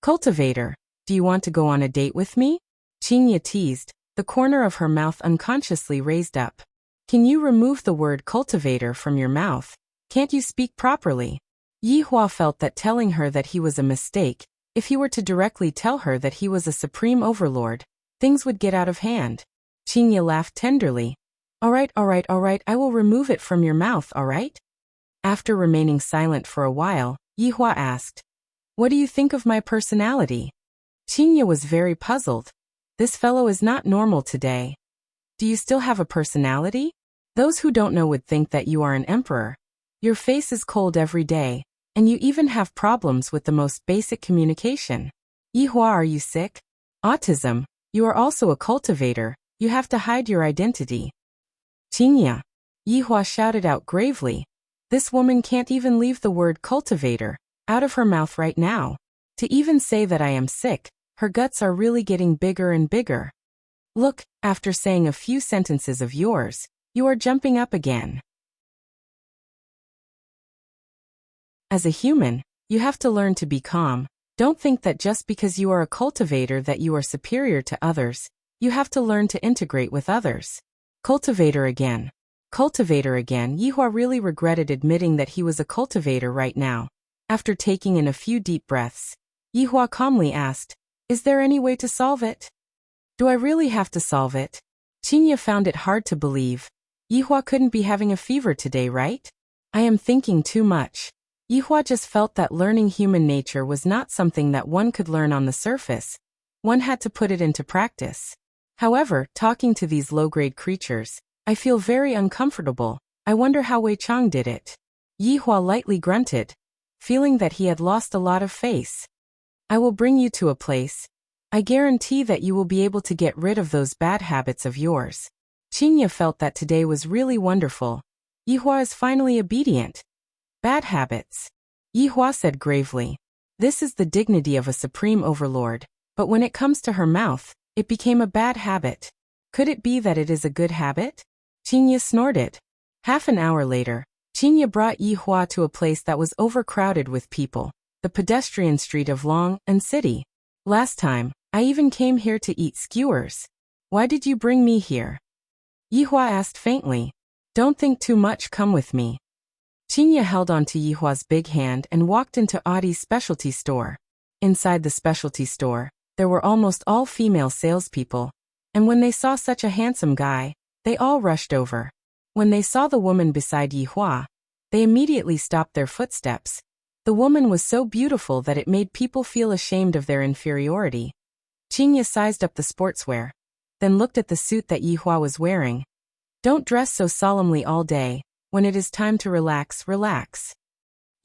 "Cultivator, do you want to go on a date with me?" Qingye teased, the corner of her mouth unconsciously raised up. "Can you remove the word cultivator from your mouth? Can't you speak properly?" Yihua felt that telling her that he was a mistake. If he were to directly tell her that he was a supreme overlord, things would get out of hand. Qingye laughed tenderly. All right, I will remove it from your mouth, all right?" After remaining silent for a while, Yihua asked, "What do you think of my personality?" Qingye was very puzzled. This fellow is not normal today. Do you still have a personality? Those who don't know would think that you are an emperor. Your face is cold every day, and you even have problems with the most basic communication. Yihua, are you sick? Autism. You are also a cultivator. You have to hide your identity. Qingye. Yihua shouted out gravely. This woman can't even leave the word cultivator out of her mouth right now. To even say that I am sick, her guts are really getting bigger and bigger. Look, after saying a few sentences of yours, you are jumping up again. As a human, you have to learn to be calm. Don't think that just because you are a cultivator that you are superior to others. You have to learn to integrate with others. Cultivator again. Cultivator again. Yihua really regretted admitting that he was a cultivator right now. After taking in a few deep breaths, Yihua calmly asked, "Is there any way to solve it?" "Do I really have to solve it?" Qingye found it hard to believe. Yihua couldn't be having a fever today, right? I am thinking too much. Yihua just felt that learning human nature was not something that one could learn on the surface. One had to put it into practice. However, talking to these low-grade creatures, I feel very uncomfortable. I wonder how Wei Chang did it. Yihua lightly grunted, feeling that he had lost a lot of face. I will bring you to a place. I guarantee that you will be able to get rid of those bad habits of yours. Qingye felt that today was really wonderful. Yihua is finally obedient. Bad habits. Yihua said gravely. This is the dignity of a supreme overlord, but when it comes to her mouth, it became a bad habit. Could it be that it is a good habit? Qingye snorted. Half an hour later, Qingye brought Yihua to a place that was overcrowded with people, the pedestrian street of Long and City. Last time, I even came here to eat skewers. Why did you bring me here? Yihua asked faintly. Don't think too much, come with me. Qingye held onto Yihua's big hand and walked into Audie's specialty store. Inside the specialty store, there were almost all female salespeople, and when they saw such a handsome guy, they all rushed over. When they saw the woman beside Yihua, they immediately stopped their footsteps. The woman was so beautiful that it made people feel ashamed of their inferiority. Qingye sized up the sportswear, then looked at the suit that Yihua was wearing. Don't dress so solemnly all day. When it is time to relax, relax.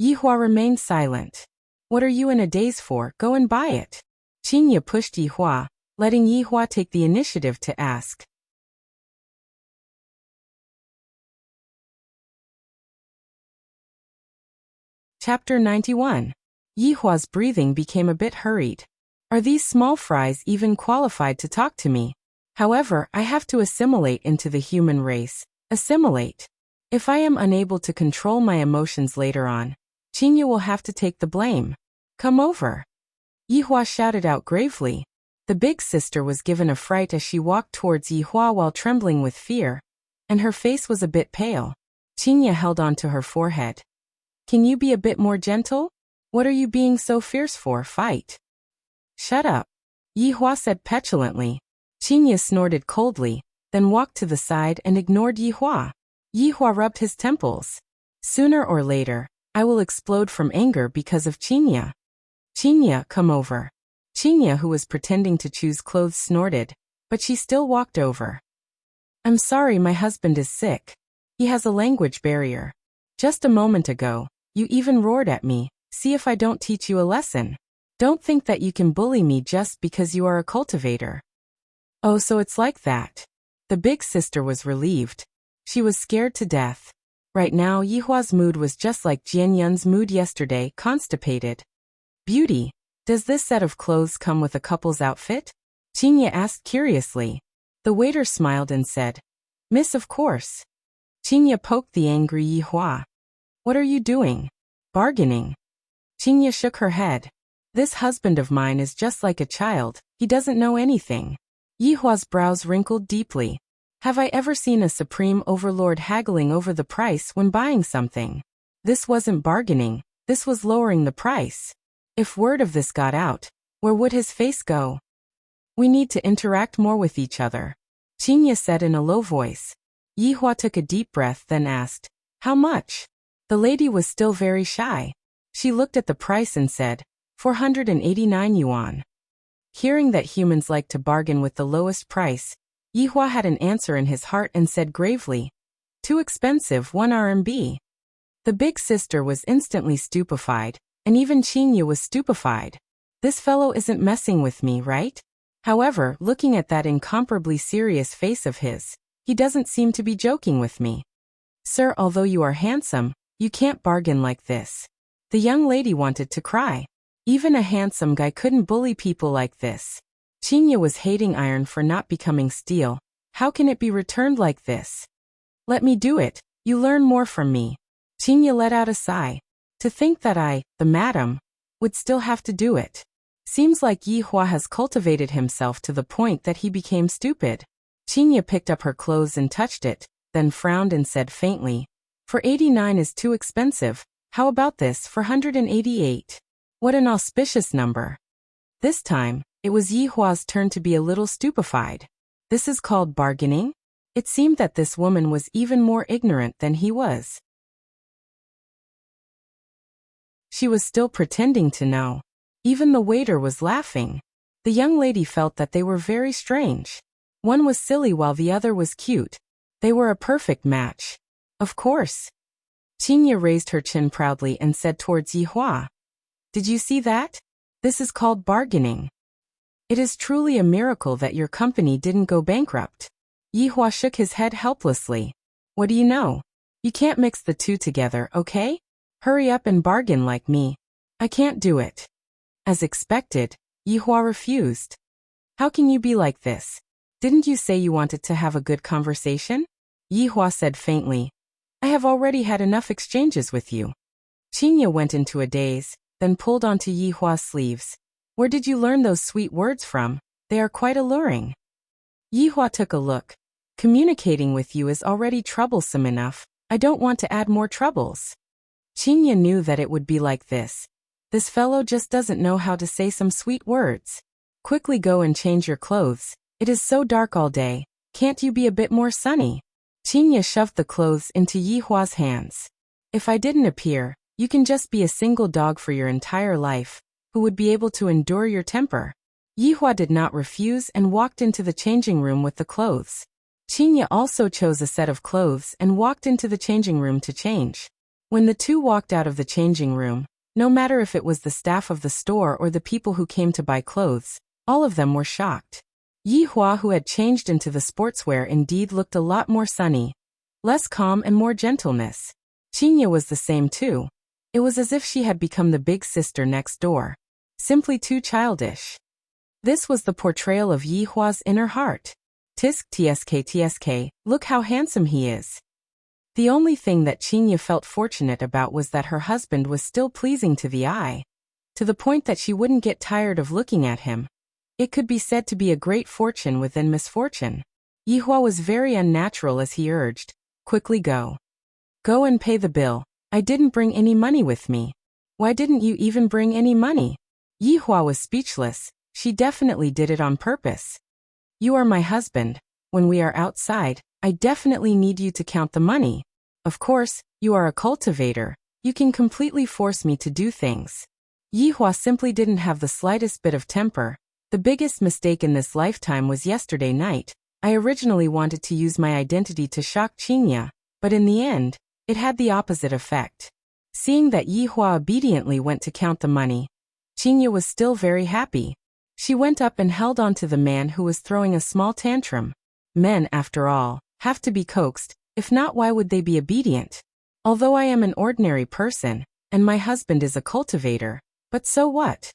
Yihua remained silent. What are you in a daze for? Go and buy it. Qingye pushed Yihua, letting Yihua take the initiative to ask. Chapter 91. Yihua's breathing became a bit hurried. Are these small fries even qualified to talk to me? However, I have to assimilate into the human race. Assimilate. If I am unable to control my emotions later on, Qingye will have to take the blame. Come over. Yihua shouted out gravely. The big sister was given a fright as she walked towards Yihua while trembling with fear, and her face was a bit pale. Qinya held on to her forehead. Can you be a bit more gentle? What are you being so fierce for? Fight. Shut up. Yihua said petulantly. Qinya snorted coldly, then walked to the side and ignored Yihua. Yihua rubbed his temples. Sooner or later, I will explode from anger because of Qinya. Qinya, come over. Qinya, who was pretending to choose clothes, snorted, but she still walked over. I'm sorry, my husband is sick. He has a language barrier. Just a moment ago, you even roared at me. See if I don't teach you a lesson. Don't think that you can bully me just because you are a cultivator. Oh, so it's like that. The big sister was relieved. She was scared to death. Right now, Yihua's mood was just like Jianyun's mood yesterday, constipated. Beauty, does this set of clothes come with a couple's outfit? Qinya asked curiously. The waiter smiled and said, Miss, of course. Qinya poked the angry Yihua. What are you doing? Bargaining. Qinya shook her head. This husband of mine is just like a child, he doesn't know anything. Yihua's brows wrinkled deeply. Have I ever seen a supreme overlord haggling over the price when buying something? This wasn't bargaining, this was lowering the price. If word of this got out, where would his face go? We need to interact more with each other, Qinya said in a low voice. Yihua took a deep breath, then asked, How much? The lady was still very shy. She looked at the price and said, 489 yuan. Hearing that humans like to bargain with the lowest price, Yihua had an answer in his heart and said gravely, Too expensive, 1 RMB. The big sister was instantly stupefied, and even Qinya was stupefied. This fellow isn't messing with me, right? However, looking at that incomparably serious face of his, he doesn't seem to be joking with me. Sir, although you are handsome, you can't bargain like this. The young lady wanted to cry. Even a handsome guy couldn't bully people like this. Qinya was hating iron for not becoming steel. How can it be returned like this? Let me do it, you learn more from me. Qinya let out a sigh. To think that I, the madam, would still have to do it. Seems like Yihua has cultivated himself to the point that he became stupid. Qinya picked up her clothes and touched it, then frowned and said faintly, 489 is too expensive, how about this for 188? What an auspicious number. This time, it was Yihua's turn to be a little stupefied. This is called bargaining? It seemed that this woman was even more ignorant than he was. She was still pretending to know. Even the waiter was laughing. The young lady felt that they were very strange. One was silly while the other was cute. They were a perfect match. Of course. Qinya raised her chin proudly and said towards Yihua, Did you see that? This is called bargaining. It is truly a miracle that your company didn't go bankrupt. Yihua shook his head helplessly. What do you know? You can't mix the two together, okay? Hurry up and bargain like me. I can't do it. As expected, Yihua refused. How can you be like this? Didn't you say you wanted to have a good conversation? Yihua said faintly. I have already had enough exchanges with you. Qinya went into a daze, then pulled onto Yihua's sleeves. Where did you learn those sweet words from? They are quite alluring. Yihua took a look. Communicating with you is already troublesome enough. I don't want to add more troubles. Qinya knew that it would be like this. This fellow just doesn't know how to say some sweet words. Quickly go and change your clothes. It is so dark all day. Can't you be a bit more sunny? Qinya shoved the clothes into Yihua's hands. If I didn't appear, you can just be a single dog for your entire life, who would be able to endure your temper. Yihua did not refuse and walked into the changing room with the clothes. Qinya also chose a set of clothes and walked into the changing room to change. When the two walked out of the changing room, no matter if it was the staff of the store or the people who came to buy clothes, all of them were shocked. Yihua, who had changed into the sportswear, indeed looked a lot more sunny. Less calm and more gentleness. Qinya was the same too. It was as if she had become the big sister next door. Simply too childish. This was the portrayal of Yihua's inner heart. Tsk, look how handsome he is. The only thing that Qinya felt fortunate about was that her husband was still pleasing to the eye, to the point that she wouldn't get tired of looking at him. It could be said to be a great fortune within misfortune. Yihua was very unnatural as he urged, quickly go. Go and pay the bill. I didn't bring any money with me. Why didn't you even bring any money? Yihua was speechless. She definitely did it on purpose. You are my husband. When we are outside, I definitely need you to count the money. Of course, you are a cultivator. You can completely force me to do things. Yihua simply didn't have the slightest bit of temper. The biggest mistake in this lifetime was yesterday night. I originally wanted to use my identity to shock Qingya, but in the end, it had the opposite effect. Seeing that Yihua obediently went to count the money, Qingya was still very happy. She went up and held on to the man who was throwing a small tantrum. Men, after all, have to be coaxed, if not why would they be obedient? Although I am an ordinary person, and my husband is a cultivator, but so what?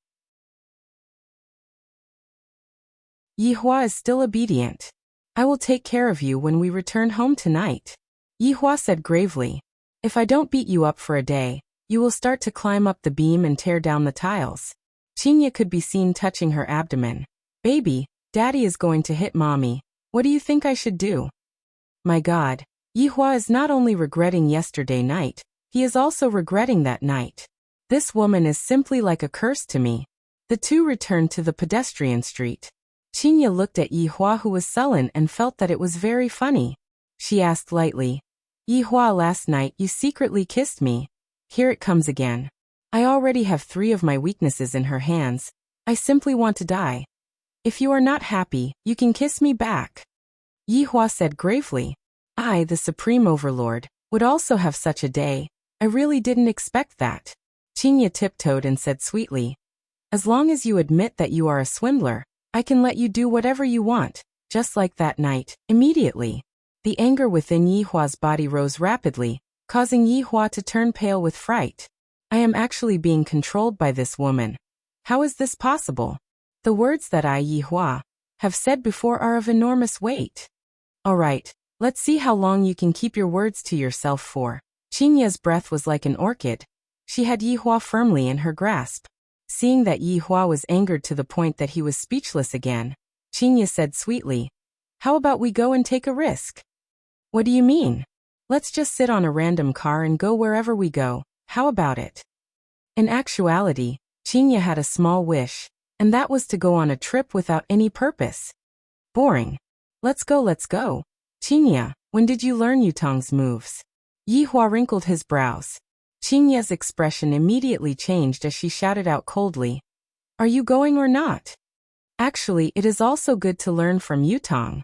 Yihua is still obedient. I will take care of you when we return home tonight. Yihua said gravely. If I don't beat you up for a day, you will start to climb up the beam and tear down the tiles. Qingya could be seen touching her abdomen. Baby, Daddy is going to hit Mommy. What do you think I should do? My God, Yihua is not only regretting yesterday night, he is also regretting that night. This woman is simply like a curse to me. The two returned to the pedestrian street. Qingya looked at Yihua, who was sullen, and felt that it was very funny. She asked lightly, Yihua, last night you secretly kissed me. Here it comes again. I already have 3 of my weaknesses in her hands. I simply want to die. If you are not happy, you can kiss me back. Yihua said gravely. I, the Supreme Overlord, would also have such a day. I really didn't expect that. Qingya tiptoed and said sweetly, as long as you admit that you are a swindler, I can let you do whatever you want, just like that night, immediately. The anger within Yihua's body rose rapidly, causing Yihua to turn pale with fright. I am actually being controlled by this woman. How is this possible? The words that I, Yihua, have said before are of enormous weight. All right, let's see how long you can keep your words to yourself for. Qingya's breath was like an orchid. She had Yihua firmly in her grasp. Seeing that Yihua was angered to the point that he was speechless again, Qingya said sweetly, how about we go and take a risk? What do you mean? Let's just sit on a random car and go wherever we go. How about it? In actuality, Qingya had a small wish, and that was to go on a trip without any purpose. Boring. Let's go, let's go. Qingya, when did you learn Yutong's moves? Yihua wrinkled his brows. Qingya's expression immediately changed as she shouted out coldly, are you going or not? Actually, it is also good to learn from Yutong.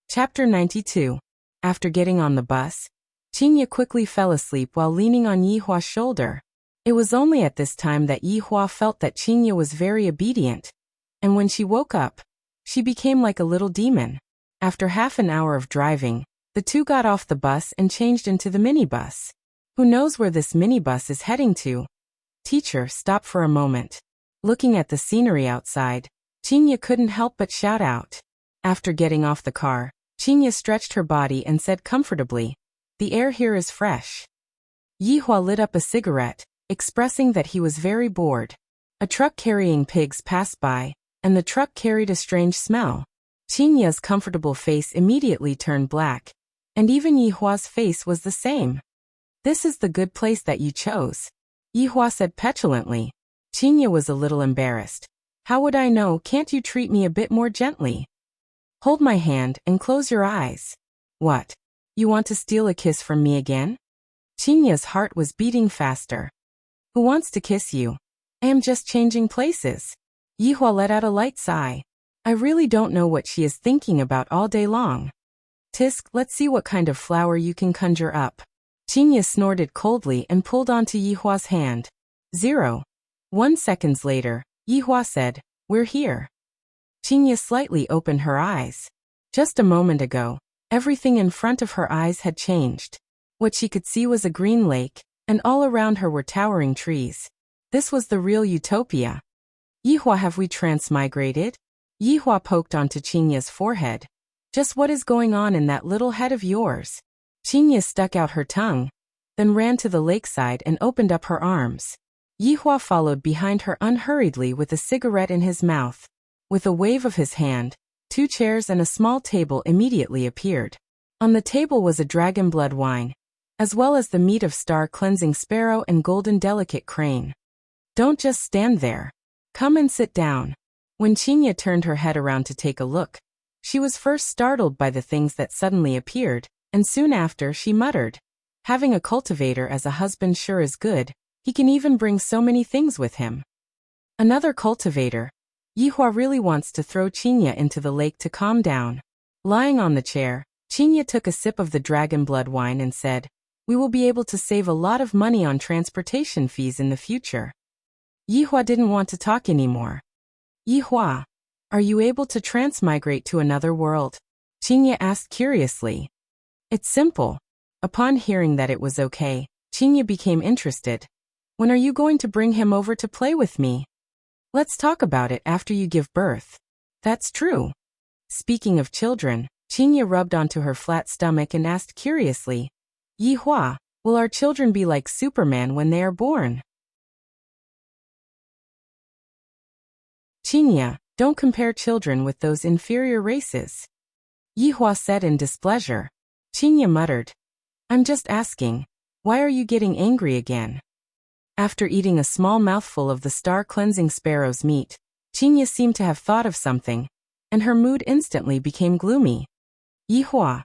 Chapter 92. After getting on the bus, Qingya quickly fell asleep while leaning on Yihua's shoulder. It was only at this time that Yihua felt that Qingya was very obedient, and when she woke up, she became like a little demon. After half an hour of driving, the two got off the bus and changed into the minibus. Who knows where this minibus is heading to? Teacher, stop for a moment. Looking at the scenery outside, Qingya couldn't help but shout out. After getting off the car, Qingya stretched her body and said comfortably, the air here is fresh. Yihua lit up a cigarette, expressing that he was very bored. A truck carrying pigs passed by, and the truck carried a strange smell. Qingya's comfortable face immediately turned black, and even Yihua's face was the same. This is the good place that you chose, Yihua said petulantly. Qingya was a little embarrassed. How would I know? Can't you treat me a bit more gently? Hold my hand and close your eyes. What? You want to steal a kiss from me again? Qingya's heart was beating faster. Who wants to kiss you? I am just changing places. Yihua let out a light sigh. I really don't know what she is thinking about all day long. Tisk, let's see what kind of flower you can conjure up. Qingya snorted coldly and pulled onto Yihua's hand. 0.1 seconds later, Yihua said, we're here. Qingya slightly opened her eyes. Just a moment ago, everything in front of her eyes had changed. What she could see was a green lake, and all around her were towering trees. This was the real utopia. Yihua, have we transmigrated? Yihua poked onto Qingya's forehead. Just what is going on in that little head of yours? Qingya stuck out her tongue, then ran to the lakeside and opened up her arms. Yihua followed behind her unhurriedly with a cigarette in his mouth. With a wave of his hand, 2 chairs and a small table immediately appeared. On the table was a dragon blood wine, as well as the meat of star-cleansing sparrow and golden delicate crane. Don't just stand there. Come and sit down. When Qinya turned her head around to take a look, she was first startled by the things that suddenly appeared, and soon after she muttered, "Having a cultivator as a husband sure is good, he can even bring so many things with him." Another cultivator. Yihua really wants to throw Qinya into the lake to calm down. Lying on the chair, Qinya took a sip of the dragon blood wine and said, "We will be able to save a lot of money on transportation fees in the future." Yihua didn't want to talk anymore. "Yihua, are you able to transmigrate to another world?" Qinya asked curiously. "It's simple." Upon hearing that it was okay, Qinya became interested. "When are you going to bring him over to play with me?" "Let's talk about it after you give birth." "That's true." Speaking of children, Qinya rubbed onto her flat stomach and asked curiously, "Yihua, will our children be like Superman when they are born?" "Qinya, don't compare children with those inferior races," Yihua said in displeasure. Qinya muttered, "I'm just asking, why are you getting angry again?" After eating a small mouthful of the star-cleansing sparrow's meat, Qinya seemed to have thought of something, and her mood instantly became gloomy. "Yihua,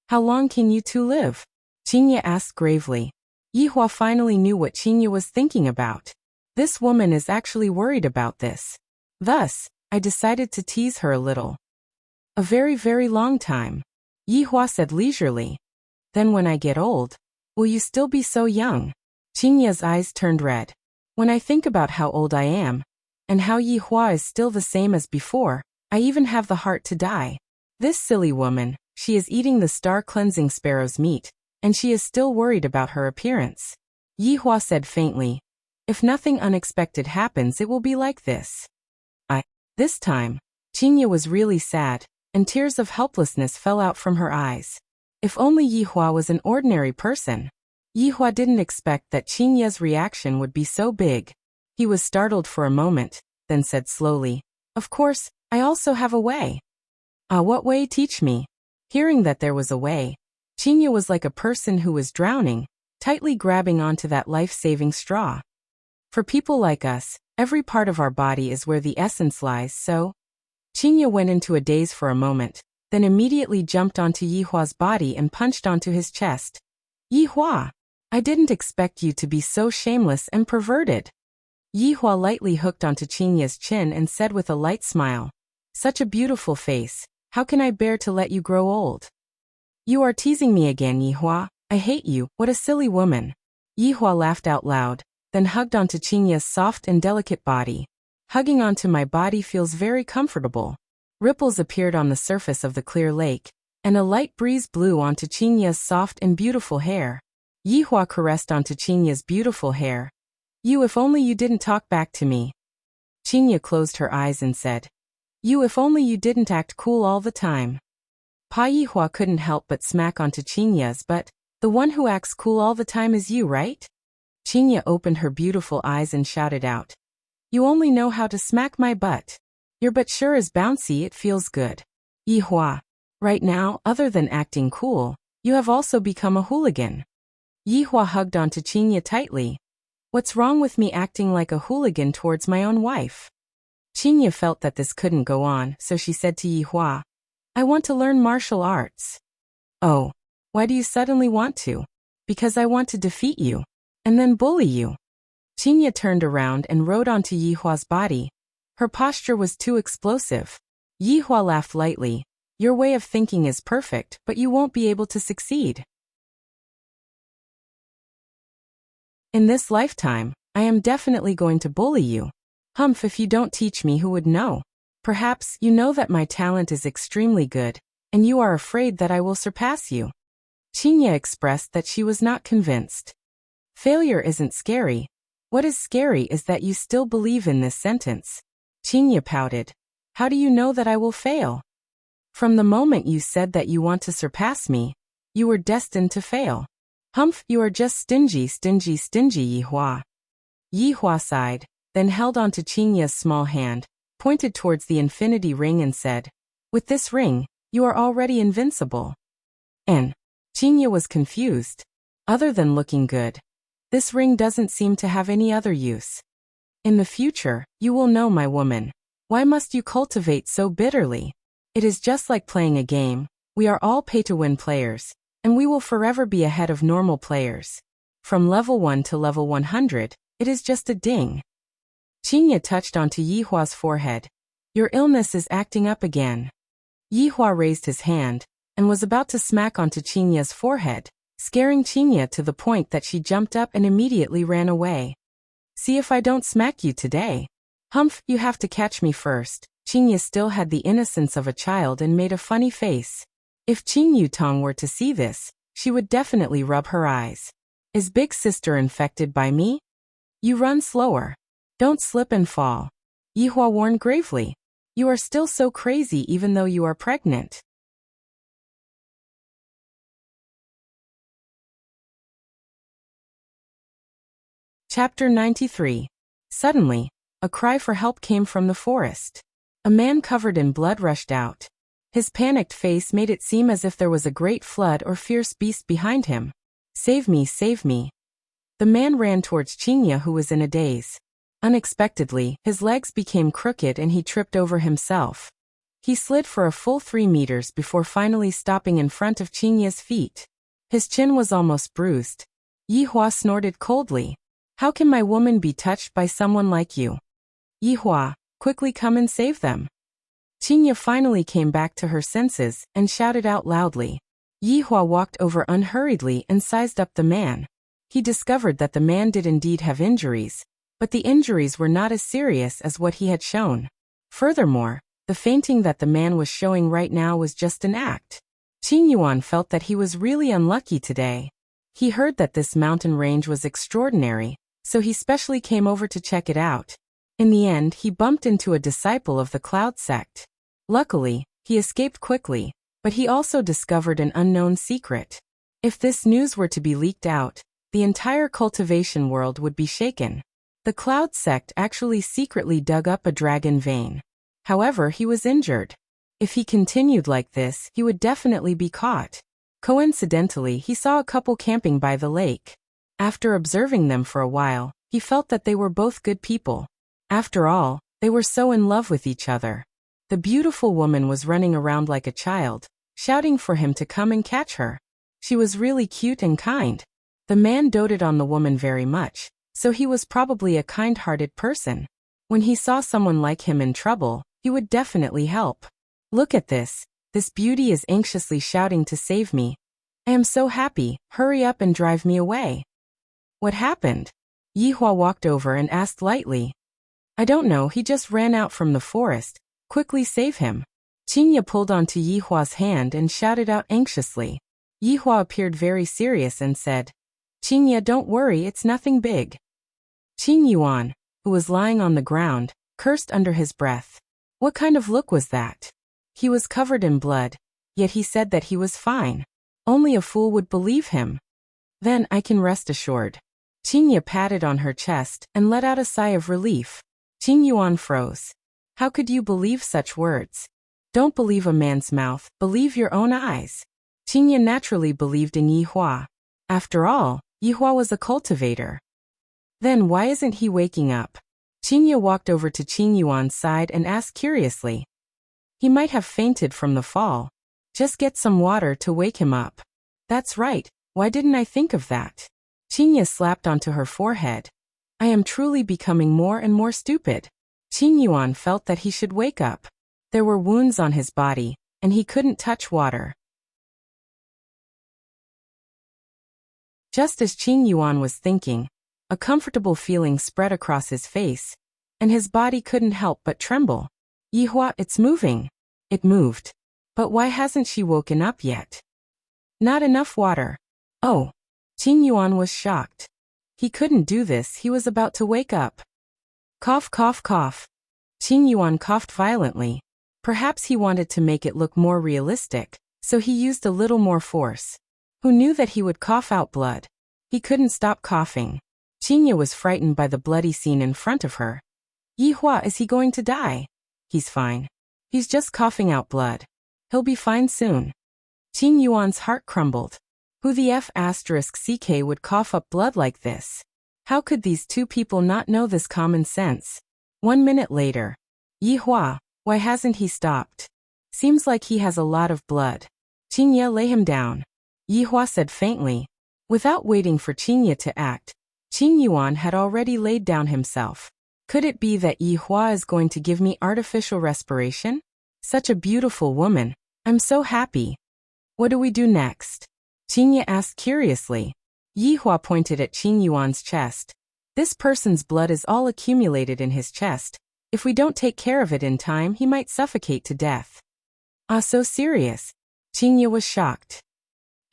how long can you two live?" Qinya asked gravely. Yihua finally knew what Qinya was thinking about. This woman is actually worried about this. Thus, I decided to tease her a little. "A very, very long time," Yihua said leisurely. "Then when I get old, will you still be so young?" Qinya's eyes turned red. "When I think about how old I am, and how Yihua is still the same as before, I even have the heart to die. This silly woman, she is eating the star-cleansing sparrow's meat, and she is still worried about her appearance." Yihua said faintly, "If nothing unexpected happens, it will be like this." This time, Qinya was really sad, and tears of helplessness fell out from her eyes. If only Yihua was an ordinary person. Yihua didn't expect that Qinya's reaction would be so big. He was startled for a moment, then said slowly, "Of course, I also have a way." "Ah, what way? Teach me." Hearing that there was a way, Qinya was like a person who was drowning, tightly grabbing onto that life-saving straw. For people like us, every part of our body is where the essence lies, so... Qinya went into a daze for a moment, then immediately jumped onto Yihua's body and punched onto his chest. "Yihua, I didn't expect you to be so shameless and perverted." Yihua lightly hooked onto Qinya's chin and said with a light smile, "Such a beautiful face, how can I bear to let you grow old?" "You are teasing me again, Yihua. I hate you, what a silly woman." Yihua laughed out loud, then hugged onto Qinya's soft and delicate body. "Hugging onto my body feels very comfortable." Ripples appeared on the surface of the clear lake, and a light breeze blew onto Qinya's soft and beautiful hair. Yihua caressed onto Qinya's beautiful hair. "You, if only you didn't talk back to me." Qinya closed her eyes and said, "You, if only you didn't act cool all the time." Pa Yihua couldn't help but smack onto Qinya's, "But the one who acts cool all the time is you, right?" Qinya opened her beautiful eyes and shouted out, "You only know how to smack my butt. Your butt sure is bouncy, it feels good." "Yihua, right now, other than acting cool, you have also become a hooligan." Yihua hugged onto Qinya tightly. "What's wrong with me acting like a hooligan towards my own wife?" Qinya felt that this couldn't go on, so she said to Yihua, "I want to learn martial arts." "Oh, why do you suddenly want to?" "Because I want to defeat you, and then bully you." Qinya turned around and rode onto Yihua's body. Her posture was too explosive. Yihua laughed lightly. "Your way of thinking is perfect, but you won't be able to succeed. In this lifetime, I am definitely going to bully you. Humph, if you don't teach me, who would know? Perhaps you know that my talent is extremely good, and you are afraid that I will surpass you." Qinya expressed that she was not convinced. "Failure isn't scary. What is scary is that you still believe in this sentence." Qinya pouted. "How do you know that I will fail? From the moment you said that you want to surpass me, you were destined to fail." "Humph, you are just stingy, stingy, stingy, Yihua." Yihua sighed, then held onto Qinya's small hand, pointed towards the infinity ring and said, "With this ring, you are already invincible." And Qingye was confused. Other than looking good, this ring doesn't seem to have any other use. In the future, you will know, my woman. Why must you cultivate so bitterly? It is just like playing a game. We are all pay-to-win players, and we will forever be ahead of normal players. From level 1 to level 100, it is just a ding. Qingye touched onto Yihua's forehead. Your illness is acting up again. Yihua raised his hand, and was about to smack onto Qingye's forehead, scaring Qingye to the point that she jumped up and immediately ran away. See if I don't smack you today. Humph, you have to catch me first. Qingye still had the innocence of a child and made a funny face. If Qing Yutong were to see this, she would definitely rub her eyes. Is big sister infected by me? You run slower. Don't slip and fall. Yihua warned gravely. You are still so crazy even though you are pregnant. Chapter 93. Suddenly, a cry for help came from the forest. A man covered in blood rushed out. His panicked face made it seem as if there was a great flood or fierce beast behind him. Save me, save me. The man ran towards Qingye, who was in a daze. Unexpectedly, his legs became crooked and he tripped over himself. He slid for a full 3 meters before finally stopping in front of Qingye's feet. His chin was almost bruised. Yihua snorted coldly. How can my woman be touched by someone like you? Yihua, quickly come and save them. Qingye finally came back to her senses and shouted out loudly. Yihua walked over unhurriedly and sized up the man. He discovered that the man did indeed have injuries, but the injuries were not as serious as what he had shown. Furthermore, the fainting that the man was showing right now was just an act. Qing Yuan felt that he was really unlucky today. He heard that this mountain range was extraordinary, so he specially came over to check it out. In the end, he bumped into a disciple of the Cloud sect. Luckily, he escaped quickly, but he also discovered an unknown secret. If this news were to be leaked out, the entire cultivation world would be shaken. The Cloud sect actually secretly dug up a dragon vein. However, he was injured. If he continued like this, he would definitely be caught. Coincidentally, he saw a couple camping by the lake. After observing them for a while, he felt that they were both good people. After all, they were so in love with each other. The beautiful woman was running around like a child, shouting for him to come and catch her. She was really cute and kind. The man doted on the woman very much, so he was probably a kind-hearted person. When he saw someone like him in trouble, he would definitely help. Look at this. This beauty is anxiously shouting to save me. I am so happy. Hurry up and drive me away. What happened? Yihua walked over and asked lightly. I don't know, he just ran out from the forest. Quickly save him. Qingye pulled onto Yihua's hand and shouted out anxiously. Yihua appeared very serious and said, Qingye, don't worry, it's nothing big. Qing Yuan, who was lying on the ground, cursed under his breath. What kind of look was that? He was covered in blood, yet he said that he was fine. Only a fool would believe him. Then I can rest assured. Qingye patted on her chest and let out a sigh of relief. Qing Yuan froze. How could you believe such words? Don't believe a man's mouth, believe your own eyes. Qingye naturally believed in Yihua. After all, Yihua was a cultivator. Then why isn't he waking up? Qingye walked over to Qing Yuan's side and asked curiously. He might have fainted from the fall. Just get some water to wake him up. That's right, why didn't I think of that? Qingye slapped onto her forehead. I am truly becoming more and more stupid. Qing Yuan felt that he should wake up. There were wounds on his body, and he couldn't touch water. Just as Qing Yuan was thinking, a comfortable feeling spread across his face, and his body couldn't help but tremble. Yihua, it's moving. It moved. But why hasn't she woken up yet? Not enough water. Oh. Qing Yuan was shocked. He couldn't do this, he was about to wake up. Cough, cough, cough. Qing Yuan coughed violently. Perhaps he wanted to make it look more realistic, so he used a little more force. Who knew that he would cough out blood? He couldn't stop coughing. Qingye was frightened by the bloody scene in front of her. Yihua, is he going to die? He's fine. He's just coughing out blood. He'll be fine soon. Qing Yuan's heart crumbled. Who the F***ck would cough up blood like this? How could these two people not know this common sense? 1 minute later. Yihua, why hasn't he stopped? Seems like he has a lot of blood. Qingye, lay him down. Yihua said faintly. Without waiting for Qingye to act, Qing Yuan had already laid down himself. Could it be that Yihua is going to give me artificial respiration? Such a beautiful woman. I'm so happy. What do we do next? Qingye asked curiously. Yihua pointed at Qing Yuan's chest. This person's blood is all accumulated in his chest. If we don't take care of it in time, he might suffocate to death. Ah, so serious? Qingye was shocked.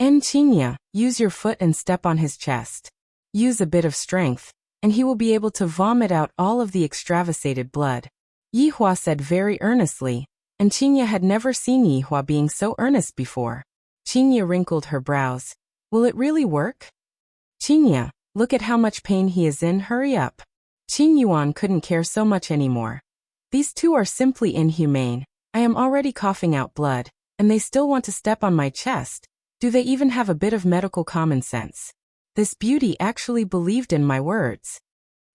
Qingye, use your foot and step on his chest. Use a bit of strength, and he will be able to vomit out all of the extravasated blood. Yihua said very earnestly, and Qingye had never seen Yihua being so earnest before. Qingye wrinkled her brows. Will it really work? Qingye, look at how much pain he is in, hurry up. Qing Yuan couldn't care so much anymore. These two are simply inhumane. I am already coughing out blood, and they still want to step on my chest. Do they even have a bit of medical common sense? This beauty actually believed in my words.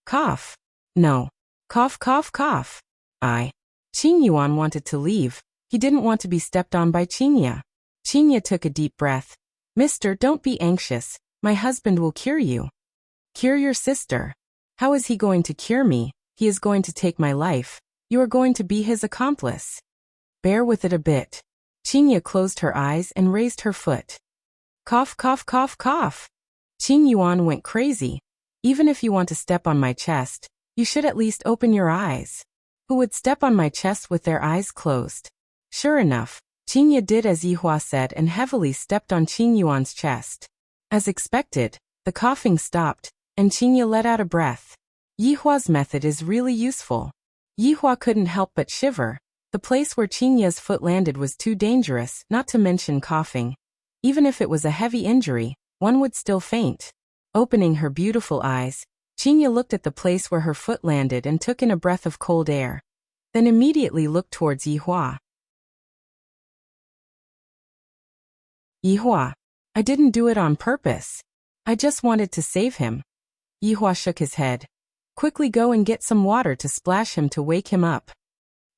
Cough. No. Cough, cough, cough. Qing Yuan wanted to leave. He didn't want to be stepped on by Qingye. Qingye took a deep breath. Mister, don't be anxious. My husband will cure you. Cure your sister. How is he going to cure me? He is going to take my life. You are going to be his accomplice. Bear with it a bit. Qingye closed her eyes and raised her foot. Cough, cough, cough, cough. Qing Yuan went crazy. Even if you want to step on my chest, you should at least open your eyes. Who would step on my chest with their eyes closed? Sure enough, Qingye did as Yihua said and heavily stepped on Qing Yuan's chest. As expected, the coughing stopped, and Qingye let out a breath. Yihua's method is really useful. Yihua couldn't help but shiver. The place where Qingye's foot landed was too dangerous, not to mention coughing. Even if it was a heavy injury, one would still faint. Opening her beautiful eyes, Qingye looked at the place where her foot landed and took in a breath of cold air. Then immediately looked towards Yihua. Yihua, I didn't do it on purpose. I just wanted to save him. Yihua shook his head. Quickly go and get some water to splash him to wake him up.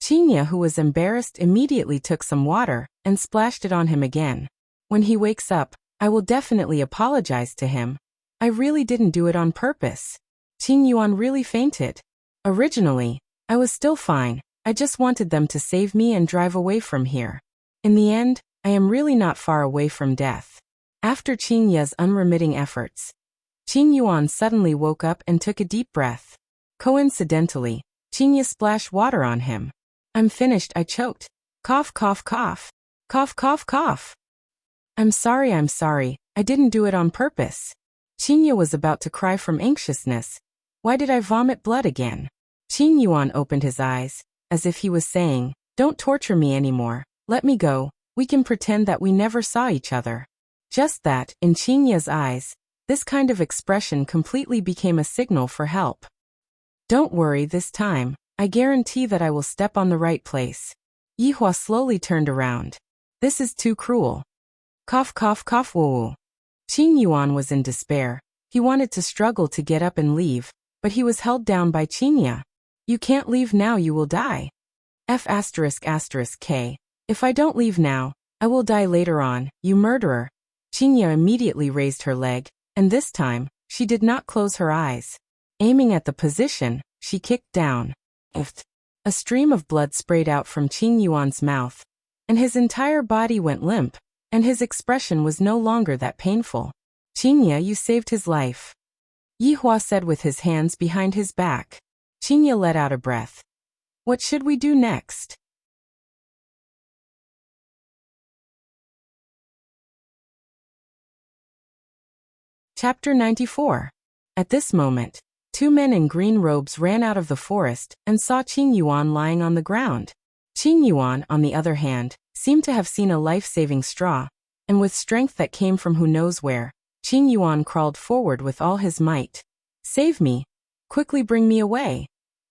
Qingye, who was embarrassed, immediately took some water and splashed it on him again. When he wakes up, I will definitely apologize to him. I really didn't do it on purpose. Qing Yuan really fainted. Originally, I was still fine. I just wanted them to save me and drive away from here. In the end, I am really not far away from death. After Qingye's unremitting efforts, Qing Yuan suddenly woke up and took a deep breath. Coincidentally, Qingye splashed water on him. I'm finished, I choked. Cough, cough, cough. Cough, cough, cough. I'm sorry, I didn't do it on purpose. Qingye was about to cry from anxiousness. Why did I vomit blood again? Qing Yuan opened his eyes, as if he was saying, don't torture me anymore, let me go, we can pretend that we never saw each other. Just that, in Qingye's eyes, this kind of expression completely became a signal for help. Don't worry this time, I guarantee that I will step on the right place. Yihua slowly turned around. This is too cruel. Cough, cough, cough, woo. Qing Yuan was in despair. He wanted to struggle to get up and leave, but he was held down by Qingye. You can't leave now, you will die. F***k. If I don't leave now, I will die later on, you murderer. Qingye immediately raised her leg, and this time, she did not close her eyes. Aiming at the position, she kicked down. A stream of blood sprayed out from Qing Yuan's mouth, and his entire body went limp, and his expression was no longer that painful. Qingye, you saved his life. Yihua said with his hands behind his back. Qingye let out a breath. What should we do next? Chapter 94. At this moment, two men in green robes ran out of the forest and saw Qing Yuan lying on the ground. Qing Yuan, on the other hand, seemed to have seen a life-saving straw, and with strength that came from who knows where, Qing Yuan crawled forward with all his might. Save me! Quickly bring me away!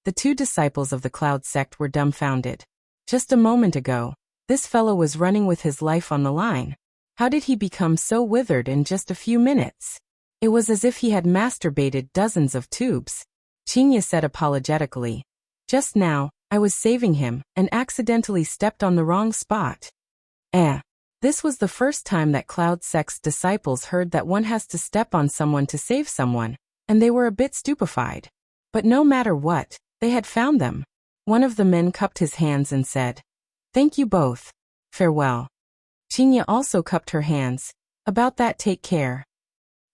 The two disciples of the Cloud sect were dumbfounded. Just a moment ago, this fellow was running with his life on the line. How did he become so withered in just a few minutes? It was as if he had masturbated dozens of tubes. Qingye said apologetically. Just now, I was saving him and accidentally stepped on the wrong spot. This was the first time that Cloud sect's disciples heard that one has to step on someone to save someone, and they were a bit stupefied. But no matter what, they had found them. One of the men cupped his hands and said, "Thank you both. Farewell." Qingye also cupped her hands. "About that, take care."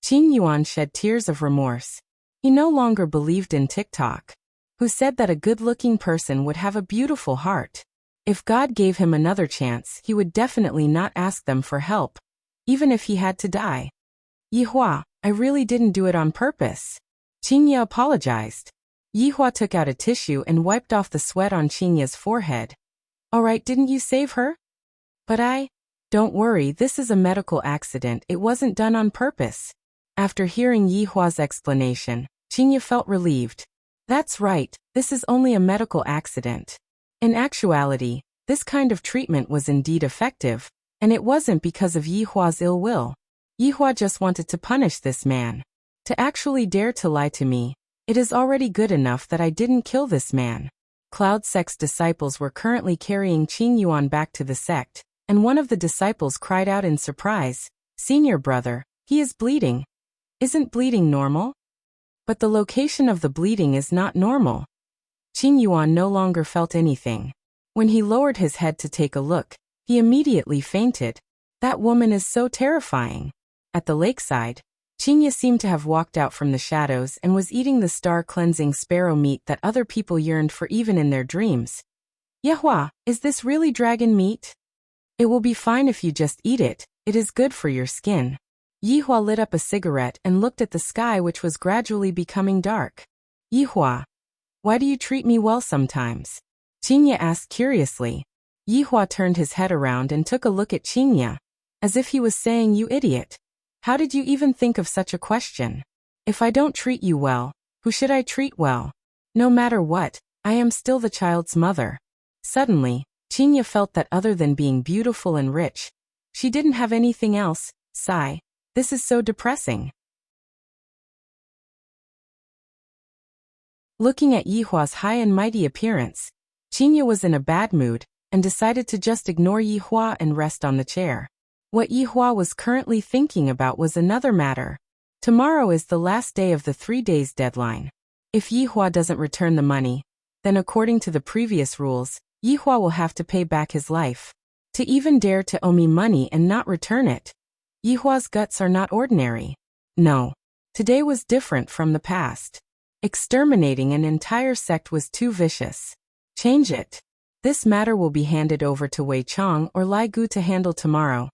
Qing Yuan shed tears of remorse. He no longer believed in TikTok, who said that a good-looking person would have a beautiful heart. If God gave him another chance, he would definitely not ask them for help, even if he had to die. "Yihua, I really didn't do it on purpose." Qingye apologized. Yihua took out a tissue and wiped off the sweat on Qingye's forehead. "All right, didn't you save her?" "But Don't worry, this is a medical accident, it wasn't done on purpose." After hearing Yihua's explanation, Qingye felt relieved. That's right, this is only a medical accident. In actuality, this kind of treatment was indeed effective, and it wasn't because of Yihua's ill will. Yihua just wanted to punish this man. To actually dare to lie to me, it is already good enough that I didn't kill this man. Cloud sect's disciples were currently carrying Qing Yuan back to the sect, and one of the disciples cried out in surprise, "Senior brother, he is bleeding. Isn't bleeding normal?" But the location of the bleeding is not normal. Qing Yuan no longer felt anything. When he lowered his head to take a look, he immediately fainted. That woman is so terrifying. At the lakeside, Qingye seemed to have walked out from the shadows and was eating the star-cleansing sparrow meat that other people yearned for even in their dreams. "Yehua, is this really dragon meat?" "It will be fine if you just eat it, it is good for your skin." Yihua lit up a cigarette and looked at the sky, which was gradually becoming dark. "Yihua, why do you treat me well sometimes?" Qingye asked curiously. Yihua turned his head around and took a look at Qingye, as if he was saying, "You idiot. How did you even think of such a question? If I don't treat you well, who should I treat well? No matter what, I am still the child's mother." Suddenly, Qingye felt that other than being beautiful and rich, she didn't have anything else. Sigh. This is so depressing. Looking at Yihua's high and mighty appearance, Qingye was in a bad mood and decided to just ignore Yihua and rest on the chair. What Yihua was currently thinking about was another matter. Tomorrow is the last day of the 3 days deadline. If Yihua doesn't return the money, then according to the previous rules, Yihua will have to pay back his life. To even dare to owe me money and not return it. Yihua's guts are not ordinary. No. Today was different from the past. Exterminating an entire sect was too vicious. Change it. This matter will be handed over to Wei Chong or Lai Gu to handle tomorrow.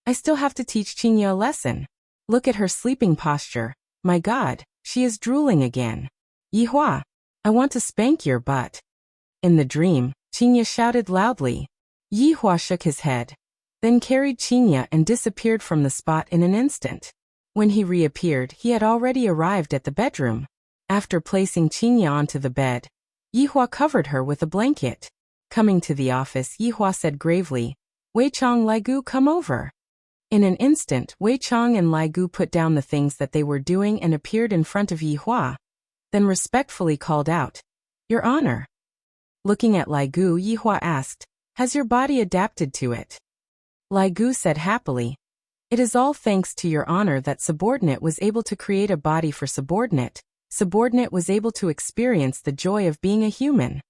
I still have to teach Qingye a lesson. Look at her sleeping posture. My God, she is drooling again. Yihua, I want to spank your butt. In the dream, Qingye shouted loudly. Yihua shook his head, then carried Qingye and disappeared from the spot in an instant. When he reappeared, he had already arrived at the bedroom. After placing Qingye onto the bed, Yihua covered her with a blanket. Coming to the office, Yihua said gravely, "Wei Chong, Lai Gu, come over." In an instant, Wei Chong and Lai Gu put down the things that they were doing and appeared in front of Yihua, then respectfully called out, "Your Honor." Looking at Lai Gu, Yihua asked, "Has your body adapted to it?" Lai Gu said happily, "It is all thanks to your honor that subordinate was able to create a body for subordinate. Subordinate was able to experience the joy of being a human.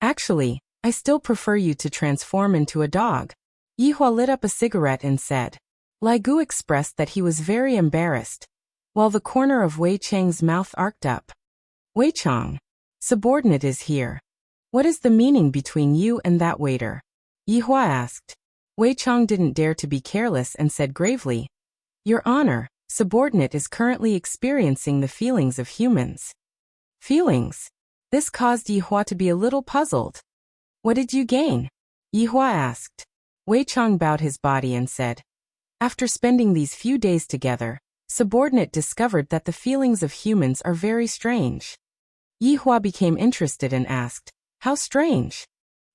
Actually, I still prefer you to transform into a dog." Yihua lit up a cigarette and said. Lai Gu expressed that he was very embarrassed, while the corner of Wei Chang's mouth arced up. "Wei Chang, subordinate is here. What is the meaning between you and that waiter?" Yihua asked. Wei Chang didn't dare to be careless and said gravely, "Your Honor, subordinate is currently experiencing the feelings of humans." Feelings? This caused Yihua to be a little puzzled. "What did you gain?" Yihua asked. Wei Chang bowed his body and said, "After spending these few days together, subordinate discovered that the feelings of humans are very strange." Yi Hua became interested and asked, "How strange."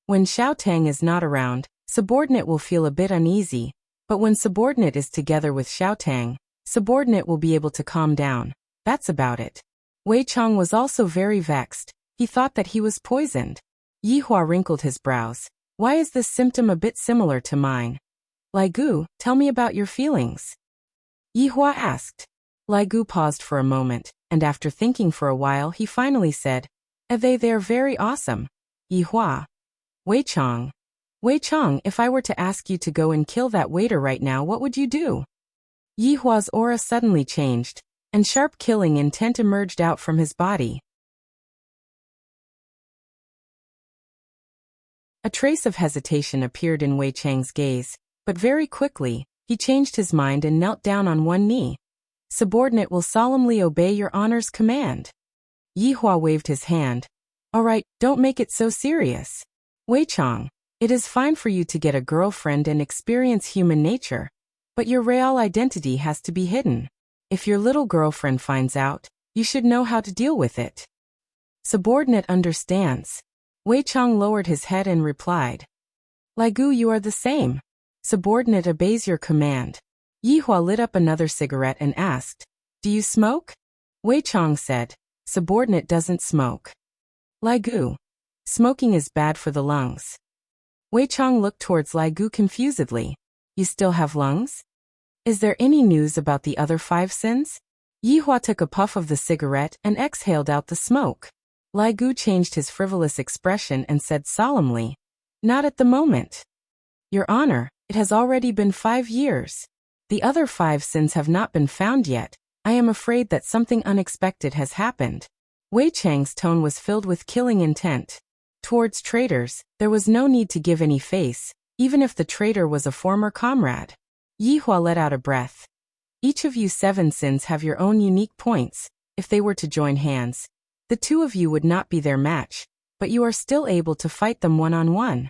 When Xiao Tang is not around, subordinate will feel a bit uneasy, but when subordinate is together with Xiao Tang, subordinate will be able to calm down. That's about it. Wei Chang was also very vexed. He thought that he was poisoned. Yi Hua wrinkled his brows. Why is this symptom a bit similar to mine? Lai Gu, tell me about your feelings. Yi Hua asked. Lai Gu paused for a moment, and after thinking for a while he finally said, They're very awesome. Yi Hua. Wei Chang. Wei Chang, if I were to ask you to go and kill that waiter right now, what would you do? Yi Hua's aura suddenly changed, and sharp killing intent emerged out from his body. A trace of hesitation appeared in Wei Chang's gaze, but very quickly, he changed his mind and knelt down on one knee. Subordinate will solemnly obey your honor's command. Yi Hua waved his hand. All right, don't make it so serious. Wei Chang, it is fine for you to get a girlfriend and experience human nature, but your real identity has to be hidden. If your little girlfriend finds out, you should know how to deal with it. Subordinate understands. Wei Chang lowered his head and replied. Lai Gu, you are the same. Subordinate obeys your command. Yi Hua lit up another cigarette and asked, Do you smoke? Wei Chang said, Subordinate doesn't smoke. Lai Gu, smoking is bad for the lungs. Wei Chang looked towards Lai Gu confusedly. You still have lungs? Is there any news about the other 5 sins? Yi Hua took a puff of the cigarette and exhaled out the smoke. Lai Gu changed his frivolous expression and said solemnly, Not at the moment. Your Honor, it has already been 5 years. The other 5 sins have not been found yet. I am afraid that something unexpected has happened. Wei Chang's tone was filled with killing intent. Towards traitors, there was no need to give any face, even if the traitor was a former comrade. Yi Hua let out a breath. Each of you 7 sins have your own unique points. If they were to join hands, the 2 of you would not be their match, but you are still able to fight them one-on-one.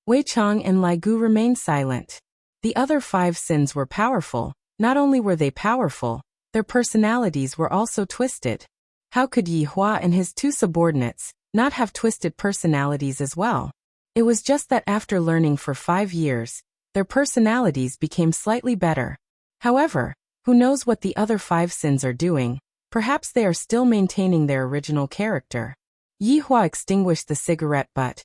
Wei Chang and Lai Gu remained silent. The other 5 sins were powerful. Not only were they powerful, their personalities were also twisted. How could Yi Hua and his 2 subordinates not have twisted personalities as well? It was just that after learning for 5 years, their personalities became slightly better. However, who knows what the other 5 sins are doing? Perhaps they are still maintaining their original character. Yi Hua extinguished the cigarette butt,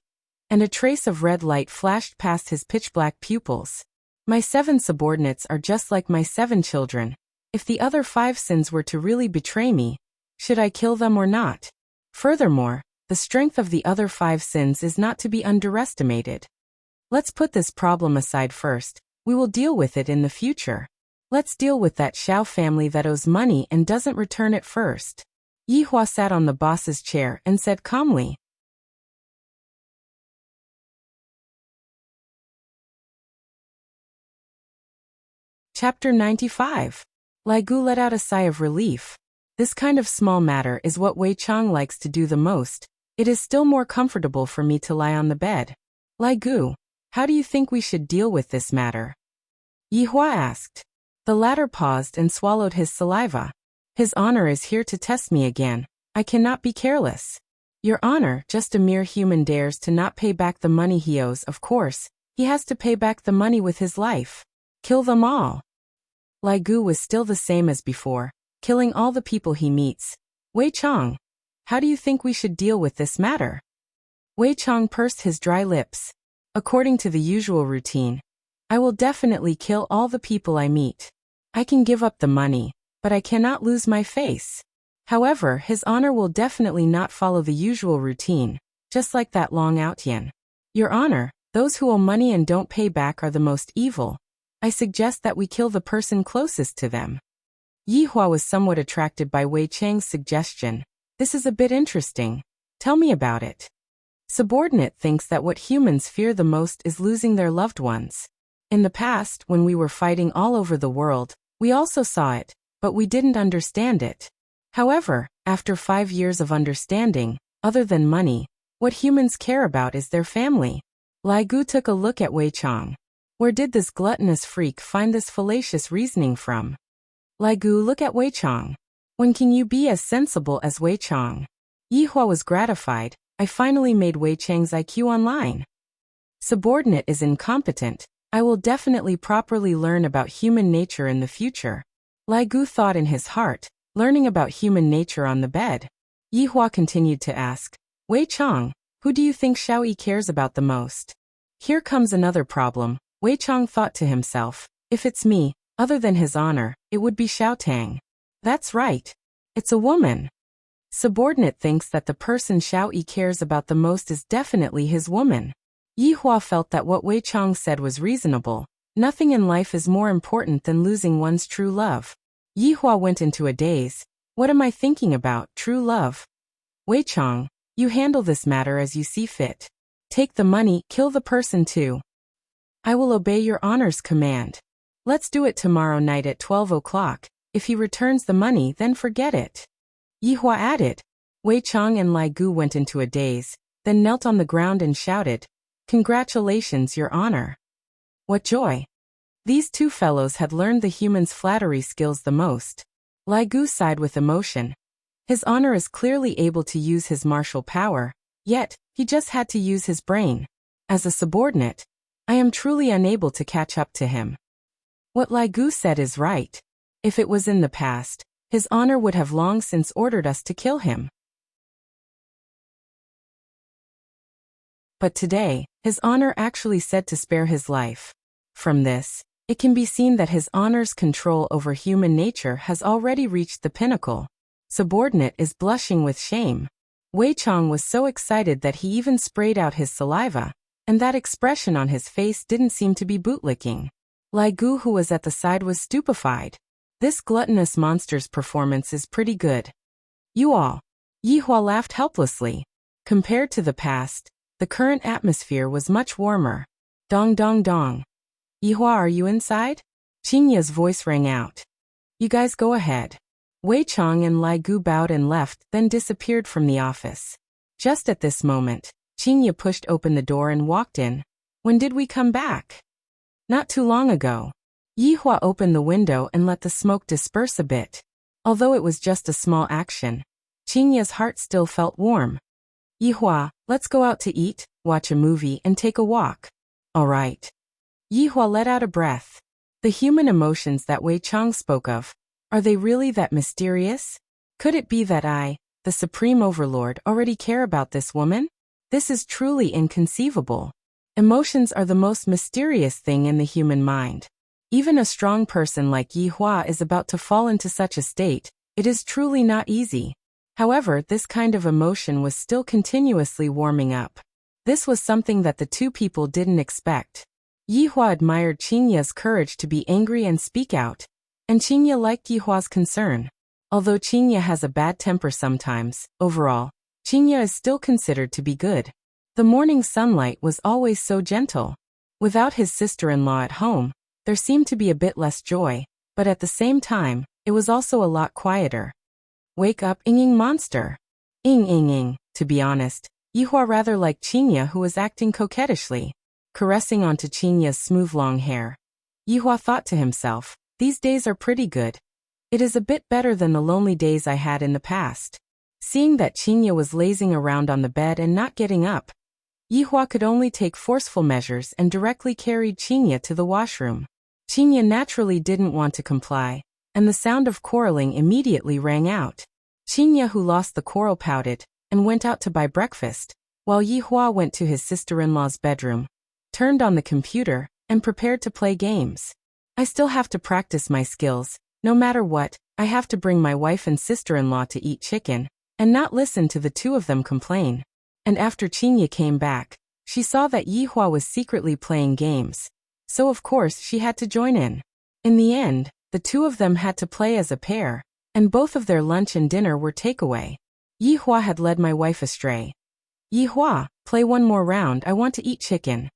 and a trace of red light flashed past his pitch-black pupils. My 7 subordinates are just like my 7 children. If the other 5 sins were to really betray me, should I kill them or not? Furthermore, the strength of the other 5 sins is not to be underestimated. Let's put this problem aside first. We will deal with it in the future. Let's deal with that Xiao family that owes money and doesn't return it first. Yi Hua sat on the boss's chair and said calmly. Chapter 95. Lai Gu let out a sigh of relief. This kind of small matter is what Wei Chang likes to do the most. It is still more comfortable for me to lie on the bed. Lai Gu, how do you think we should deal with this matter? Yi Hua asked. The latter paused and swallowed his saliva. His honor is here to test me again. I cannot be careless. Your honor, just a mere human dares to not pay back the money he owes. Of course, he has to pay back the money with his life. Kill them all. Lai Gu was still the same as before, killing all the people he meets. Wei Chang, how do you think we should deal with this matter? Wei Chang pursed his dry lips. According to the usual routine, I will definitely kill all the people I meet. I can give up the money, but I cannot lose my face. However, his honor will definitely not follow the usual routine, just like that Long Outyen. Your honor, those who owe money and don't pay back are the most evil. I suggest that we kill the person closest to them. Yi Hua was somewhat attracted by Wei Chang's suggestion. This is a bit interesting. Tell me about it. Subordinate thinks that what humans fear the most is losing their loved ones. In the past, when we were fighting all over the world, we also saw it, but we didn't understand it. However, after 5 years of understanding, other than money, what humans care about is their family. Lai Gu took a look at Wei Chang. Where did this gluttonous freak find this fallacious reasoning from? Lai Gu, look at Wei Chang. When can you be as sensible as Wei Chang? Yihua was gratified. I finally made Wei Chang's IQ online. Subordinate is incompetent. I will definitely properly learn about human nature in the future. Lai Gu thought in his heart, learning about human nature on the bed. Yihua continued to ask, Wei Chang, who do you think Xiao Yi cares about the most? Here comes another problem. Wei Chang thought to himself, if it's me, other than his honor, it would be Xiao Tang. That's right. It's a woman. Subordinate thinks that the person Xiao Yi cares about the most is definitely his woman. Yihua felt that what Wei Chang said was reasonable. Nothing in life is more important than losing one's true love. Yihua went into a daze. What am I thinking about, true love? Wei Chang, you handle this matter as you see fit. Take the money, kill the person too. I will obey your honor's command. Let's do it tomorrow night at 12 o'clock. If he returns the money, then forget it. Yihua added. Wei Chang and Lai Gu went into a daze, then knelt on the ground and shouted, Congratulations, your honor. What joy. These two fellows had learned the human's flattery skills the most. Lai Gu sighed with emotion. His honor is clearly able to use his martial power, yet, he just had to use his brain. As a subordinate, I am truly unable to catch up to him. What Lai Gu said is right. If it was in the past, his honor would have long since ordered us to kill him. But today, his honor actually said to spare his life. From this, it can be seen that his honor's control over human nature has already reached the pinnacle. Subordinate is blushing with shame. Wei Chang was so excited that he even sprayed out his saliva, and that expression on his face didn't seem to be bootlicking. Lai Gu, who was at the side, was stupefied. This gluttonous monster's performance is pretty good. You all. Yihua laughed helplessly. Compared to the past, the current atmosphere was much warmer. Dong dong dong. Yihua, are you inside? Qingya's voice rang out. You guys go ahead. Wei Chang and Lai Gu bowed and left, then disappeared from the office. Just at this moment, Qingya pushed open the door and walked in. When did we come back? Not too long ago. Yihua opened the window and let the smoke disperse a bit. Although it was just a small action, Qingya's heart still felt warm. Yihua, let's go out to eat, watch a movie, and take a walk. All right. Yihua let out a breath. The human emotions that Wei Chang spoke of, are they really that mysterious? Could it be that I, the Supreme Overlord, already care about this woman? This is truly inconceivable. Emotions are the most mysterious thing in the human mind. Even a strong person like Yihua is about to fall into such a state. It is truly not easy. However, this kind of emotion was still continuously warming up. This was something that the two people didn't expect. Yihua admired Qingya's courage to be angry and speak out, and Qingya liked Yihua's concern. Although Qingya has a bad temper sometimes, overall, Qingya is still considered to be good. The morning sunlight was always so gentle. Without his sister-in-law at home, there seemed to be a bit less joy, but at the same time, it was also a lot quieter. Wake up, Ing monster. Ing. To be honest, Yihua rather liked Qingya, who was acting coquettishly, caressing onto Qingya's smooth long hair. Yihua thought to himself, these days are pretty good. It is a bit better than the lonely days I had in the past. Seeing that Qingya was lazing around on the bed and not getting up, Yihua could only take forceful measures and directly carried Qingya to the washroom. Qingya naturally didn't want to comply, and the sound of quarreling immediately rang out. Qingya, who lost the quarrel, pouted and went out to buy breakfast, while Yihua went to his sister-in-law's bedroom, turned on the computer, and prepared to play games. I still have to practice my skills. No matter what, I have to bring my wife and sister-in-law to eat chicken, and not listen to the two of them complain. And after Qingya came back, she saw that Yihua was secretly playing games, so of course she had to join in. In the end, the two of them had to play as a pair, and both of their lunch and dinner were takeaway. Yihua had led my wife astray. Yihua, play one more round, I want to eat chicken.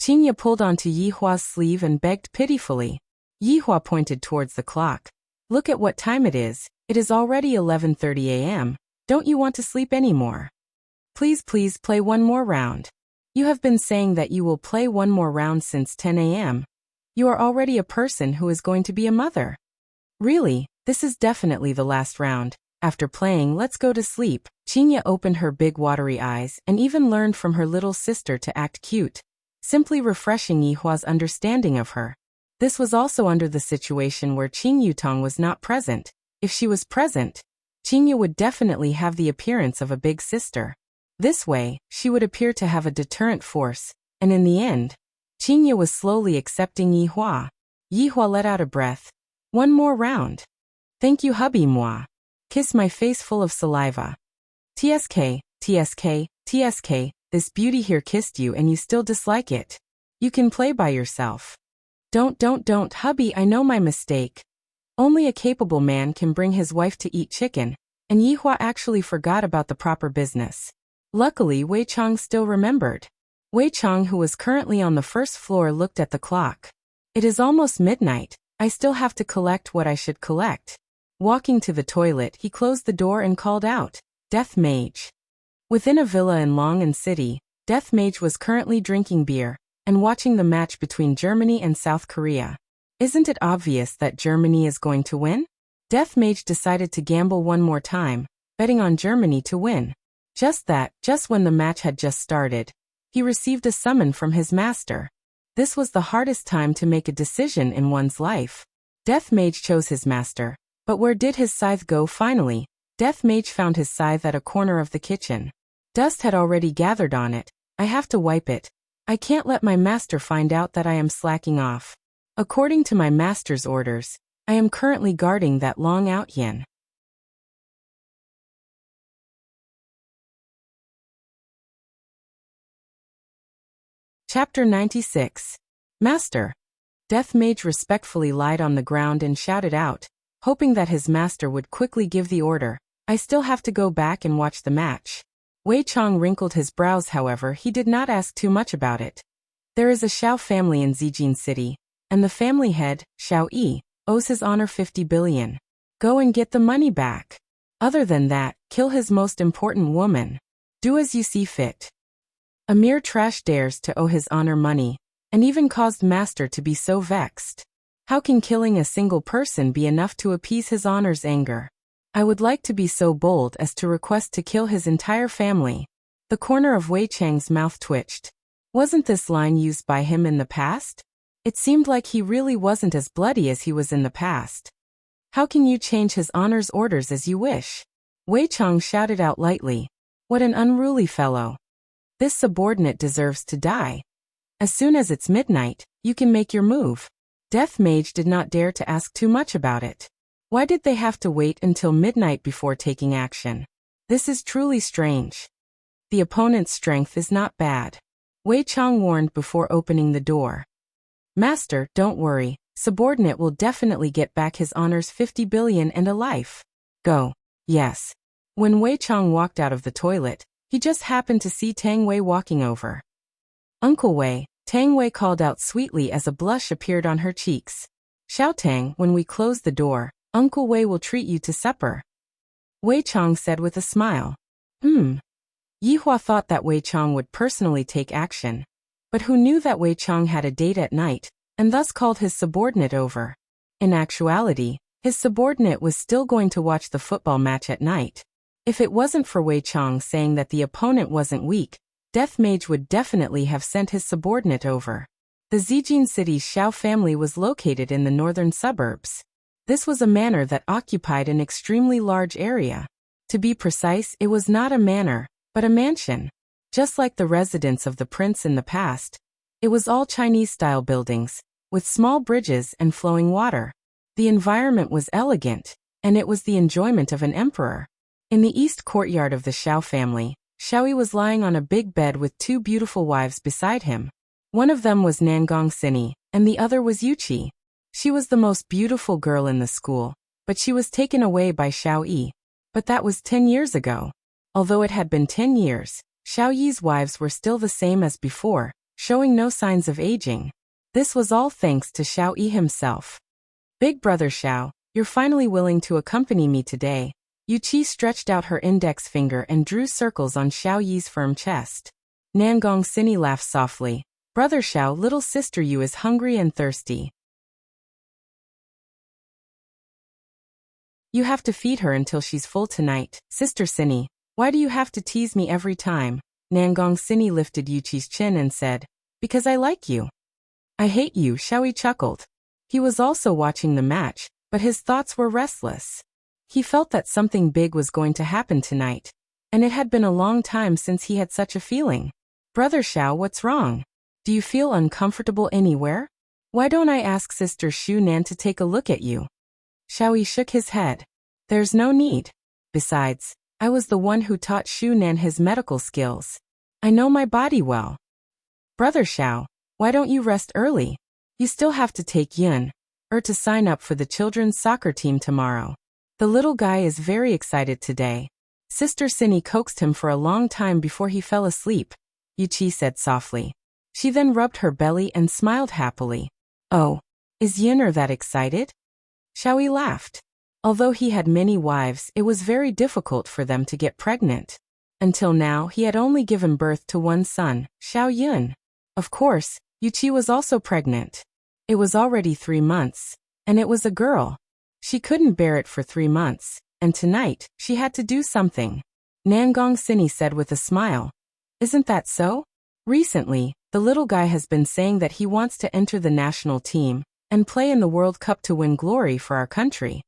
Qingya pulled onto Yihua's sleeve and begged pitifully. Yihua pointed towards the clock. Look at what time it is already 11:30 a.m. Don't you want to sleep anymore? Please play one more round. You have been saying that you will play one more round since 10 a.m. You are already a person who is going to be a mother. Really, This is definitely the last round. After playing Let's Go to Sleep, Qingya opened her big watery eyes and even learned from her little sister to act cute, simply refreshing Yihua's understanding of her. This was also under the situation where Qing Yutong was not present. If she was present, Qingya would definitely have the appearance of a big sister. This way, she would appear to have a deterrent force, and in the end, Qingya was slowly accepting Yihua. Yihua let out a breath. One more round. Thank you, hubby moi. Kiss my face full of saliva. TSK, TSK, TSK, this beauty here kissed you and you still dislike it. You can play by yourself. Don't, hubby, I know my mistake. Only a capable man can bring his wife to eat chicken, and Yihua actually forgot about the proper business. Luckily, Wei Chang still remembered. Wei Chang, who was currently on the first floor, looked at the clock. It is almost midnight. I still have to collect what I should collect. Walking to the toilet, he closed the door and called out, Death Mage. Within a villa in Long'an City, Death Mage was currently drinking beer and watching the match between Germany and South Korea. Isn't it obvious that Germany is going to win? Death Mage decided to gamble one more time, betting on Germany to win. Just when the match had just started, he received a summon from his master. This was the hardest time to make a decision in one's life. Death Mage chose his master, but where did his scythe go finally? Death Mage found his scythe at a corner of the kitchen. Dust had already gathered on it. I have to wipe it. I can't let my master find out that I am slacking off. According to my master's orders, I am currently guarding that long out yin. Chapter 96. Master. Death Mage respectfully lied on the ground and shouted out, hoping that his master would quickly give the order. I still have to go back and watch the match. Wei Chang wrinkled his brows, however he did not ask too much about it. There is a Xiao family in Zijin City, and the family head, Xiao Yi, owes his honor 50 billion. Go and get the money back. Other than that, kill his most important woman. Do as you see fit. A mere trash dares to owe his honor money, and even caused master to be so vexed. How can killing a single person be enough to appease his honor's anger? I would like to be so bold as to request to kill his entire family. The corner of Wei Chang's mouth twitched. Wasn't this line used by him in the past? It seemed like he really wasn't as bloody as he was in the past. How can you change his honor's orders as you wish? Wei Chang shouted out lightly. What an unruly fellow. This subordinate deserves to die. As soon as it's midnight, you can make your move. Death Mage did not dare to ask too much about it. Why did they have to wait until midnight before taking action? This is truly strange. The opponent's strength is not bad. Wei Chang warned before opening the door. Master, don't worry. Subordinate will definitely get back his honor's 50 billion and a life. Go. Yes. When Wei Chang walked out of the toilet, he just happened to see Tang Wei walking over. Uncle Wei, Tang Wei called out sweetly as a blush appeared on her cheeks. Xiao Tang, when we close the door, Uncle Wei will treat you to supper. Wei Chang said with a smile. Yihua thought that Wei Chang would personally take action. But who knew that Wei Chang had a date at night, and thus called his subordinate over? In actuality, his subordinate was still going to watch the football match at night. If it wasn't for Wei Chang saying that the opponent wasn't weak, Death Mage would definitely have sent his subordinate over. The Zijin City's Xiao family was located in the northern suburbs. This was a manor that occupied an extremely large area. To be precise, it was not a manor, but a mansion. Just like the residence of the prince in the past, it was all Chinese-style buildings, with small bridges and flowing water. The environment was elegant, and it was the enjoyment of an emperor. In the east courtyard of the Xiao family, Xiaoyi was lying on a big bed with two beautiful wives beside him. One of them was Nangong Sini, and the other was Yuqi. She was the most beautiful girl in the school, but she was taken away by Xiao Yi. But that was 10 years ago. Although it had been 10 years, Xiao Yi's wives were still the same as before, showing no signs of aging. This was all thanks to Xiao Yi himself. Big brother Xiao, you're finally willing to accompany me today. Yuqi stretched out her index finger and drew circles on Xiao Yi's firm chest. Nangong Sini laughed softly. Brother Xiao, little sister Yu is hungry and thirsty. You have to feed her until she's full tonight. Sister Cinny, why do you have to tease me every time? Nangong Cinny lifted Yuchi's chin and said, because I like you. I hate you, Xiaoyi chuckled. He was also watching the match, but his thoughts were restless. He felt that something big was going to happen tonight, and it had been a long time since he had such a feeling. Brother Xiao, what's wrong? Do you feel uncomfortable anywhere? Why don't I ask Sister Xu Nan to take a look at you? Xiaoyi shook his head. There's no need. Besides, I was the one who taught Xu Nan his medical skills. I know my body well. Brother Xiao, why don't you rest early? You still have to take Yun to sign up for the children's soccer team tomorrow. The little guy is very excited today. Sister Cinny coaxed him for a long time before he fell asleep, Yuchi said softly. She then rubbed her belly and smiled happily. Oh, is Yun'er that excited? Xiaoyi laughed. Although he had many wives, it was very difficult for them to get pregnant. Until now, he had only given birth to one son, Xiao Yun. Of course, Yuchi was also pregnant. It was already 3 months, and it was a girl. She couldn't bear it for 3 months, and tonight, she had to do something. Nangong Cinny said with a smile. Isn't that so? Recently, the little guy has been saying that he wants to enter the national team and play in the World Cup to win glory for our country.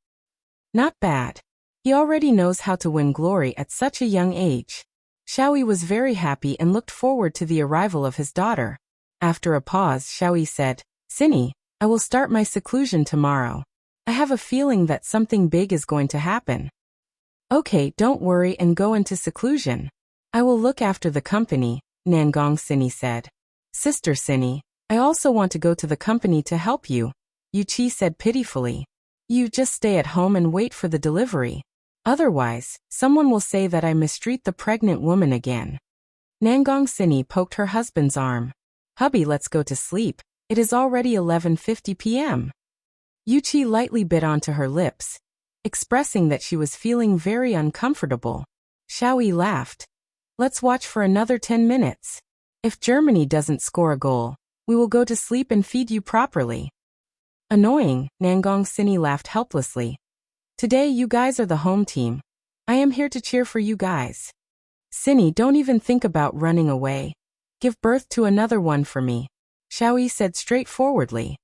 Not bad. He already knows how to win glory at such a young age. Xiaoyi was very happy and looked forward to the arrival of his daughter. After a pause, Xiaoyi said, Cinny, I will start my seclusion tomorrow. I have a feeling that something big is going to happen. Okay, don't worry and go into seclusion. I will look after the company, Nangong Cinny said. Sister Cinny, I also want to go to the company to help you, Yuchi said pitifully. You just stay at home and wait for the delivery. Otherwise, someone will say that I mistreat the pregnant woman again. Nangong Cinny poked her husband's arm. Hubby, let's go to sleep. It is already 11:50 p.m. Yuchi lightly bit onto her lips, expressing that she was feeling very uncomfortable. Xiaoyi laughed. Let's watch for another 10 minutes. If Germany doesn't score a goal, we will go to sleep and feed you properly. Annoying, Nangong Cinny laughed helplessly. Today you guys are the home team. I am here to cheer for you guys. Cinny, don't even think about running away. Give birth to another one for me, Xiaoyi said straightforwardly.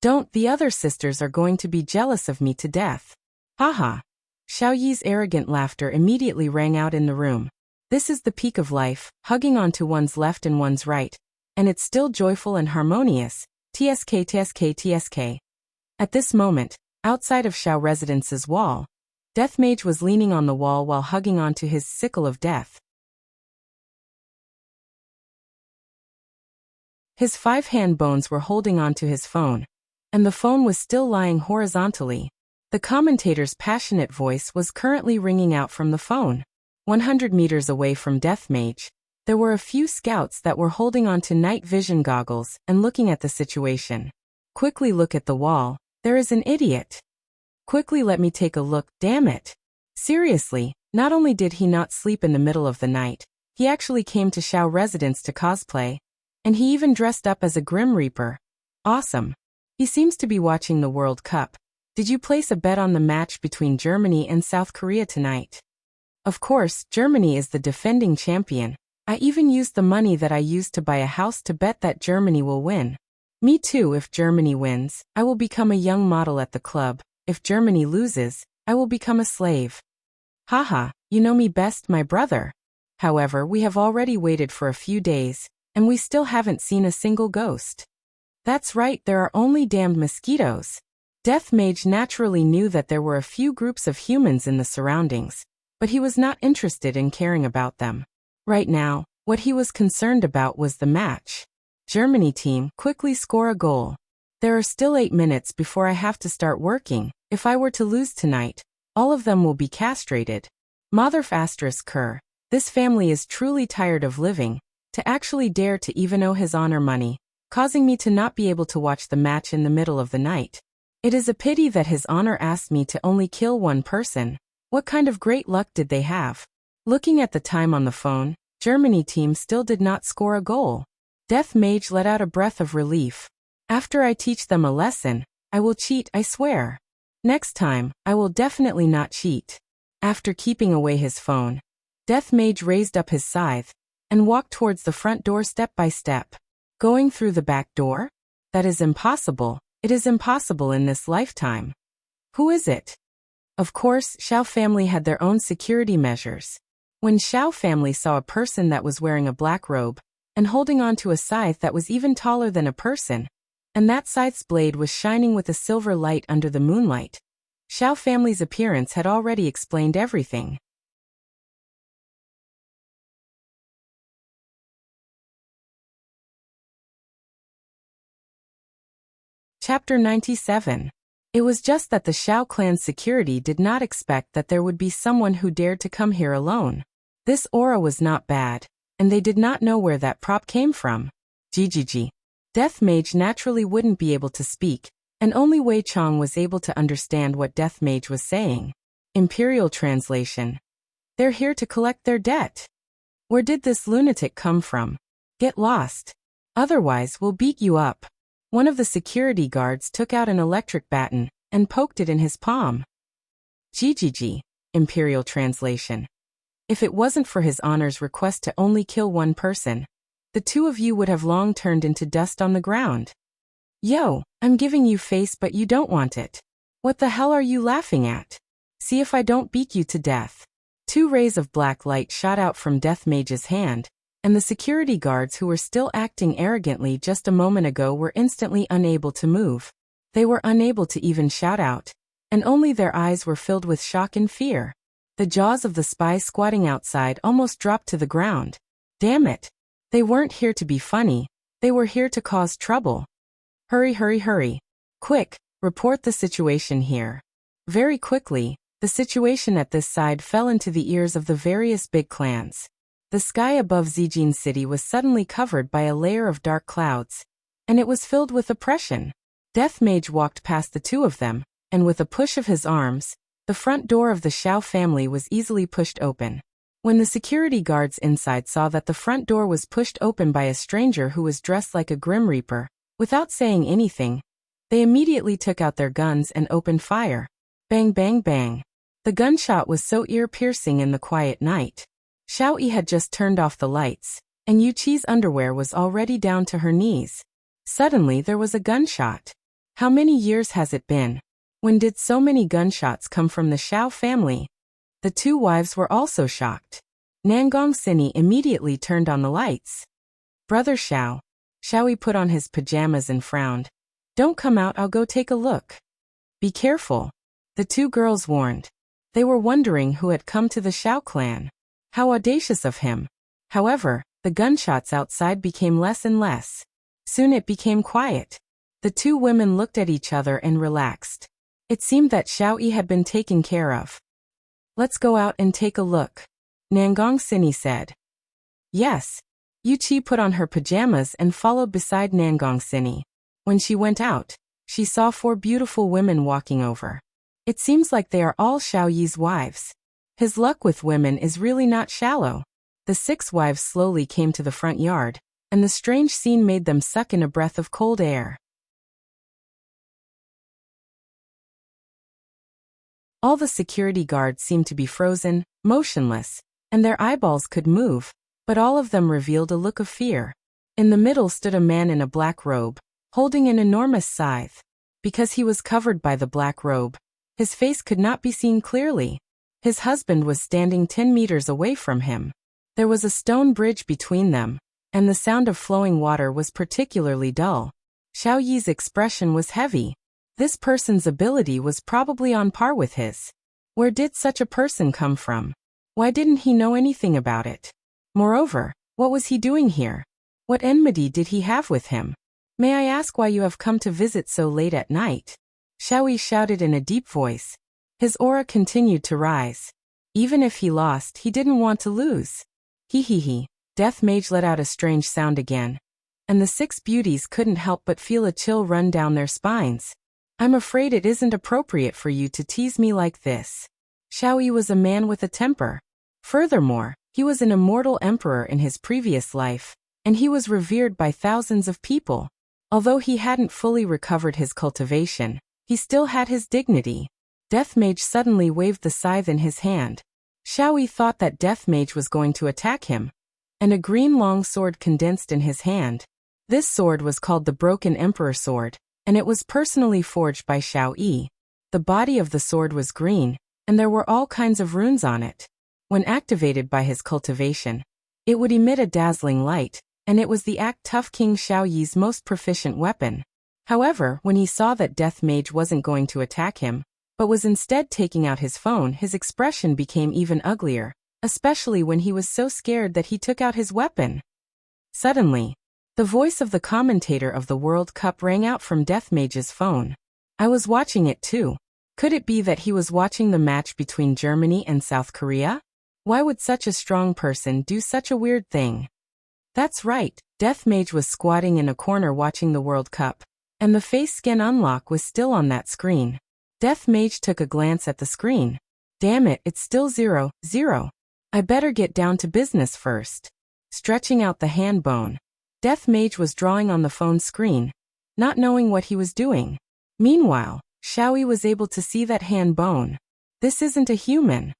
Don't, the other sisters are going to be jealous of me to death. Haha. Xiaoyi's arrogant laughter immediately rang out in the room. This is the peak of life, hugging onto one's left and one's right. And it's still joyful and harmonious. TSK TSK TSK. At this moment, outside of Xiao Residence's wall, Death Mage was leaning on the wall while hugging onto his sickle of death. His 5 hand bones were holding onto his phone, and the phone was still lying horizontally. The commentator's passionate voice was currently ringing out from the phone. 100 meters away from Death Mage, there were a few scouts that were holding onto night vision goggles and looking at the situation. Quickly look at the wall, there is an idiot. Quickly let me take a look, damn it. Seriously, not only did he not sleep in the middle of the night, he actually came to Xiao Residence to cosplay. And he even dressed up as a Grim Reaper. Awesome. He seems to be watching the World Cup. Did you place a bet on the match between Germany and South Korea tonight? Of course, Germany is the defending champion. I even used the money that I used to buy a house to bet that Germany will win. Me too, if Germany wins, I will become a young model at the club. If Germany loses, I will become a slave. Haha, you know me best, my brother. However, we have already waited for a few days, and we still haven't seen a single ghost. That's right, there are only damned mosquitoes. Death Mage naturally knew that there were a few groups of humans in the surroundings, but he was not interested in caring about them. Right now, what he was concerned about was the match. Germany team, quickly score a goal. There are still 8 minutes before I have to start working. If I were to lose tonight, all of them will be castrated. Mother****, this family is truly tired of living, to actually dare to even owe his honor money, causing me to not be able to watch the match in the middle of the night. It is a pity that his honor asked me to only kill one person. What kind of great luck did they have? Looking at the time on the phone, Germany team still did not score a goal. Death Mage let out a breath of relief. After I teach them a lesson, I will cheat, I swear. Next time, I will definitely not cheat. After keeping away his phone, Death Mage raised up his scythe and walked towards the front door step by step. Going through the back door? That is impossible. It is impossible in this lifetime. Who is it? Of course, Xiao family had their own security measures. When Xiao family saw a person that was wearing a black robe and holding onto a scythe that was even taller than a person, and that scythe's blade was shining with a silver light under the moonlight, Xiao family's appearance had already explained everything. Chapter 97. It was just that the Xiao clan's security did not expect that there would be someone who dared to come here alone. This aura was not bad, and they did not know where that prop came from. GGG. Death Mage naturally wouldn't be able to speak, and only Wei Chong was able to understand what Death Mage was saying. Imperial translation. They're here to collect their debt. Where did this lunatic come from? Get lost. Otherwise, we'll beat you up. One of the security guards took out an electric baton and poked it in his palm. GGG. Imperial translation. If it wasn't for His Honor's request to only kill one person, the two of you would have long turned into dust on the ground. Yo, I'm giving you face but you don't want it. What the hell are you laughing at? See if I don't beat you to death. 2 rays of black light shot out from Death Mage's hand, and the security guards who were still acting arrogantly just a moment ago were instantly unable to move. They were unable to even shout out, and only their eyes were filled with shock and fear. The jaws of the spy squatting outside almost dropped to the ground. Damn it. They weren't here to be funny, they were here to cause trouble. Hurry, hurry, hurry. Quick, report the situation here. Very quickly, the situation at this side fell into the ears of the various big clans. The sky above Zijin City was suddenly covered by a layer of dark clouds, and it was filled with oppression. Death Mage walked past the two of them, and with a push of his arms, the front door of the Xiao family was easily pushed open. When the security guards inside saw that the front door was pushed open by a stranger who was dressed like a Grim Reaper, without saying anything, they immediately took out their guns and opened fire. Bang, bang, bang. The gunshot was so ear-piercing in the quiet night. Xiao Yi had just turned off the lights, and Yu Qi's underwear was already down to her knees. Suddenly there was a gunshot. How many years has it been? When did so many gunshots come from the Xiao family? The two wives were also shocked. Nangong Sini immediately turned on the lights. Brother Xiao. Xiao Yi put on his pajamas and frowned. Don't come out, I'll go take a look. Be careful. The two girls warned. They were wondering who had come to the Xiao clan. How audacious of him. However, the gunshots outside became less and less. Soon it became quiet. The two women looked at each other and relaxed. It seemed that Xiao Yi had been taken care of. Let's go out and take a look, Nangong Sini said. Yes. Yu Qi put on her pajamas and followed beside Nangong Sini. When she went out, she saw 4 beautiful women walking over. It seems like they are all Xiao Yi's wives. His luck with women is really not shallow. The 6 wives slowly came to the front yard, and the strange scene made them suck in a breath of cold air. All the security guards seemed to be frozen, motionless, and their eyeballs could move, but all of them revealed a look of fear. In the middle stood a man in a black robe, holding an enormous scythe. Because he was covered by the black robe, his face could not be seen clearly. His husband was standing 10 meters away from him. There was a stone bridge between them, and the sound of flowing water was particularly dull. Xiao Yi's expression was heavy. This person's ability was probably on par with his. Where did such a person come from? Why didn't he know anything about it? Moreover, what was he doing here? What enmity did he have with him? May I ask why you have come to visit so late at night? Xiao Yi shouted in a deep voice. His aura continued to rise. Even if he lost, he didn't want to lose. Hee. Death Mage let out a strange sound again, and the 6 beauties couldn't help but feel a chill run down their spines. I'm afraid it isn't appropriate for you to tease me like this. Xiao Yi was a man with a temper. Furthermore, he was an immortal emperor in his previous life, and he was revered by thousands of people. Although he hadn't fully recovered his cultivation, he still had his dignity. Death Mage suddenly waved the scythe in his hand. Xiao Yi thought that Death Mage was going to attack him, and a green long sword condensed in his hand. This sword was called the Broken Emperor Sword, and it was personally forged by Xiao Yi. The body of the sword was green, and there were all kinds of runes on it. When activated by his cultivation, it would emit a dazzling light, and it was the tough King Xiao Yi's most proficient weapon. However, when he saw that Death Mage wasn't going to attack him, but was instead taking out his phone, his expression became even uglier, especially when he was so scared that he took out his weapon. Suddenly, the voice of the commentator of the World Cup rang out from Death Mage's phone. I was watching it too. Could it be that he was watching the match between Germany and South Korea? Why would such a strong person do such a weird thing? That's right, Death Mage was squatting in a corner watching the World Cup, and the face scan unlock was still on that screen. Death Mage took a glance at the screen. Damn it, it's still 0, 0. I better get down to business first. Stretching out the hand bone, Death Mage was drawing on the phone screen, not knowing what he was doing. Meanwhile, Xiao Yi was able to see that hand bone. This isn't a human.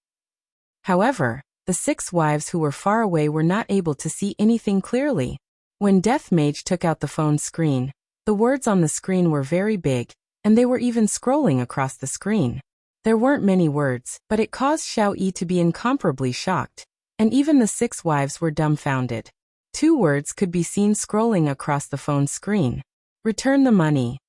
However, the 6 wives who were far away were not able to see anything clearly. When Death Mage took out the phone screen, the words on the screen were very big, and they were even scrolling across the screen. There weren't many words, but it caused Xiao Yi to be incomparably shocked, and even the 6 wives were dumbfounded. 2 words could be seen scrolling across the phone screen. Return the money.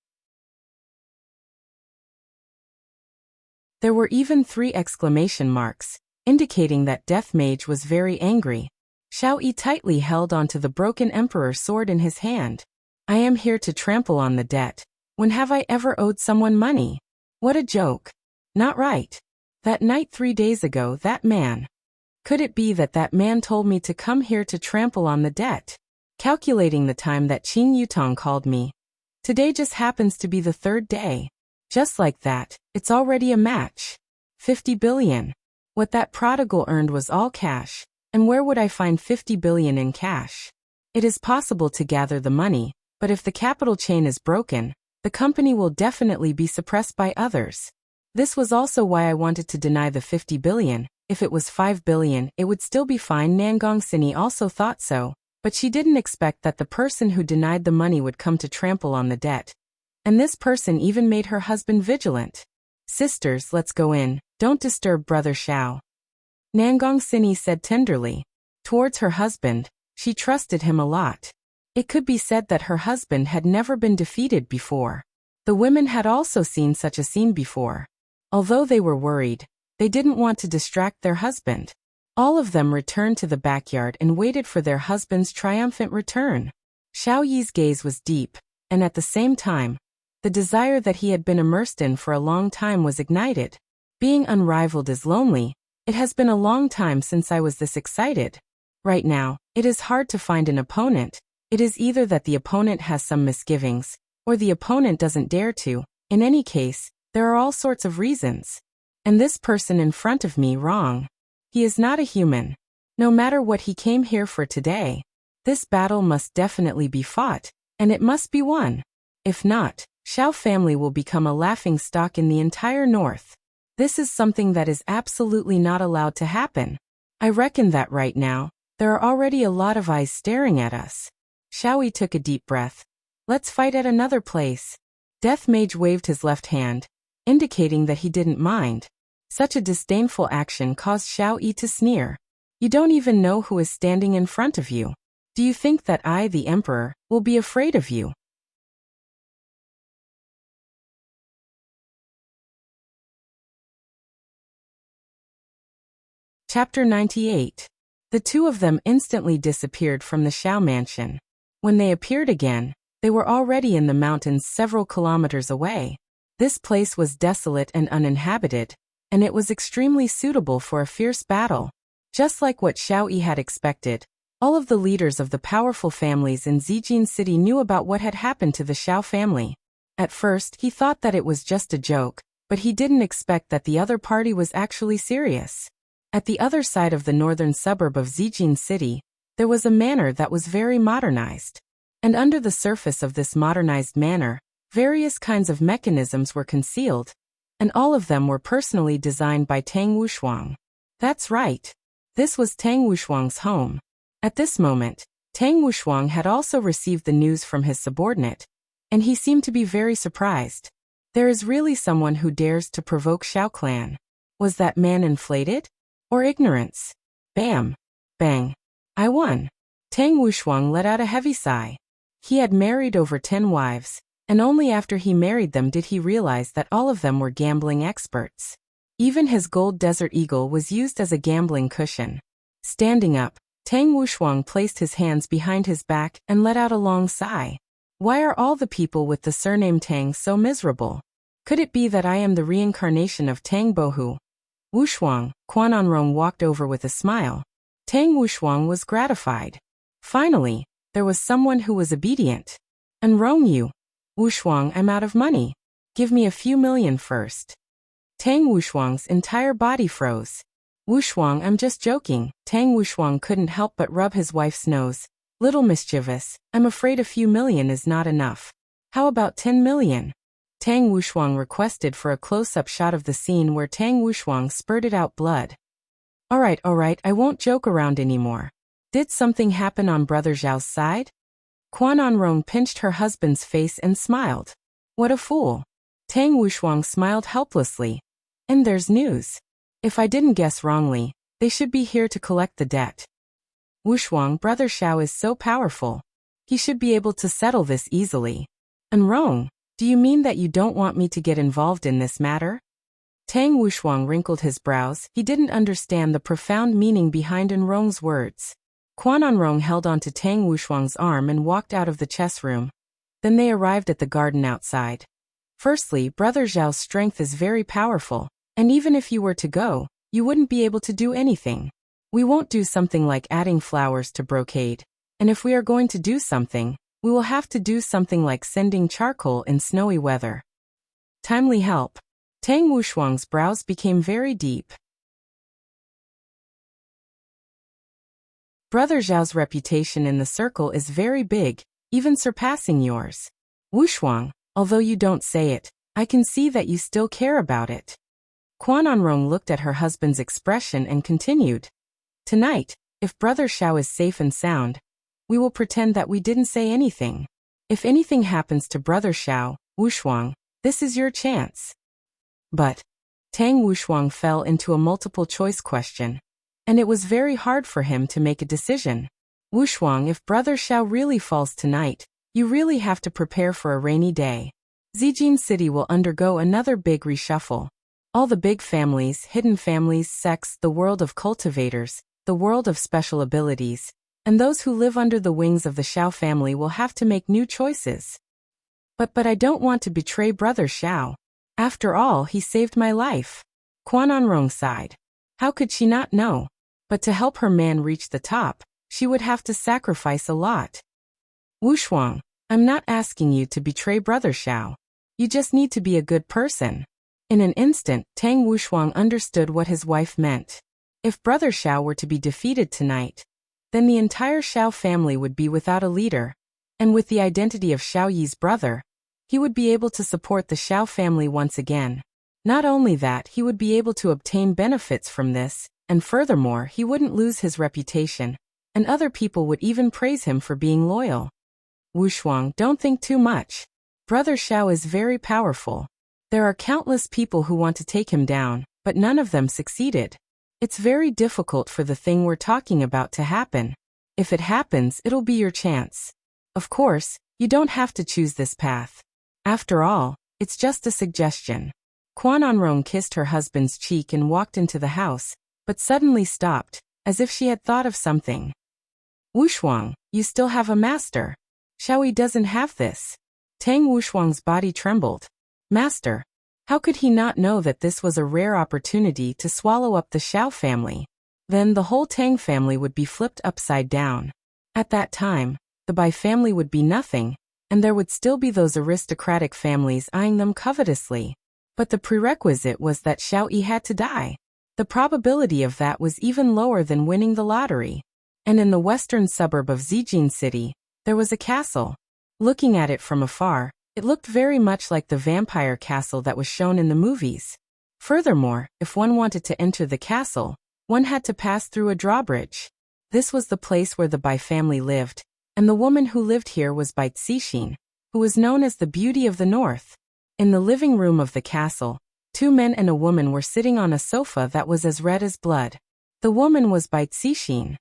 There were even 3 exclamation marks, indicating that Death Mage was very angry. Xiao Yi tightly held onto the Broken Emperor sword in his hand. I am here to trample on the debt. When have I ever owed someone money? What a joke. Not right. That night 3 days ago, that man. Could it be that that man told me to come here to trample on the debt? Calculating the time that Qing Yutong called me. Today just happens to be the 3rd day. Just like that, it's already a match. 50 billion. What that prodigal earned was all cash, and where would I find 50 billion in cash? It is possible to gather the money, but if the capital chain is broken, the company will definitely be suppressed by others. This was also why I wanted to deny the 50 billion. If it was 5 billion, it would still be fine. Nangong Sini also thought so, but she didn't expect that the person who denied the money would come to trample on the debt. And this person even made her husband vigilant. Sisters, let's go in. Don't disturb Brother Xiao. Nangong Sini said tenderly. Towards her husband, she trusted him a lot. It could be said that her husband had never been defeated before. The women had also seen such a scene before. Although they were worried, they didn't want to distract their husband. All of them returned to the backyard and waited for their husband's triumphant return. Xiao Yi's gaze was deep, and at the same time, the desire that he had been immersed in for a long time was ignited. Being unrivaled is lonely. It has been a long time since I was this excited. Right now, it is hard to find an opponent. It is either that the opponent has some misgivings, or the opponent doesn't dare to. In any case, there are all sorts of reasons. And this person in front of me wrong. He is not a human. No matter what he came here for today, this battle must definitely be fought, and it must be won. If not, Xiao family will become a laughing stock in the entire north. This is something that is absolutely not allowed to happen. I reckon that right now, there are already a lot of eyes staring at us. Xiao Yi took a deep breath. Let's fight at another place. Death Mage waved his left hand, indicating that he didn't mind. Such a disdainful action caused Xiao Yi to sneer. You don't even know who is standing in front of you. Do you think that I, the Emperor, will be afraid of you? Chapter 98. The 2 of them instantly disappeared from the Xiao mansion. When they appeared again, they were already in the mountains several kilometers away. This place was desolate and uninhabited, and it was extremely suitable for a fierce battle. Just like what Xiao Yi had expected, all of the leaders of the powerful families in Zijin City knew about what had happened to the Xiao family. At first, he thought that it was just a joke, but he didn't expect that the other party was actually serious. At the other side of the northern suburb of Zijin City, there was a manor that was very modernized. And under the surface of this modernized manor, various kinds of mechanisms were concealed. and all of them were personally designed by Tang Wushuang. That's right. This was Tang Wushuang's home. At this moment, Tang Wushuang had also received the news from his subordinate, and he seemed to be very surprised. There is really someone who dares to provoke Shao Clan. Was that man inflated? Or ignorance? Bam! Bang! I won. Tang Wushuang let out a heavy sigh. He had married over 10 wives, and only after he married them did he realize that all of them were gambling experts. Even his gold desert eagle was used as a gambling cushion. Standing up, Tang Wushuang placed his hands behind his back and let out a long sigh. Why are all the people with the surname Tang so miserable? Could it be that I am the reincarnation of Tang Bohu? Wushuang, Quan Anrong walked over with a smile. Tang Wushuang was gratified. Finally, there was someone who was obedient. Anrong you. Wushuang, I'm out of money. Give me a few million first. Tang Wushuang's entire body froze. Wushuang, I'm just joking. Tang Wushuang couldn't help but rub his wife's nose. Little mischievous, I'm afraid a few million is not enough. How about 10 million? Tang Wushuang requested for a close-up shot of the scene where Tang Wushuang spurted out blood. Alright, I won't joke around anymore. Did something happen on Brother Zhao's side? Quan Anrong pinched her husband's face and smiled. What a fool. Tang Wushuang smiled helplessly. And there's news. If I didn't guess wrongly, they should be here to collect the debt. Wushuang, Brother Xiao is so powerful. He should be able to settle this easily. Anrong, do you mean that you don't want me to get involved in this matter? Tang Wushuang wrinkled his brows. He didn't understand the profound meaning behind Anrong's words. Quan Anrong held onto Tang Wushuang's arm and walked out of the chess room. Then they arrived at the garden outside. Firstly, Brother Zhao's strength is very powerful, and even if you were to go, you wouldn't be able to do anything. We won't do something like adding flowers to brocade, and if we are going to do something, we will have to do something like sending charcoal in snowy weather. Timely help. Tang Wushuang's brows became very deep. Brother Zhao's reputation in the circle is very big, even surpassing yours. Wushuang, although you don't say it, I can see that you still care about it. Quan Anrong looked at her husband's expression and continued. Tonight, if Brother Xiao is safe and sound, we will pretend that we didn't say anything. If anything happens to Brother Xiao, Wushuang, this is your chance. But Tang Wushuang fell into a multiple-choice question, and it was very hard for him to make a decision. Wushuang, if Brother Xiao really falls tonight, you really have to prepare for a rainy day. Zijin City will undergo another big reshuffle. All the big families, hidden families, sects, the world of cultivators, the world of special abilities, and those who live under the wings of the Xiao family will have to make new choices. But I don't want to betray Brother Xiao. After all, he saved my life. Quan Anrong sighed. How could she not know? But to help her man reach the top, she would have to sacrifice a lot. Wushuang, I'm not asking you to betray Brother Xiao. You just need to be a good person. In an instant, Tang Wushuang understood what his wife meant. If Brother Xiao were to be defeated tonight, then the entire Xiao family would be without a leader, and with the identity of Xiao Yi's brother, he would be able to support the Xiao family once again. Not only that, he would be able to obtain benefits from this, and furthermore, he wouldn't lose his reputation, and other people would even praise him for being loyal. Wushuang, don't think too much. Brother Xiao is very powerful. There are countless people who want to take him down, but none of them succeeded. It's very difficult for the thing we're talking about to happen. If it happens, it'll be your chance. Of course, you don't have to choose this path. After all, it's just a suggestion. Quan Anrong kissed her husband's cheek and walked into the house, but suddenly stopped, as if she had thought of something. Wushuang, you still have a master. Xiaoyi doesn't have this. Tang Wushuang's body trembled. Master. How could he not know that this was a rare opportunity to swallow up the Xiao family? Then the whole Tang family would be flipped upside down. At that time, the Bai family would be nothing, and there would still be those aristocratic families eyeing them covetously. But the prerequisite was that Xiao Yi had to die. The probability of that was even lower than winning the lottery. And in the western suburb of Zijin City, there was a castle. Looking at it from afar, It looked very much like the vampire castle that was shown in the movies. Furthermore, if one wanted to enter the castle, one had to pass through a drawbridge. This was the place where the Bai family lived, and the woman who lived here was Bai Cixin, who was known as the Beauty of the North. In the living room of the castle, 2 men and a woman were sitting on a sofa that was as red as blood. The woman was Bai Cixin.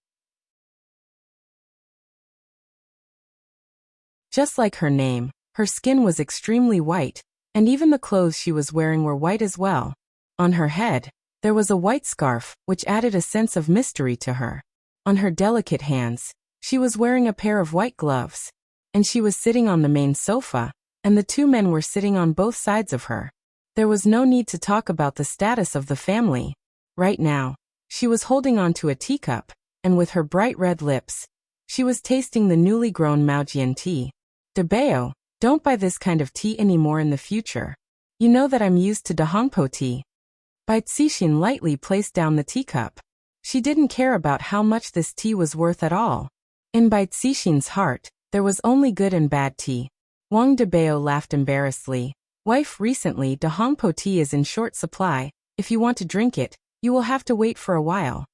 Just like her name, her skin was extremely white, and even the clothes she was wearing were white as well. On her head, there was a white scarf, which added a sense of mystery to her. On her delicate hands, she was wearing a pair of white gloves. And she was sitting on the main sofa, and the 2 men were sitting on both sides of her. There was no need to talk about the status of the family. Right now, she was holding onto a teacup, and with her bright red lips, she was tasting the newly grown Maojian tea. Debao, don't buy this kind of tea anymore in the future. You know that I'm used to Dahongpo tea. Bai Cixin lightly placed down the teacup. She didn't care about how much this tea was worth at all. In Bai Cixin's heart, there was only good and bad tea. Wang Debao laughed embarrassedly. Wife, recently Dahongpo tea is in short supply. If you want to drink it, you will have to wait for a while.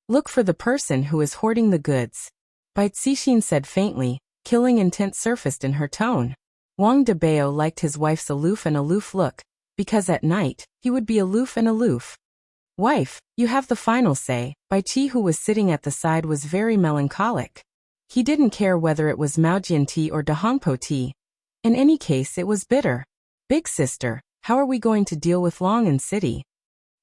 Look for the person who is hoarding the goods. Bai Cixin said faintly, killing intent surfaced in her tone. Wang Debao liked his wife's aloof look, because at night, he would be aloof. Wife, you have the final say. Bai Qi, who was sitting at the side, was very melancholic. He didn't care whether it was Maojian tea or Dahongpo tea. In any case, it was bitter. Big sister, how are we going to deal with Long and City?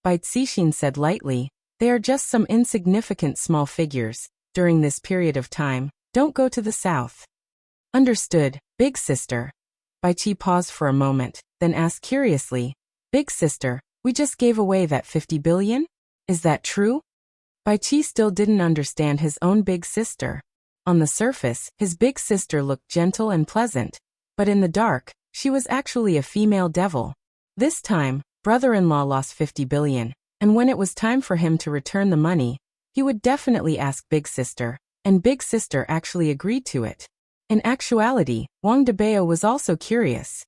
Bai Cixin said lightly, they are just some insignificant small figures. During this period of time, don't go to the south. Understood, big sister. Bai Qi paused for a moment, then asked curiously, Big sister, we just gave away that 50 billion? Is that true? Bai Qi still didn't understand his own big sister. On the surface, his big sister looked gentle and pleasant, but in the dark, she was actually a female devil. This time, brother-in-law lost 50 billion, and when it was time for him to return the money, he would definitely ask big sister, and big sister actually agreed to it. In actuality, Wang Debao was also curious.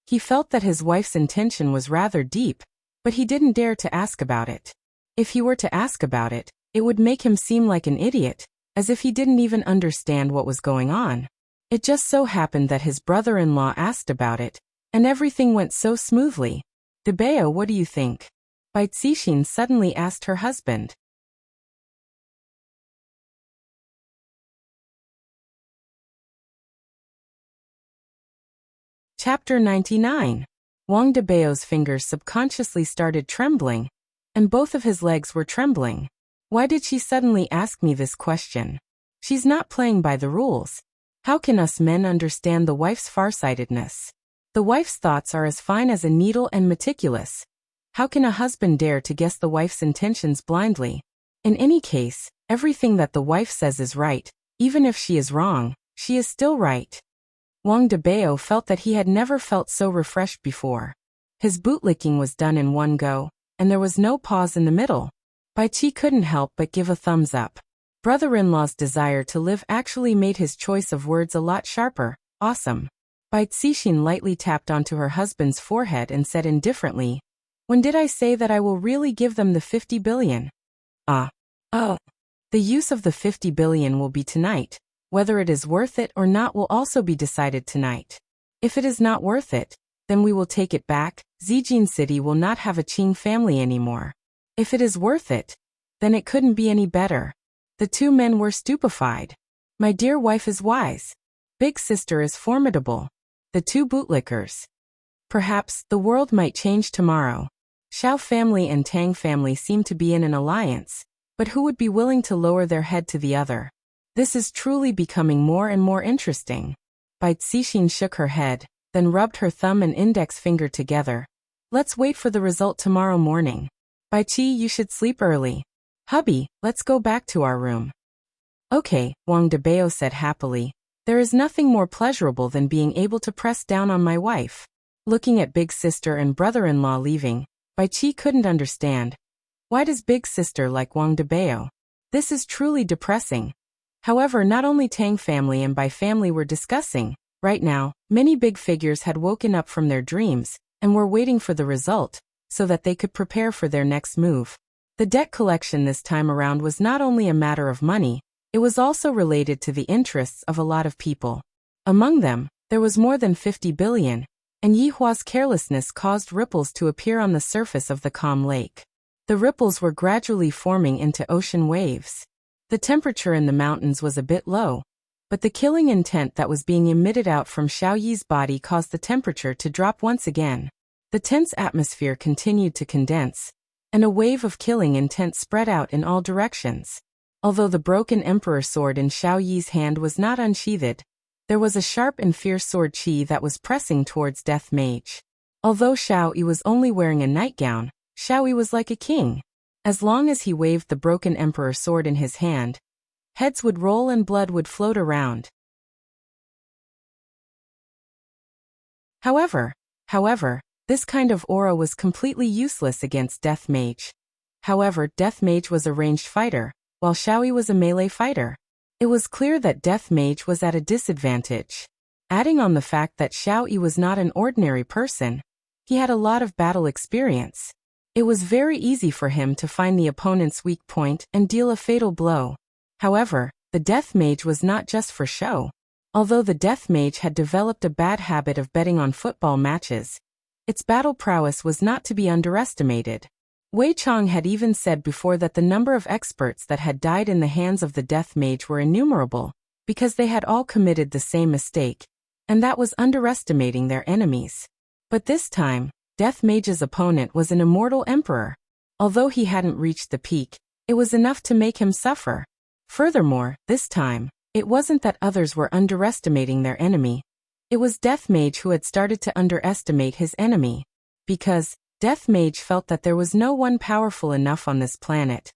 He felt that his wife's intention was rather deep, but he didn't dare to ask about it. If he were to ask about it, it would make him seem like an idiot, as if he didn't even understand what was going on. It just so happened that his brother-in-law asked about it, and everything went so smoothly. Debao, what do you think? Bai Cixin suddenly asked her husband. Chapter 99. Wang Debao's fingers subconsciously started trembling, and both of his legs were trembling. Why did she suddenly ask me this question? She's not playing by the rules. How can us men understand the wife's farsightedness? The wife's thoughts are as fine as a needle and meticulous. How can a husband dare to guess the wife's intentions blindly? In any case, everything that the wife says is right. Even if she is wrong, she is still right. Wang Debao felt that he had never felt so refreshed before. His bootlicking was done in one go, and there was no pause in the middle. Bai Qi couldn't help but give a thumbs up. Brother-in-law's desire to live actually made his choice of words a lot sharper. Awesome. Bai Cixin lightly tapped onto her husband's forehead and said indifferently, When did I say that I will really give them the 50 billion? Oh. The use of the 50 billion will be tonight. Whether it is worth it or not will also be decided tonight. If it is not worth it, then we will take it back. Zijin City will not have a Qing family anymore. If it is worth it, then it couldn't be any better. The 2 men were stupefied. My dear wife is wise. Big sister is formidable. The 2 bootlickers. Perhaps the world might change tomorrow. Xiao family and Tang family seem to be in an alliance, but who would be willing to lower their head to the other? This is truly becoming more and more interesting. Bai Cixin shook her head, then rubbed her thumb and index finger together. Let's wait for the result tomorrow morning. Bai Qi, you should sleep early. Hubby, let's go back to our room. Okay, Wang Debao said happily. There is nothing more pleasurable than being able to press down on my wife. Looking at big sister and brother-in-law leaving, Bai Qi couldn't understand. Why does big sister like Wang Debao? This is truly depressing. However, not only Tang family and Bai family were discussing, Right now, many big figures had woken up from their dreams and were waiting for the result so that they could prepare for their next move. The debt collection this time around was not only a matter of money, it was also related to the interests of a lot of people. Among them, there was more than 50 billion, and Yi Hua's carelessness caused ripples to appear on the surface of the calm lake. The ripples were gradually forming into ocean waves. The temperature in the mountains was a bit low, but the killing intent that was being emitted out from Xiao Yi's body caused the temperature to drop once again. The tense atmosphere continued to condense, and a wave of killing intent spread out in all directions. Although the broken emperor sword in Xiao Yi's hand was not unsheathed, there was a sharp and fierce sword qi that was pressing towards Death Mage. Although Xiao Yi was only wearing a nightgown, Xiao Yi was like a king. As long as he waved the broken emperor sword in his hand, heads would roll and blood would float around. However, this kind of aura was completely useless against Death Mage. However, Death Mage was a ranged fighter, while Xiao Yi was a melee fighter. It was clear that Death Mage was at a disadvantage. Adding on the fact that Xiao Yi was not an ordinary person, he had a lot of battle experience. It was very easy for him to find the opponent's weak point and deal a fatal blow. However, the Death Mage was not just for show. Although the Death Mage had developed a bad habit of betting on football matches, its battle prowess was not to be underestimated. Wei Chong had even said before that the number of experts that had died in the hands of the Death Mage were innumerable, because they had all committed the same mistake, and that was underestimating their enemies. But this time, Death Mage's opponent was an immortal emperor. Although he hadn't reached the peak, it was enough to make him suffer. Furthermore, this time, it wasn't that others were underestimating their enemy. It was Death Mage who had started to underestimate his enemy. Because Death Mage felt that there was no one powerful enough on this planet,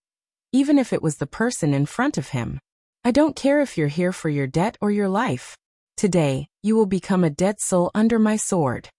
even if it was the person in front of him. I don't care if you're here for your debt or your life. Today, you will become a dead soul under my sword.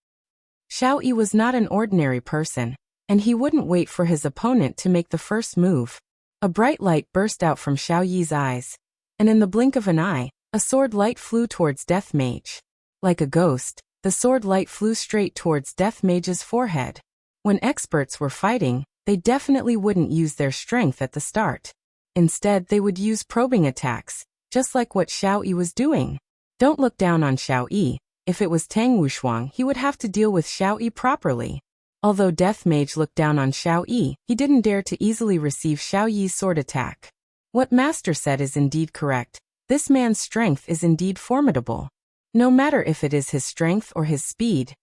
Xiao Yi was not an ordinary person, and he wouldn't wait for his opponent to make the first move. A bright light burst out from Xiao Yi's eyes, and in the blink of an eye, a sword light flew towards Death Mage. Like a ghost, the sword light flew straight towards Death Mage's forehead. When experts were fighting, they definitely wouldn't use their strength at the start. Instead, they would use probing attacks, just like what Xiao Yi was doing. Don't look down on Xiao Yi. If it was Tang Wushuang, he would have to deal with Xiao Yi properly. Although Death Mage looked down on Xiao Yi, he didn't dare to easily receive Xiao Yi's sword attack. What Master said is indeed correct. This man's strength is indeed formidable. No matter if it is his strength or his speed,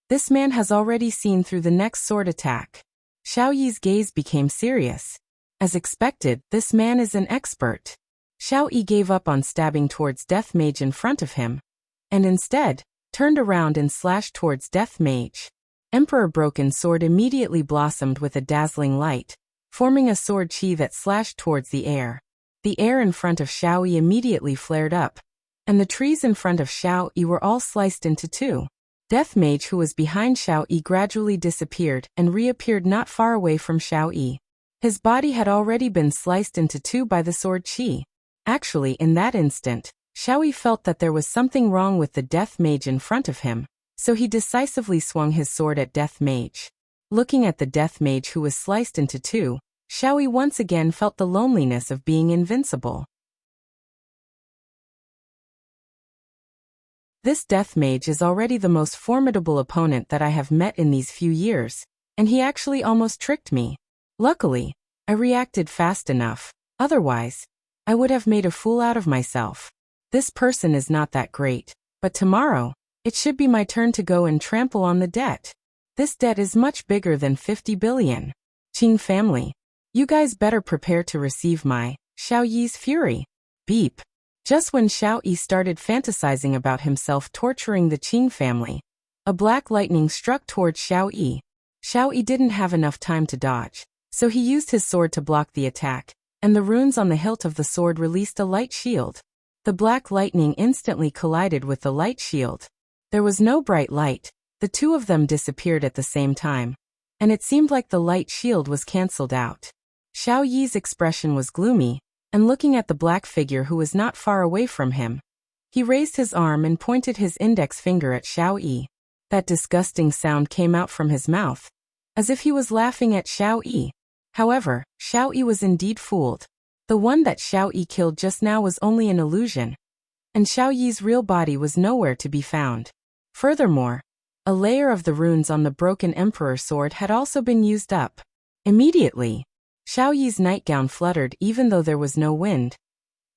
this man has already seen through the next sword attack. Xiao Yi's gaze became serious. As expected, this man is an expert. Xiao Yi gave up on stabbing towards Death Mage in front of him, and instead, turned around and slashed towards Death Mage. Emperor Broken Sword immediately blossomed with a dazzling light, forming a sword qi that slashed towards the air. The air in front of Xiao Yi immediately flared up, and the trees in front of Xiao Yi were all sliced into two. Death Mage, who was behind Xiao Yi, gradually disappeared and reappeared not far away from Xiao Yi. His body had already been sliced into two by the sword qi. Actually, in that instant, Xiao Yi felt that there was something wrong with the Death Mage in front of him, so he decisively swung his sword at Death Mage. Looking at the Death Mage who was sliced into two, Xiao Yi once again felt the loneliness of being invincible. This Death Mage is already the most formidable opponent that I have met in these few years, and he actually almost tricked me. Luckily, I reacted fast enough, otherwise, I would have made a fool out of myself. This person is not that great, but tomorrow, it should be my turn to go and trample on the debt. This debt is much bigger than 50 billion. Qing family, you guys better prepare to receive my Xiao Yi's fury. Beep. Just when Xiao Yi started fantasizing about himself torturing the Qing family, a black lightning struck towards Xiao Yi. Xiao Yi didn't have enough time to dodge, so he used his sword to block the attack, and the runes on the hilt of the sword released a light shield. The black lightning instantly collided with the light shield. There was no bright light, the two of them disappeared at the same time, and it seemed like the light shield was cancelled out. Xiao Yi's expression was gloomy, and looking at the black figure who was not far away from him, He raised his arm and pointed his index finger at Xiao Yi. That disgusting sound came out from his mouth, as if he was laughing at Xiao Yi. However, Xiao Yi was indeed fooled. The one that Xiao Yi killed just now was only an illusion, and Xiao Yi's real body was nowhere to be found. Furthermore, a layer of the runes on the broken emperor sword had also been used up. Immediately, Xiao Yi's nightgown fluttered even though there was no wind,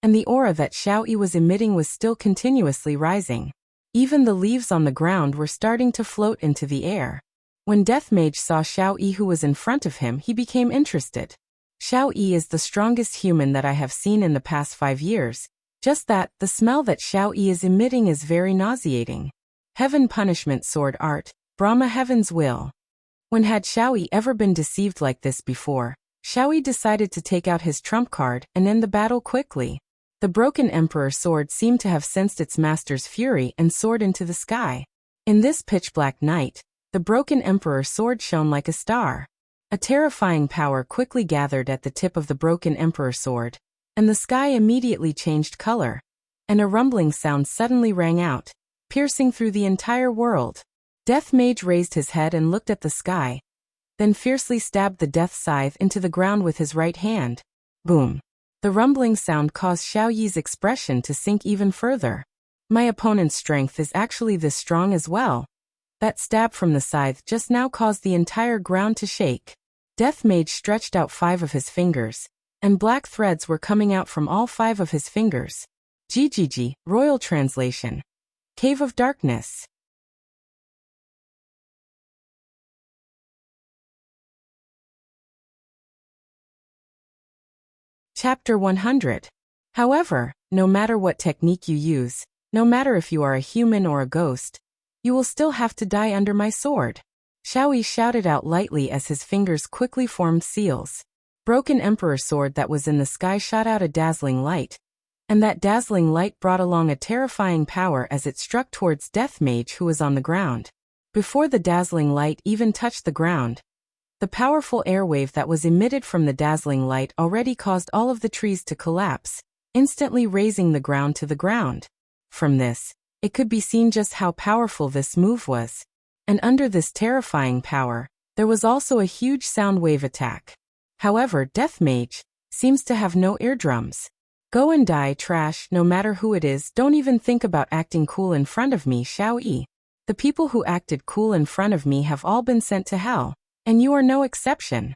and the aura that Xiao Yi was emitting was still continuously rising. Even the leaves on the ground were starting to float into the air. When Death Mage saw Xiao Yi who was in front of him, he became interested. Xiao Yi is the strongest human that I have seen in the past 5 years. Just that, the smell that Xiao Yi is emitting is very nauseating. Heaven punishment sword art, Brahma heaven's will. When had Xiao Yi ever been deceived like this before? Xiao Yi decided to take out his trump card and end the battle quickly. The broken emperor sword seemed to have sensed its master's fury and soared into the sky. In this pitch-black night, the broken emperor sword shone like a star. A terrifying power quickly gathered at the tip of the broken emperor sword, and the sky immediately changed color, and a rumbling sound suddenly rang out, piercing through the entire world. Death Mage raised his head and looked at the sky, then fiercely stabbed the death scythe into the ground with his right hand. Boom! The rumbling sound caused Xiao Yi's expression to sink even further. My opponent's strength is actually this strong as well. That stab from the scythe just now caused the entire ground to shake. Death Mage stretched out 5 of his fingers, and black threads were coming out from all 5 of his fingers. GGG, Royal Translation. Cave of Darkness. Chapter 100. However, no matter what technique you use, no matter if you are a human or a ghost, you will still have to die under my sword. Xiao Yi shouted out lightly as his fingers quickly formed seals. Broken emperor sword that was in the sky shot out a dazzling light, and that dazzling light brought along a terrifying power as it struck towards Death Mage who was on the ground. Before the dazzling light even touched the ground, the powerful airwave that was emitted from the dazzling light already caused all of the trees to collapse, instantly raising the ground to the ground. From this, it could be seen just how powerful this move was. And under this terrifying power, there was also a huge sound wave attack. However, Death Mage seems to have no eardrums. Go and die, trash, no matter who it is. Don't even think about acting cool in front of me, Xiao Yi. The people who acted cool in front of me have all been sent to hell, and you are no exception.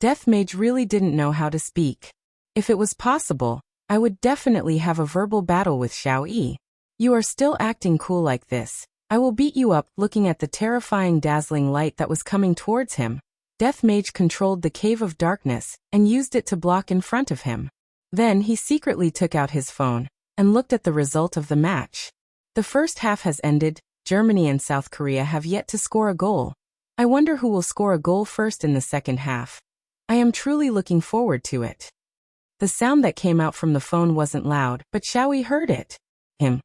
Death Mage really didn't know how to speak. If it was possible, I would definitely have a verbal battle with Xiao Yi. You are still acting cool like this. I will beat you up. Looking at the terrifying dazzling light that was coming towards him, Death Mage controlled the Cave of Darkness and used it to block in front of him. Then he secretly took out his phone and looked at the result of the match. The first half has ended. Germany and South Korea have yet to score a goal. I wonder who will score a goal first in the second half. I am truly looking forward to it. The sound that came out from the phone wasn't loud, but Xiao Yi heard it. Him.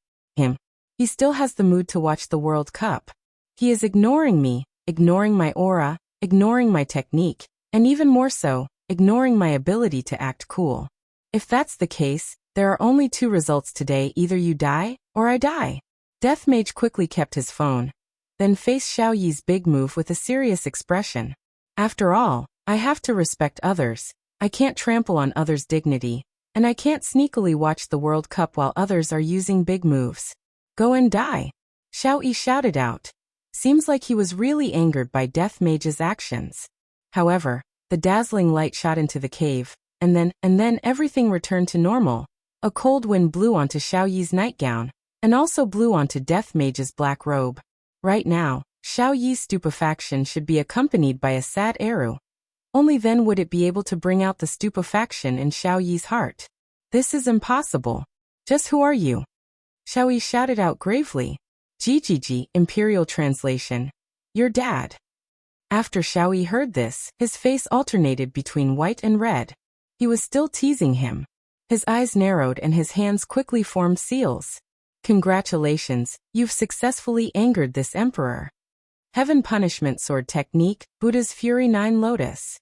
He still has the mood to watch the World Cup. He is ignoring me, ignoring my aura, ignoring my technique, and even more so, ignoring my ability to act cool. If that's the case, there are only 2 results today: either you die, or I die. Death Mage quickly kept his phone, then faced Xiao Yi's big move with a serious expression. After all, I have to respect others. I can't trample on others' dignity, and I can't sneakily watch the World Cup while others are using big moves. Go and die. Xiao Yi shouted out. Seems like he was really angered by Death Mage's actions. However, the dazzling light shot into the cave, and then everything returned to normal. A cold wind blew onto Xiao Yi's nightgown, and also blew onto Death Mage's black robe. Right now, Xiao Yi's stupefaction should be accompanied by a sad arrow. Only then would it be able to bring out the stupefaction in Xiao Yi's heart. This is impossible. Just who are you? Xiao Yi shouted out gravely. GGG, Imperial Translation. Your dad. After Xiao Yi heard this, his face alternated between white and red. He was still teasing him. His eyes narrowed and his hands quickly formed seals. Congratulations, you've successfully angered this emperor. Heaven Punishment Sword Technique, Buddha's Fury 9 Lotus.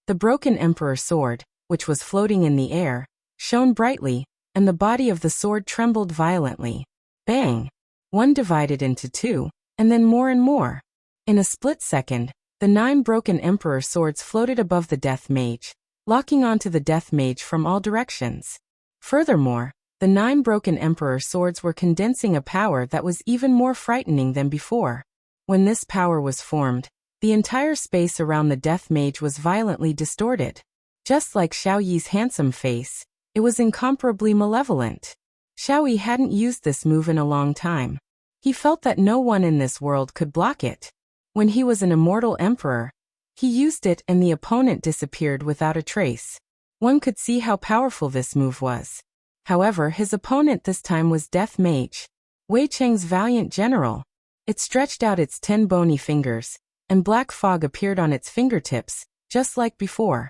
The broken emperor sword, which was floating in the air, shone brightly, and the body of the sword trembled violently. Bang! One divided into two, and then more and more. In a split second, the 9 broken emperor swords floated above the death mage, locking onto the death mage from all directions. Furthermore, the 9 broken emperor swords were condensing a power that was even more frightening than before. When this power was formed, the entire space around the death mage was violently distorted. Just like Xiao Yi's handsome face, it was incomparably malevolent. Xiao Yi hadn't used this move in a long time. He felt that no one in this world could block it. When he was an immortal emperor, he used it and the opponent disappeared without a trace. One could see how powerful this move was. However, his opponent this time was Death Mage, Wei Cheng's valiant general. It stretched out its 10 bony fingers, and black fog appeared on its fingertips, just like before.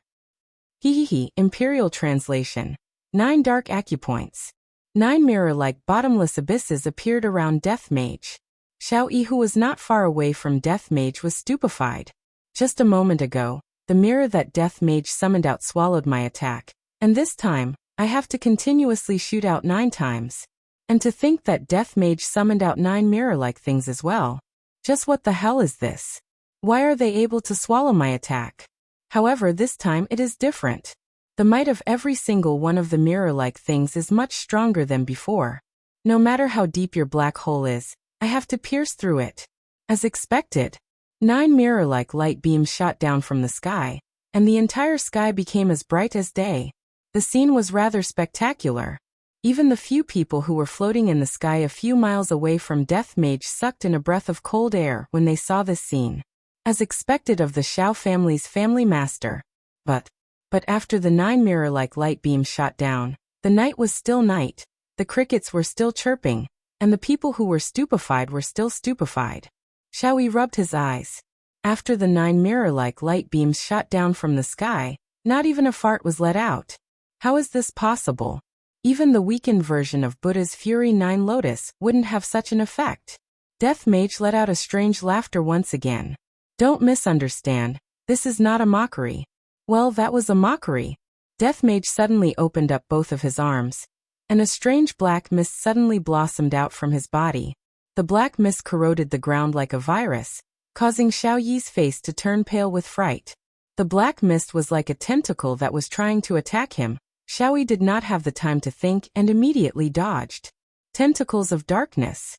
Hehehe, Imperial Translation. 9 dark acupoints. 9 mirror-like bottomless abysses appeared around Death Mage. Xiao Yi, who was not far away from Death Mage, was stupefied. Just a moment ago, the mirror that Death Mage summoned out swallowed my attack, and this time, I have to continuously shoot out 9 times. And to think that Death Mage summoned out 9 mirror-like things as well. Just what the hell is this? Why are they able to swallow my attack? However, this time it is different. The might of every single one of the mirror-like things is much stronger than before. No matter how deep your black hole is, I have to pierce through it. As expected, 9 mirror-like light beams shot down from the sky, and the entire sky became as bright as day. The scene was rather spectacular. Even the few people who were floating in the sky a few miles away from Death Mage sucked in a breath of cold air when they saw this scene. As expected of the Xiao family's family master. But after the 9 mirror-like light beams shot down, the night was still night, the crickets were still chirping, and the people who were stupefied were still stupefied. Xiao Yi rubbed his eyes. After the 9 mirror-like light beams shot down from the sky, not even a fart was let out. How is this possible? Even the weakened version of Buddha's Fury 9 Lotus wouldn't have such an effect. Death Mage let out a strange laughter once again. Don't misunderstand, this is not a mockery. Well, that was a mockery. Death Mage suddenly opened up both of his arms, and a strange black mist suddenly blossomed out from his body. The black mist corroded the ground like a virus, causing Xiao Yi's face to turn pale with fright. The black mist was like a tentacle that was trying to attack him. Xiao Yi did not have the time to think and immediately dodged. Tentacles of Darkness.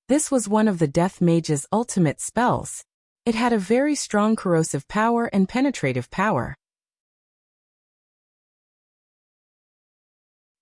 This was one of the Death Mage's ultimate spells. It had a very strong corrosive power and penetrative power.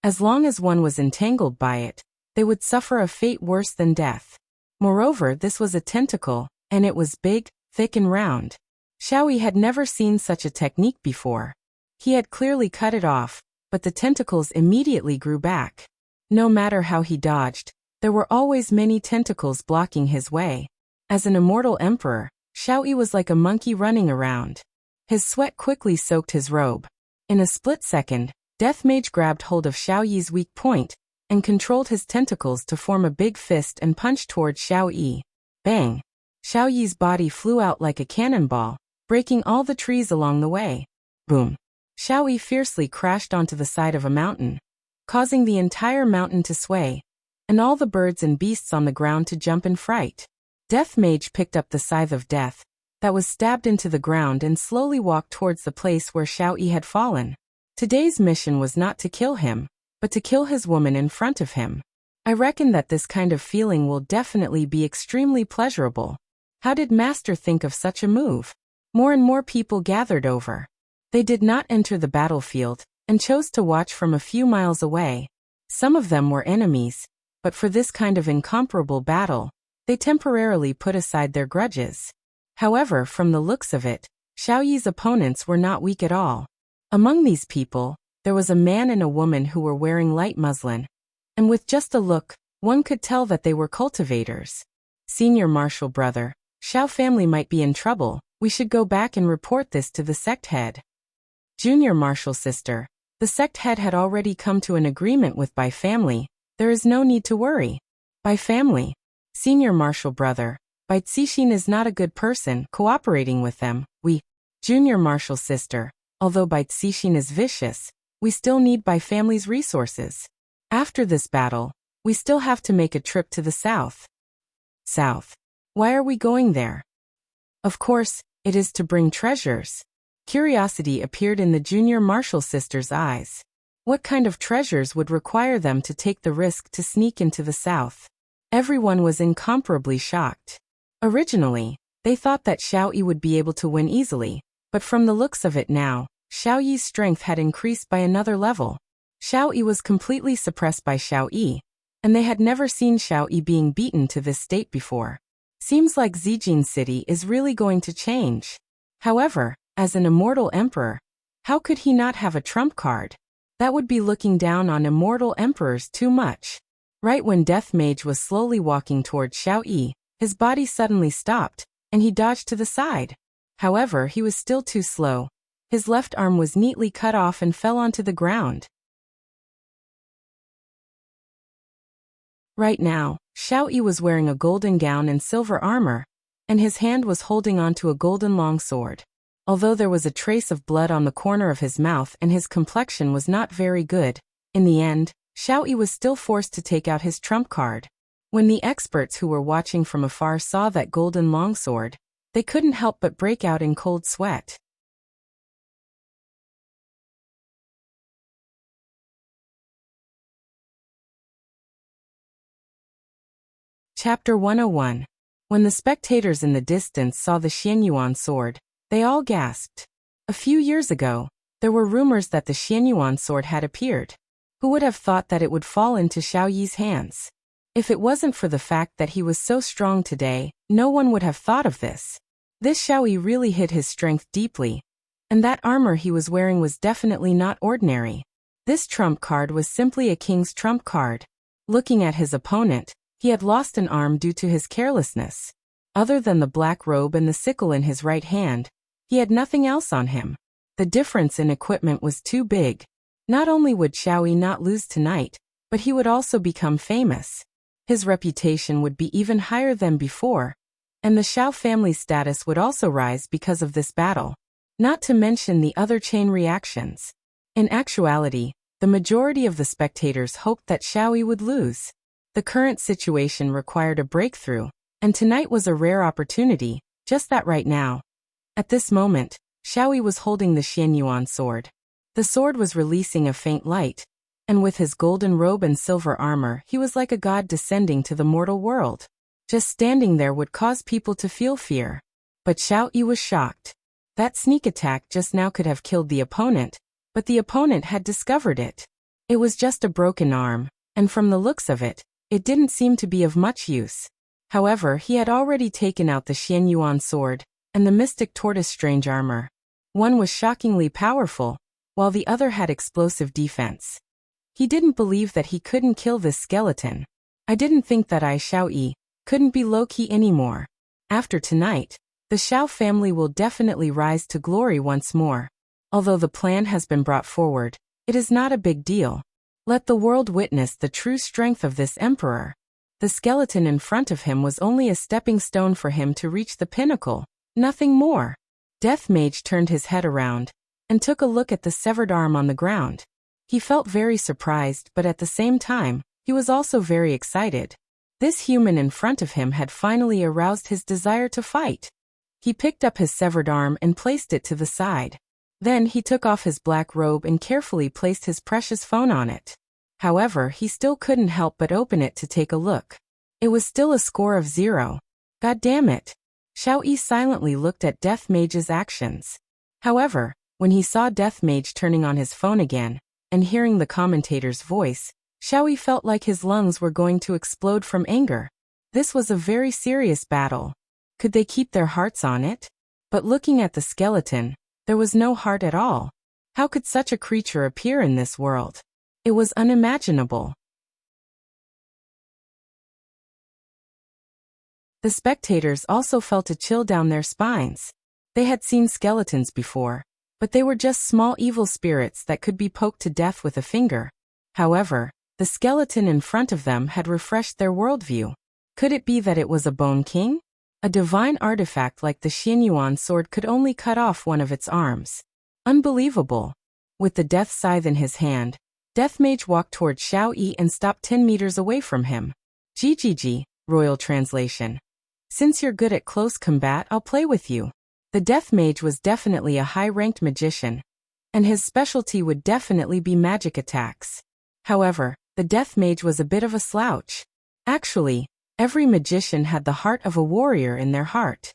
As long as one was entangled by it, they would suffer a fate worse than death. Moreover, this was a tentacle, and it was big, thick and round. Xiao Yi had never seen such a technique before. He had clearly cut it off, but the tentacles immediately grew back. No matter how he dodged, there were always many tentacles blocking his way. As an immortal emperor, Xiao Yi was like a monkey running around. His sweat quickly soaked his robe. In a split second, Death Mage grabbed hold of Xiao Yi's weak point, and controlled his tentacles to form a big fist and punch toward Xiao Yi. Bang! Xiao Yi's body flew out like a cannonball, breaking all the trees along the way. Boom! Xiao Yi fiercely crashed onto the side of a mountain, causing the entire mountain to sway, and all the birds and beasts on the ground to jump in fright. Death Mage picked up the scythe of death that was stabbed into the ground and slowly walked towards the place where Xiao Yi had fallen. Today's mission was not to kill him, but to kill his woman in front of him. I reckon that this kind of feeling will definitely be extremely pleasurable. How did Master think of such a move? More and more people gathered over. They did not enter the battlefield, and chose to watch from a few miles away. Some of them were enemies, but for this kind of incomparable battle, they temporarily put aside their grudges. However, from the looks of it, Xiao Yi's opponents were not weak at all. Among these people, there was a man and a woman who were wearing light muslin, and with just a look, one could tell that they were cultivators. Senior Marshal Brother, Xiao family might be in trouble, we should go back and report this to the sect head. Junior Marshal Sister, the sect head had already come to an agreement with Bai family, there is no need to worry. Bai family. Senior Marshal Brother, Bai Cixin is not a good person, cooperating with them, we. Junior Marshal Sister, although Bai Cixin is vicious, we still need by family's resources. After this battle, we still have to make a trip to the south. South. Why are we going there? Of course, it is to bring treasures. Curiosity appeared in the junior Marshall sisters' eyes. What kind of treasures would require them to take the risk to sneak into the south? Everyone was incomparably shocked. Originally, they thought that Xiao Yi would be able to win easily, but from the looks of it now, Xiao Yi's strength had increased by another level. Xiao Yi was completely suppressed by Xiao Yi, and they had never seen Xiao Yi being beaten to this state before. Seems like Zijin City is really going to change. However, as an immortal emperor, how could he not have a trump card? That would be looking down on immortal emperors too much. Right when Death Mage was slowly walking towards Xiao Yi, his body suddenly stopped, and he dodged to the side. However, he was still too slow. His left arm was neatly cut off and fell onto the ground. Right now, Xiao Yi was wearing a golden gown and silver armor, and his hand was holding onto a golden long sword. Although there was a trace of blood on the corner of his mouth and his complexion was not very good, in the end, Xiao Yi was still forced to take out his trump card. When the experts who were watching from afar saw that golden longsword, they couldn't help but break out in cold sweat. Chapter 101. When the spectators in the distance saw the Xianyuan sword, they all gasped. A few years ago, there were rumors that the Xianyuan sword had appeared. Who would have thought that it would fall into Xiao Yi's hands? If it wasn't for the fact that he was so strong today, no one would have thought of this. This Xiao Yi really hid his strength deeply, and that armor he was wearing was definitely not ordinary. This trump card was simply a king's trump card. Looking at his opponent, he had lost an arm due to his carelessness. Other than the black robe and the sickle in his right hand, he had nothing else on him. The difference in equipment was too big. Not only would Xiao Yi not lose tonight, but he would also become famous. His reputation would be even higher than before, and the Xiao family's status would also rise because of this battle. Not to mention the other chain reactions. In actuality, the majority of the spectators hoped that Xiao Yi would lose. The current situation required a breakthrough, and tonight was a rare opportunity, just that right now. At this moment, Xiao Yi was holding the Xianyuan sword. The sword was releasing a faint light, and with his golden robe and silver armor, he was like a god descending to the mortal world. Just standing there would cause people to feel fear. But Xiao Yi was shocked. That sneak attack just now could have killed the opponent, but the opponent had discovered it. It was just a broken arm, and from the looks of it, it didn't seem to be of much use. However, he had already taken out the Xianyuan sword and the mystic tortoise strange armor. One was shockingly powerful, while the other had explosive defense. He didn't believe that he couldn't kill this skeleton. I didn't think that Xiao Yi couldn't be low-key anymore. After tonight, the Xiao family will definitely rise to glory once more. Although the plan has been brought forward, it is not a big deal. Let the world witness the true strength of this emperor. The skeleton in front of him was only a stepping stone for him to reach the pinnacle, nothing more. Death Mage turned his head around and took a look at the severed arm on the ground. He felt very surprised, but at the same time, he was also very excited. This human in front of him had finally aroused his desire to fight. He picked up his severed arm and placed it to the side. Then he took off his black robe and carefully placed his precious phone on it. However, he still couldn't help but open it to take a look. It was still a score of 0. God damn it. Xiao Yi silently looked at Death Mage's actions. However, when he saw Death Mage turning on his phone again, and hearing the commentator's voice, Xiao Yi felt like his lungs were going to explode from anger. This was a very serious battle. Could they keep their hearts on it? But looking at the skeleton, there was no heart at all. How could such a creature appear in this world? It was unimaginable. The spectators also felt a chill down their spines. They had seen skeletons before, but they were just small evil spirits that could be poked to death with a finger. However, the skeleton in front of them had refreshed their worldview. Could it be that it was a Bone King? A divine artifact like the Xianyuan sword could only cut off one of its arms. Unbelievable. With the death scythe in his hand, Death Mage walked toward Xiao Yi and stopped 10 meters away from him. GGG, Royal Translation. Since you're good at close combat, I'll play with you. The Death Mage was definitely a high-ranked magician, and his specialty would definitely be magic attacks. However, the Death Mage was a bit of a slouch. Actually, every magician had the heart of a warrior in their heart.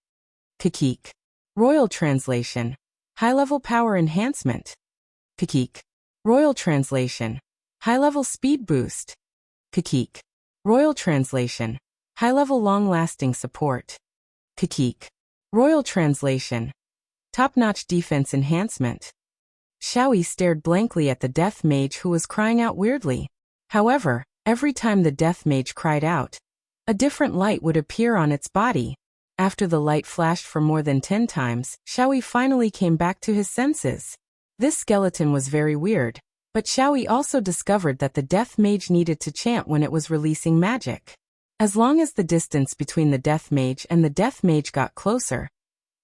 Kikik. Royal Translation. High-level power enhancement. Kikik. Royal Translation. High-level speed boost. Kikik. Royal Translation. High-level long-lasting support. Kikik. Royal Translation. Top-notch defense enhancement. Xiao Yi stared blankly at the Death Mage, who was crying out weirdly. However, every time the Death Mage cried out, a different light would appear on its body. After the light flashed for more than 10 times, Xiao Yi finally came back to his senses. This skeleton was very weird, but Xiao Yi also discovered that the Death Mage needed to chant when it was releasing magic. As long as the distance between the Death Mage and the Death Mage got closer,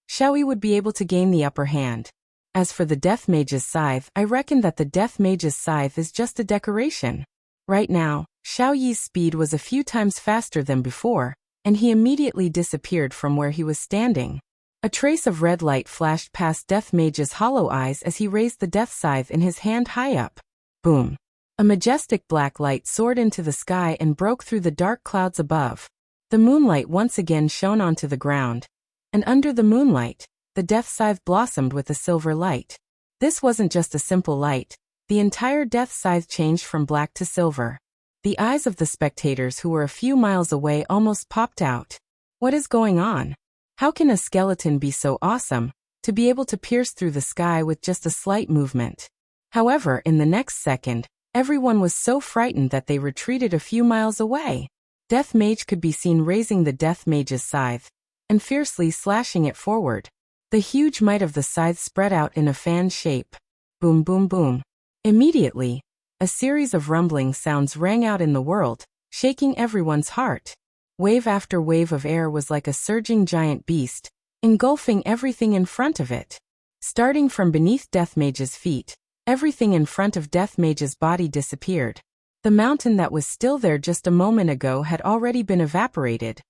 Xiao Yi would be able to gain the upper hand. As for the Death Mage's scythe, I reckon that the Death Mage's scythe is just a decoration. Right now, Xiao Yi's speed was a few times faster than before, and he immediately disappeared from where he was standing. A trace of red light flashed past Death Mage's hollow eyes as he raised the Death Scythe in his hand high up. Boom! A majestic black light soared into the sky and broke through the dark clouds above. The moonlight once again shone onto the ground, and under the moonlight, the Death Scythe blossomed with a silver light. This wasn't just a simple light. The entire Death Scythe changed from black to silver. The eyes of the spectators who were a few miles away almost popped out. What is going on? How can a skeleton be so awesome, to be able to pierce through the sky with just a slight movement? However, in the next second, everyone was so frightened that they retreated a few miles away. Death Mage could be seen raising the Death Mage's scythe and fiercely slashing it forward. The huge might of the scythe spread out in a fan shape. Boom, boom, boom. Immediately, a series of rumbling sounds rang out in the world, shaking everyone's heart. Wave after wave of air was like a surging giant beast, engulfing everything in front of it. Starting from beneath Death Mage's feet, everything in front of Death Mage's body disappeared. The mountain that was still there just a moment ago had already been evaporated.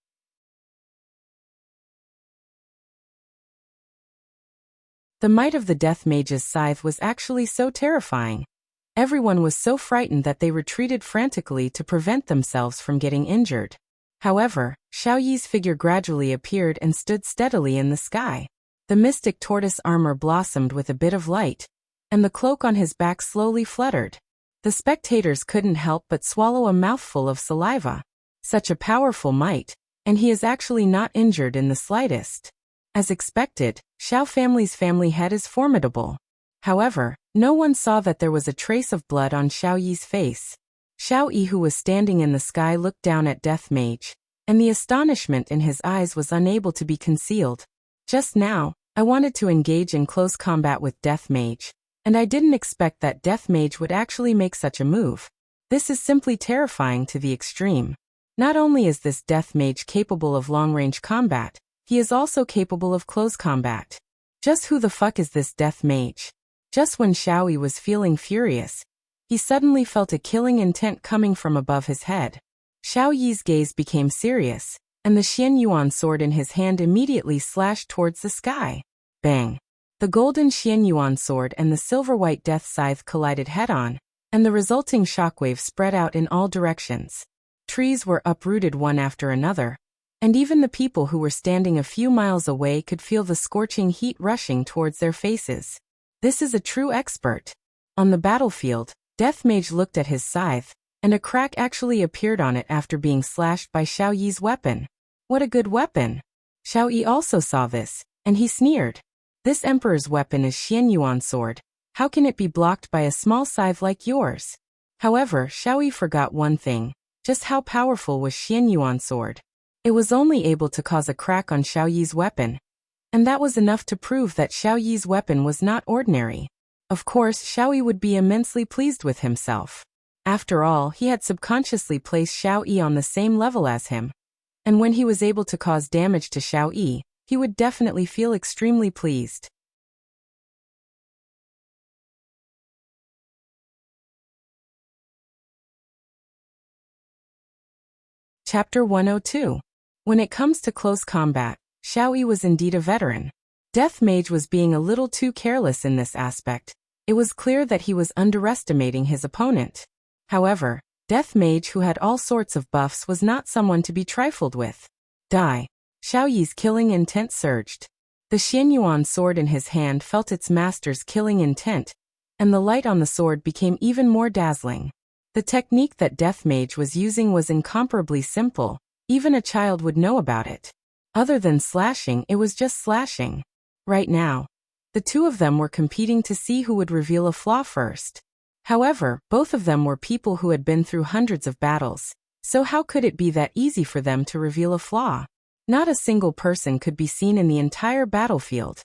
The might of the Death Mage's scythe was actually so terrifying. Everyone was so frightened that they retreated frantically to prevent themselves from getting injured. However, Xiao Yi's figure gradually appeared and stood steadily in the sky. The mystic tortoise armor blossomed with a bit of light, and the cloak on his back slowly fluttered. The spectators couldn't help but swallow a mouthful of saliva. Such a powerful might, and he is actually not injured in the slightest. As expected, Xiao family's family head is formidable. However, no one saw that there was a trace of blood on Xiao Yi's face. Xiao Yi, who was standing in the sky, looked down at Death Mage, and the astonishment in his eyes was unable to be concealed. Just now, I wanted to engage in close combat with Death Mage, and I didn't expect that Death Mage would actually make such a move. This is simply terrifying to the extreme. Not only is this Death Mage capable of long-range combat, he is also capable of close combat. Just who the fuck is this Death Mage? Just when Xiao Yi was feeling furious, he suddenly felt a killing intent coming from above his head. Xiao Yi's gaze became serious, and the Xian Yuan sword in his hand immediately slashed towards the sky. Bang! The golden Xian Yuan sword and the silver-white Death Scythe collided head-on, and the resulting shockwave spread out in all directions. Trees were uprooted one after another, and even the people who were standing a few miles away could feel the scorching heat rushing towards their faces. This is a true expert. On the battlefield, Death Mage looked at his scythe, and a crack actually appeared on it after being slashed by Xiao Yi's weapon. What a good weapon! Xiao Yi also saw this, and he sneered. This emperor's weapon is Xian Yuan sword. How can it be blocked by a small scythe like yours? However, Xiao Yi forgot one thing. Just how powerful was Xian Yuan sword? It was only able to cause a crack on Xiao Yi's weapon, and that was enough to prove that Xiao Yi's weapon was not ordinary. Of course, Xiao Yi would be immensely pleased with himself. After all, he had subconsciously placed Xiao Yi on the same level as him, and when he was able to cause damage to Xiao Yi, he would definitely feel extremely pleased. Chapter 102. When it comes to close combat, Xiao Yi was indeed a veteran. Death Mage was being a little too careless in this aspect. It was clear that he was underestimating his opponent. However, Death Mage, who had all sorts of buffs, was not someone to be trifled with. Die. Xiao Yi's killing intent surged. The Xianyuan sword in his hand felt its master's killing intent, and the light on the sword became even more dazzling. The technique that Death Mage was using was incomparably simple. Even a child would know about it. Other than slashing, it was just slashing. Right now, the two of them were competing to see who would reveal a flaw first. However, both of them were people who had been through hundreds of battles, so how could it be that easy for them to reveal a flaw? Not a single person could be seen in the entire battlefield,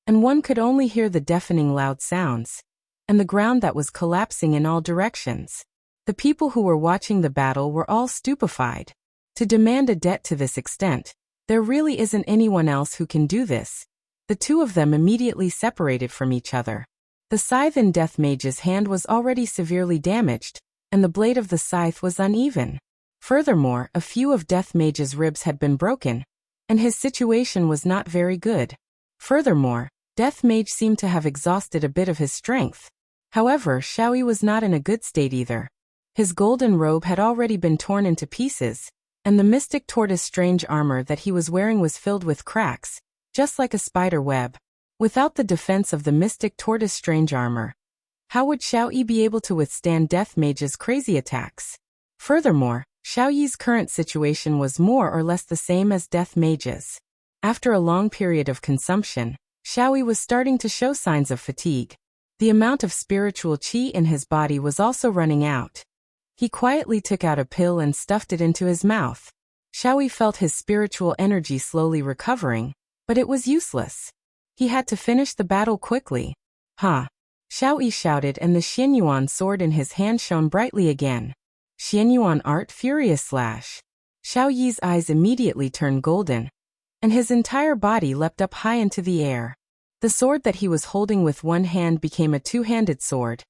and one could only hear the deafening loud sounds, and the ground that was collapsing in all directions. The people who were watching the battle were all stupefied. To demand a debt to this extent, there really isn't anyone else who can do this. The two of them immediately separated from each other. The scythe in Death Mage's hand was already severely damaged, and the blade of the scythe was uneven. Furthermore, a few of Death Mage's ribs had been broken, and his situation was not very good. Furthermore, Death Mage seemed to have exhausted a bit of his strength. However, Xiao Yi was not in a good state either. His golden robe had already been torn into pieces, and the mystic tortoise strange armor that he was wearing was filled with cracks, just like a spider web. Without the defense of the mystic tortoise strange armor, how would Xiao Yi be able to withstand Death Mage's crazy attacks? Furthermore, Xiao Yi's current situation was more or less the same as Death Mage's. After a long period of consumption, Xiao Yi was starting to show signs of fatigue. The amount of spiritual qi in his body was also running out. He quietly took out a pill and stuffed it into his mouth. Xiao Yi felt his spiritual energy slowly recovering, but it was useless. He had to finish the battle quickly. Ha! Xiao Yi shouted, and the Xianyuan sword in his hand shone brightly again. Xianyuan art furious slash. Xiao Yi's eyes immediately turned golden, and his entire body leapt up high into the air. The sword that he was holding with one hand became a two-handed sword,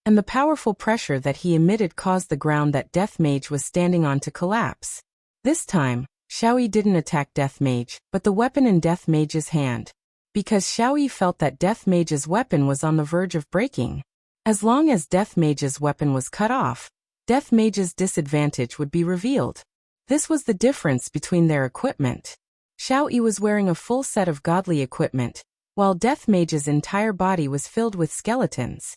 and the powerful pressure that he emitted caused the ground that Death Mage was standing on to collapse. This time, Xiao Yi didn't attack Death Mage, but the weapon in Death Mage's hand, because Xiao Yi felt that Death Mage's weapon was on the verge of breaking. As long as Death Mage's weapon was cut off, Death Mage's disadvantage would be revealed. This was the difference between their equipment. Xiao Yi was wearing a full set of godly equipment, while Death Mage's entire body was filled with skeletons.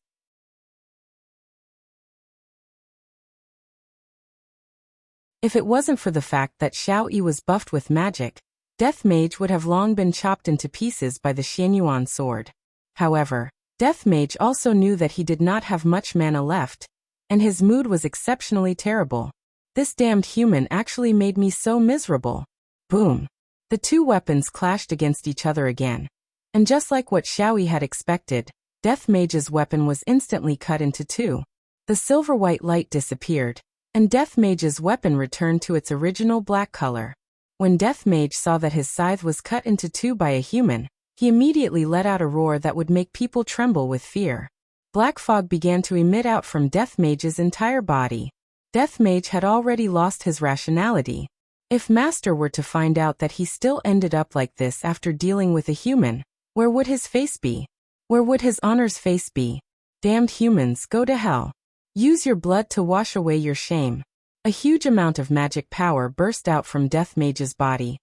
If it wasn't for the fact that Xiao Yi was buffed with magic, Death Mage would have long been chopped into pieces by the Xianyuan sword. However, Death Mage also knew that he did not have much mana left, and his mood was exceptionally terrible. This damned human actually made me so miserable. Boom! The two weapons clashed against each other again. And just like what Xiao Yi had expected, Death Mage's weapon was instantly cut into two. The silver-white light disappeared, and Death Mage's weapon returned to its original black color. When Death Mage saw that his scythe was cut into two by a human, he immediately let out a roar that would make people tremble with fear. Black fog began to emit out from Death Mage's entire body. Death Mage had already lost his rationality. If Master were to find out that he still ended up like this after dealing with a human, where would his face be? Where would his honor's face be? Damned humans, go to hell. Use your blood to wash away your shame. A huge amount of magic power burst out from Death Mage's body,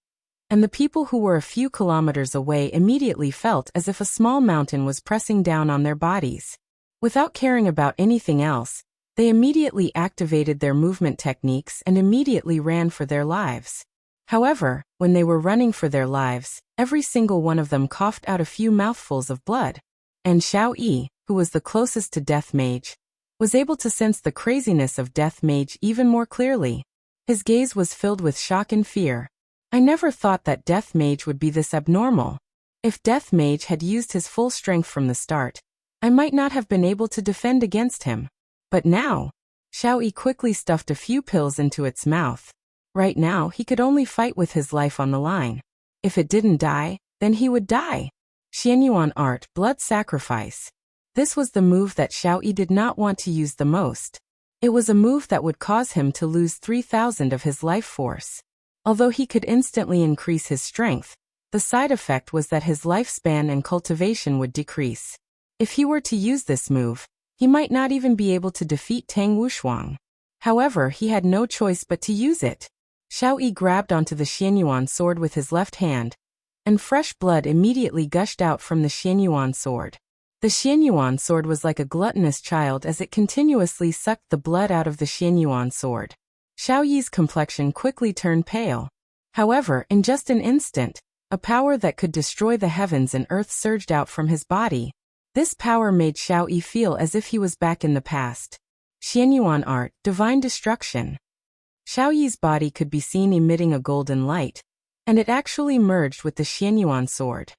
and the people who were a few kilometers away immediately felt as if a small mountain was pressing down on their bodies. Without caring about anything else, they immediately activated their movement techniques and immediately ran for their lives. However, when they were running for their lives, every single one of them coughed out a few mouthfuls of blood. And Xiao Yi, who was the closest to Death Mage, was able to sense the craziness of Death Mage even more clearly. His gaze was filled with shock and fear. I never thought that Death Mage would be this abnormal. If Death Mage had used his full strength from the start, I might not have been able to defend against him. But now, Xiao Yi quickly stuffed a few pills into its mouth. Right now, he could only fight with his life on the line. If it didn't die, then he would die. Xianyuan art, blood sacrifice. This was the move that Xiao Yi did not want to use the most. It was a move that would cause him to lose 3,000 of his life force. Although he could instantly increase his strength, the side effect was that his lifespan and cultivation would decrease. If he were to use this move, he might not even be able to defeat Tang Wushuang. However, he had no choice but to use it. Xiao Yi grabbed onto the Xianyuan sword with his left hand, and fresh blood immediately gushed out from the Xianyuan sword. The Xianyuan sword was like a gluttonous child as it continuously sucked the blood out of the Xianyuan sword. Xiao Yi's complexion quickly turned pale. However, in just an instant, a power that could destroy the heavens and earth surged out from his body. This power made Xiao Yi feel as if he was back in the past. Xianyuan art, divine destruction. Xiao Yi's body could be seen emitting a golden light, and it actually merged with the Xianyuan sword.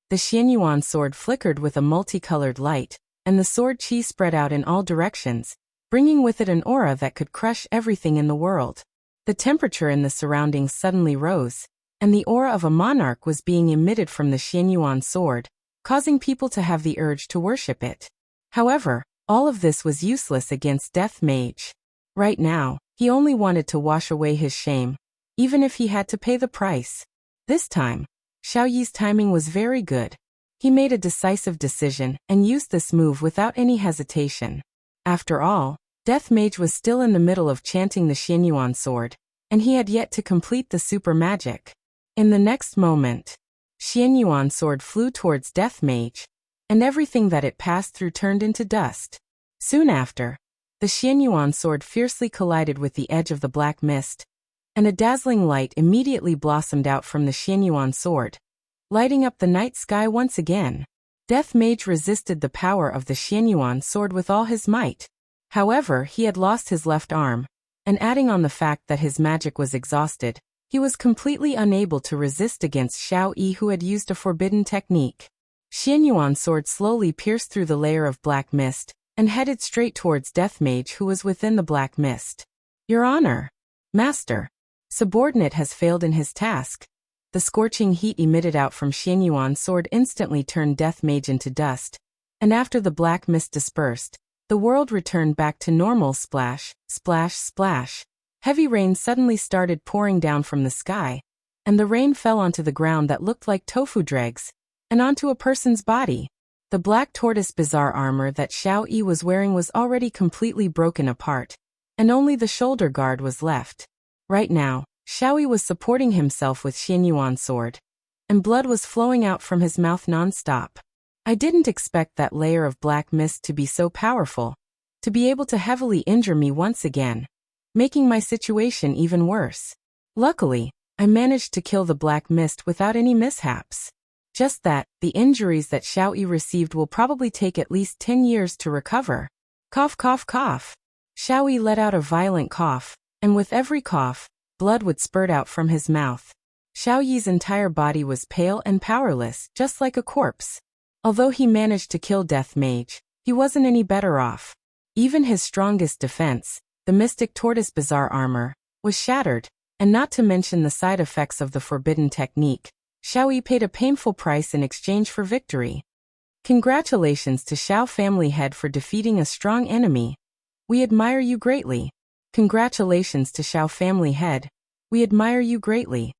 The Xianyuan sword flickered with a multicolored light, and the sword chi spread out in all directions, bringing with it an aura that could crush everything in the world. The temperature in the surroundings suddenly rose, and the aura of a monarch was being emitted from the Xianyuan sword, causing people to have the urge to worship it. However, all of this was useless against Death Mage. Right now, he only wanted to wash away his shame, even if he had to pay the price. This time, Xiao Yi's timing was very good. He made a decisive decision and used this move without any hesitation. After all, Death Mage was still in the middle of chanting the Xianyuan sword, and he had yet to complete the super magic. In the next moment, Xianyuan sword flew towards Death Mage, and everything that it passed through turned into dust. Soon after, the Xianyuan sword fiercely collided with the edge of the black mist, and a dazzling light immediately blossomed out from the Xianyuan sword, lighting up the night sky once again. Death Mage resisted the power of the Xianyuan sword with all his might. However, he had lost his left arm, and adding on the fact that his magic was exhausted, he was completely unable to resist against Xiao Yi, who had used a forbidden technique. Xianyuan sword slowly pierced through the layer of black mist, and headed straight towards Death Mage, who was within the black mist. Your Honor, Master, subordinate has failed in his task. The scorching heat emitted out from Xianyuan sword instantly turned Death Mage into dust, and after the black mist dispersed, the world returned back to normal. Splash, splash, splash. Heavy rain suddenly started pouring down from the sky, and the rain fell onto the ground that looked like tofu dregs, and onto a person's body. The black tortoise bizarre armor that Xiao Yi was wearing was already completely broken apart, and only the shoulder guard was left. Right now, Xiao Yi was supporting himself with Xianyuan sword, and blood was flowing out from his mouth non-stop. I didn't expect that layer of black mist to be so powerful, to be able to heavily injure me once again, making my situation even worse. Luckily, I managed to kill the black mist without any mishaps. Just that, the injuries that Xiao Yi received will probably take at least 10 years to recover. Cough, cough, cough. Xiao Yi let out a violent cough, and with every cough, blood would spurt out from his mouth. Xiao Yi's entire body was pale and powerless, just like a corpse. Although he managed to kill Death Mage, he wasn't any better off. Even his strongest defense, the Mystic Tortoise Bizarre Armor, was shattered, and not to mention the side effects of the forbidden technique, Xiao Yi paid a painful price in exchange for victory. Congratulations to Xiao family head for defeating a strong enemy. We admire you greatly. Congratulations to Xiao family head. We admire you greatly.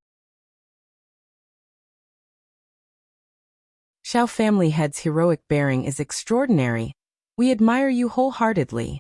Xiao family head's heroic bearing is extraordinary. We admire you wholeheartedly.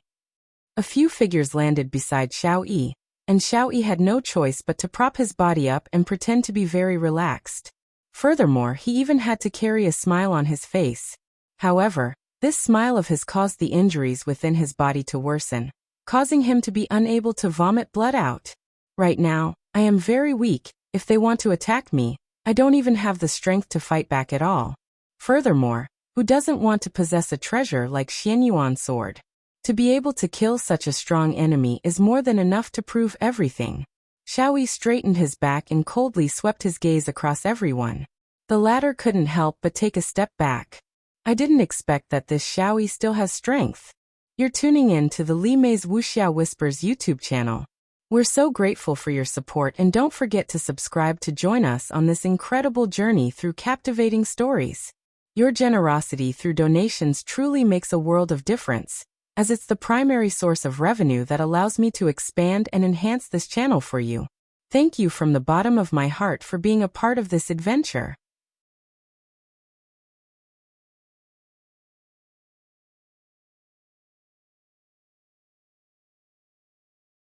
A few figures landed beside Xiao Yi, and Xiao Yi had no choice but to prop his body up and pretend to be very relaxed. Furthermore, he even had to carry a smile on his face. However, this smile of his caused the injuries within his body to worsen, causing him to be unable to vomit blood out. Right now, I am very weak. If they want to attack me, I don't even have the strength to fight back at all. Furthermore, who doesn't want to possess a treasure like Xianyuan sword? To be able to kill such a strong enemy is more than enough to prove everything. Xiao Yi straightened his back and coldly swept his gaze across everyone. The latter couldn't help but take a step back. I didn't expect that this Xiao Yi still has strength. You're tuning in to the Li Mei's Wuxia Whispers YouTube channel. We're so grateful for your support, and don't forget to subscribe to join us on this incredible journey through captivating stories. Your generosity through donations truly makes a world of difference, as it's the primary source of revenue that allows me to expand and enhance this channel for you. Thank you from the bottom of my heart for being a part of this adventure.